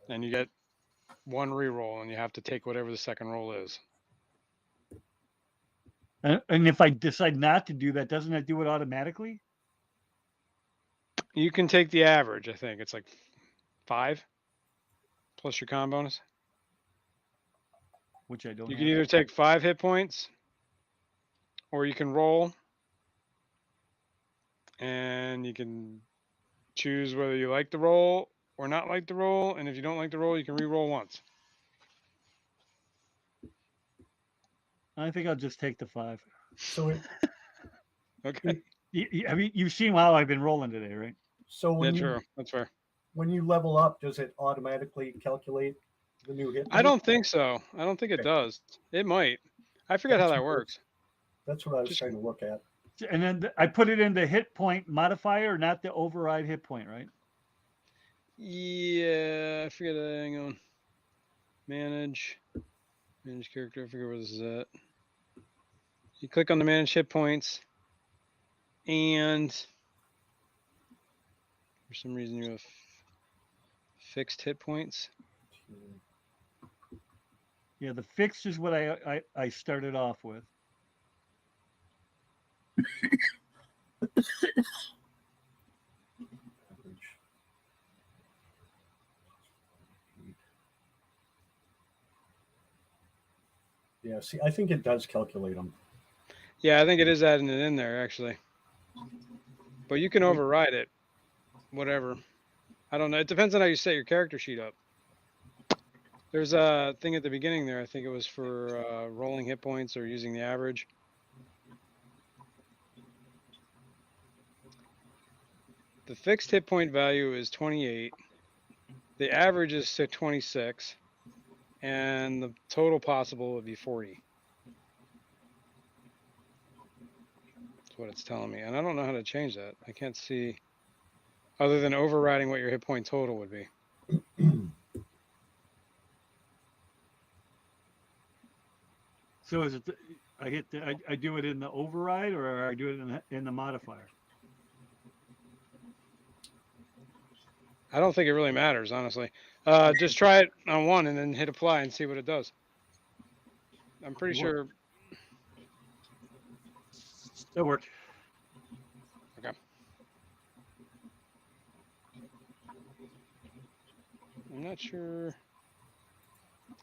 And you get 1 reroll, and you have to take whatever the second roll is. And if I decide not to do that, doesn't it do it automatically? You can take the average, I think. It's like 5 plus your con bonus. Which I don't You have. can either take 5 hit points, or you can roll. And you can choose whether you like the roll or not like the roll. And if you don't like the roll, you can re-roll once. I think I'll just take the 5. So okay. I mean, you've seen how I've been rolling today, right? So when true. That's fair. When you level up, does it automatically calculate the new hit? I don't think so. I don't think it does. It might. I forget how that works. That's what I was trying to look at. And then I put it in the hit point modifier, not the override hit point, right? Yeah, I forget that. Hang on. Manage character. I forget where this is at. You click on the manage hit points, and for some reason you have fixed hit points. Yeah, the fixed is what I started off with. Yeah, see, I think it does calculate them. Yeah, I think it is adding it in there, actually. But you can override it. Whatever. I don't know. It depends on how you set your character sheet up. There's a thing at the beginning there. I think it was for rolling hit points or using the average. The fixed hit point value is 28. The average is 26. And the total possible would be 40. That's what it's telling me. And I don't know how to change that. I can't see, other than overriding what your hit point total would be. So is it? I do it in the override, or I do it in the modifier? I don't think it really matters, honestly. Just try it on one and then hit apply and see what it does. I'm pretty sure. That worked. Okay. I'm not sure.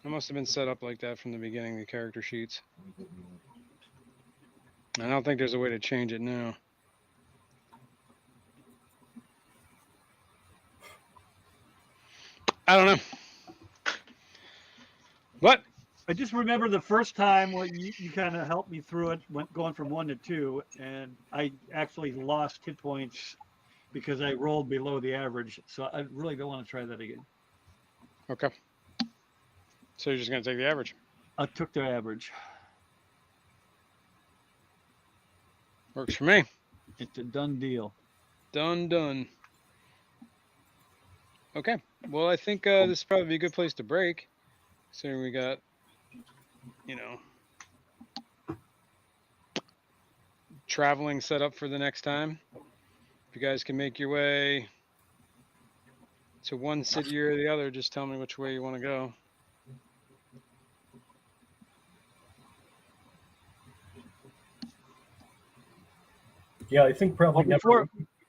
I must have been set up like that from the beginning, the character sheets. I don't think there's a way to change it now. I don't know. What? I just remember the first time when you kind of helped me through it, going from 1 to 2, and I actually lost hit points because I rolled below the average. So I really don't want to try that again. Okay. So you're just gonna take the average. I took the average. Works for me. It's a done deal. Done. Okay. Well, I think this is probably a good place to break. So we got, traveling set up for the next time. If you guys can make your way to one city or the other, just tell me which way you want to go. Yeah, I think probably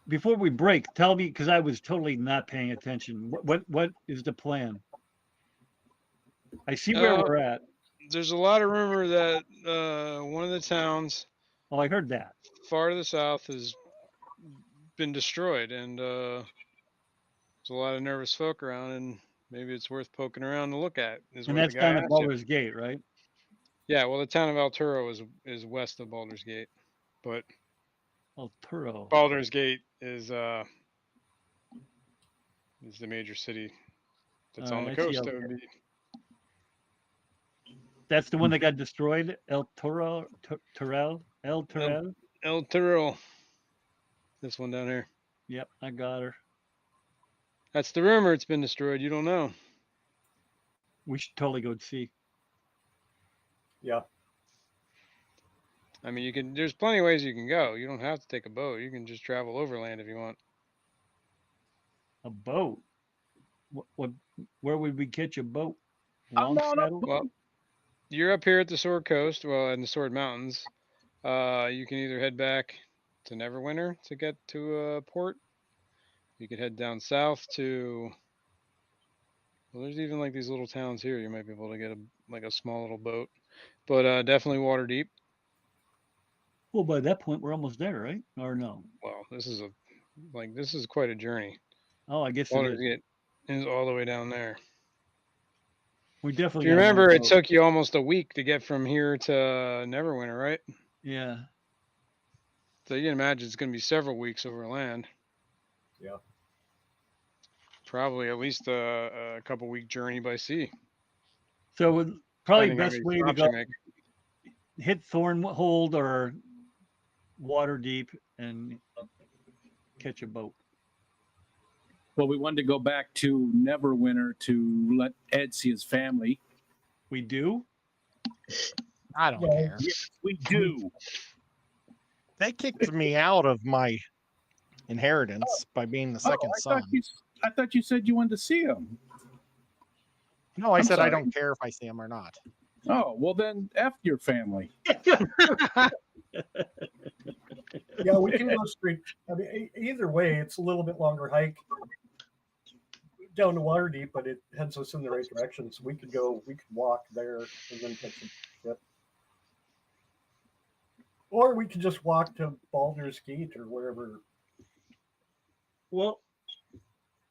Before we break, tell me, because I was totally not paying attention. What is the plan? I see where we're at. There's a lot of rumor that one of the towns. Oh, I heard that. Far to the south has been destroyed, and there's a lot of nervous folk around, and maybe it's worth poking around to look at. And that's down at Baldur's Gate, right? Yeah, well, the town of Alturo is west of Baldur's Gate, but Alturo. Baldur's Gate is the major city that's on the coast. That would be. That's the one that got destroyed. El Toro, El Turo. This one down here. Yep, I got her. That's the rumor. It's been destroyed. You don't know. We should totally go see. Yeah. I mean, there's plenty of ways you can go. You don't have to take a boat. You can just travel overland if you want. A boat? Where would we catch a boat? Well, you're up here at the Sword Coast, in the Sword Mountains. You can either head back to Neverwinter to get to a port. You could head down south to. Well, there's even like these little towns here. You might be able to get a small little boat, but definitely water deep. Well, by that point, we're almost there, right? Or no? Well, this is quite a journey. Oh, I guess Baldur's Gate is all the way down there. We definitely. If you remember, it took you almost a week to get from here to Neverwinter, right? Yeah. So you can imagine it's going to be several weeks over land. Yeah. Probably at least a couple week journey by sea. So probably best way to go. Hit Thornhold or Waterdeep and catch a boat. Well, we wanted to go back to Neverwinter to let Ed see his family. We do? I don't care. Yes, we do. They kicked me out of my inheritance by being the second son. I thought you said you wanted to see him. No, I said I don't care if I see him or not. Oh, well then F your family. Yeah, we can go straight. I mean, either way, it's a little bit longer hike down to Waterdeep, but it heads us in the right direction. So we could walk there and then catch a ship. Or we could just walk to Baldur's Gate or wherever. Well,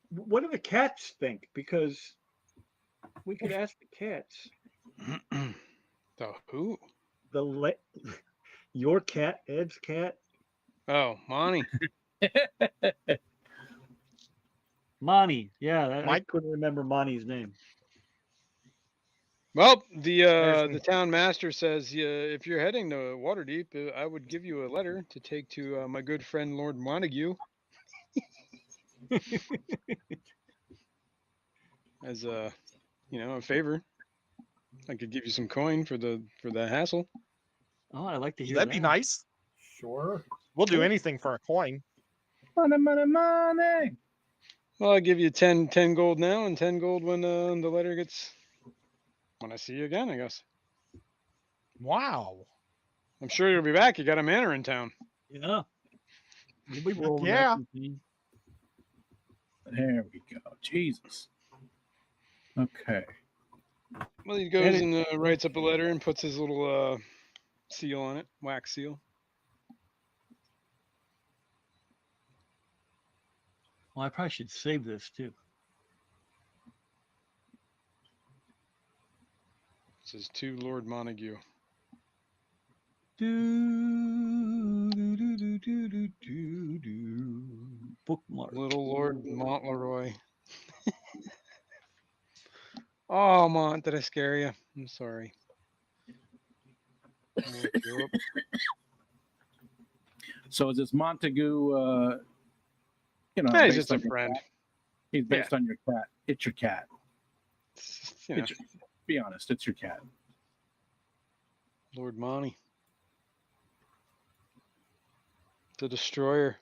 what do the cats think? Because we could ask the cats. The who? Your cat, Ed's cat. Oh, Monty. Monty. Yeah, I couldn't remember Monty's name. Well, the town master says if you're heading to Waterdeep, I would give you a letter to take to my good friend Lord Montague. As a favor. I could give you some coin for the hassle. Oh, I like to hear That'd be nice. Sure. We'll do anything for a coin. Money. Well, I'll give you 10 gold now and 10 gold when the letter gets. When I see you again, I guess. Wow. I'm sure you'll be back. You got a manor in town. Yeah. You'll be rolling. Yeah. There we go. Jesus. Okay. Well, he goes and writes up a letter and puts his little seal on it, wax seal. Well, I probably should save this too. says to Lord Montague. Bookmark. Little Lord Montleroy. Oh, Mont, did I scare you? I'm sorry. Yep. So is this Montague? You know, Hey, he's based just a on your friend. cat? He's based on your cat. It's your cat. It's just, you know, Be honest, it's your cat. Lord Monty. The Destroyer.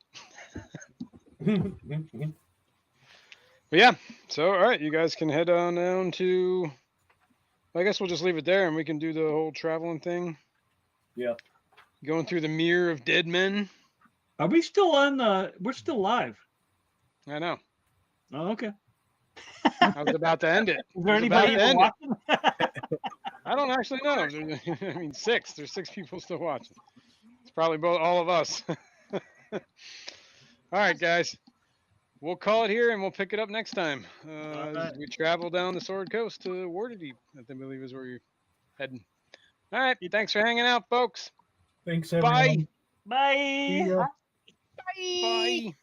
But yeah, so all right, you guys can head on down to. I guess we'll just leave it there, and we can do the whole traveling thing. Yeah. Going through the mirror of dead men. Are we still on? We're still live. I know. Oh, okay. I was about to end it. Is there I was about anybody to even end it. watching? I don't actually know. I mean, 6. There's 6 people still watching. It's probably all of us. All right, guys. We'll call it here, and we'll pick it up next time. As we travel down the Sword Coast to Waterdeep, I believe is where you're heading. All right. Thanks for hanging out, folks. Thanks, Bye. everyone. Bye. See ya. Bye.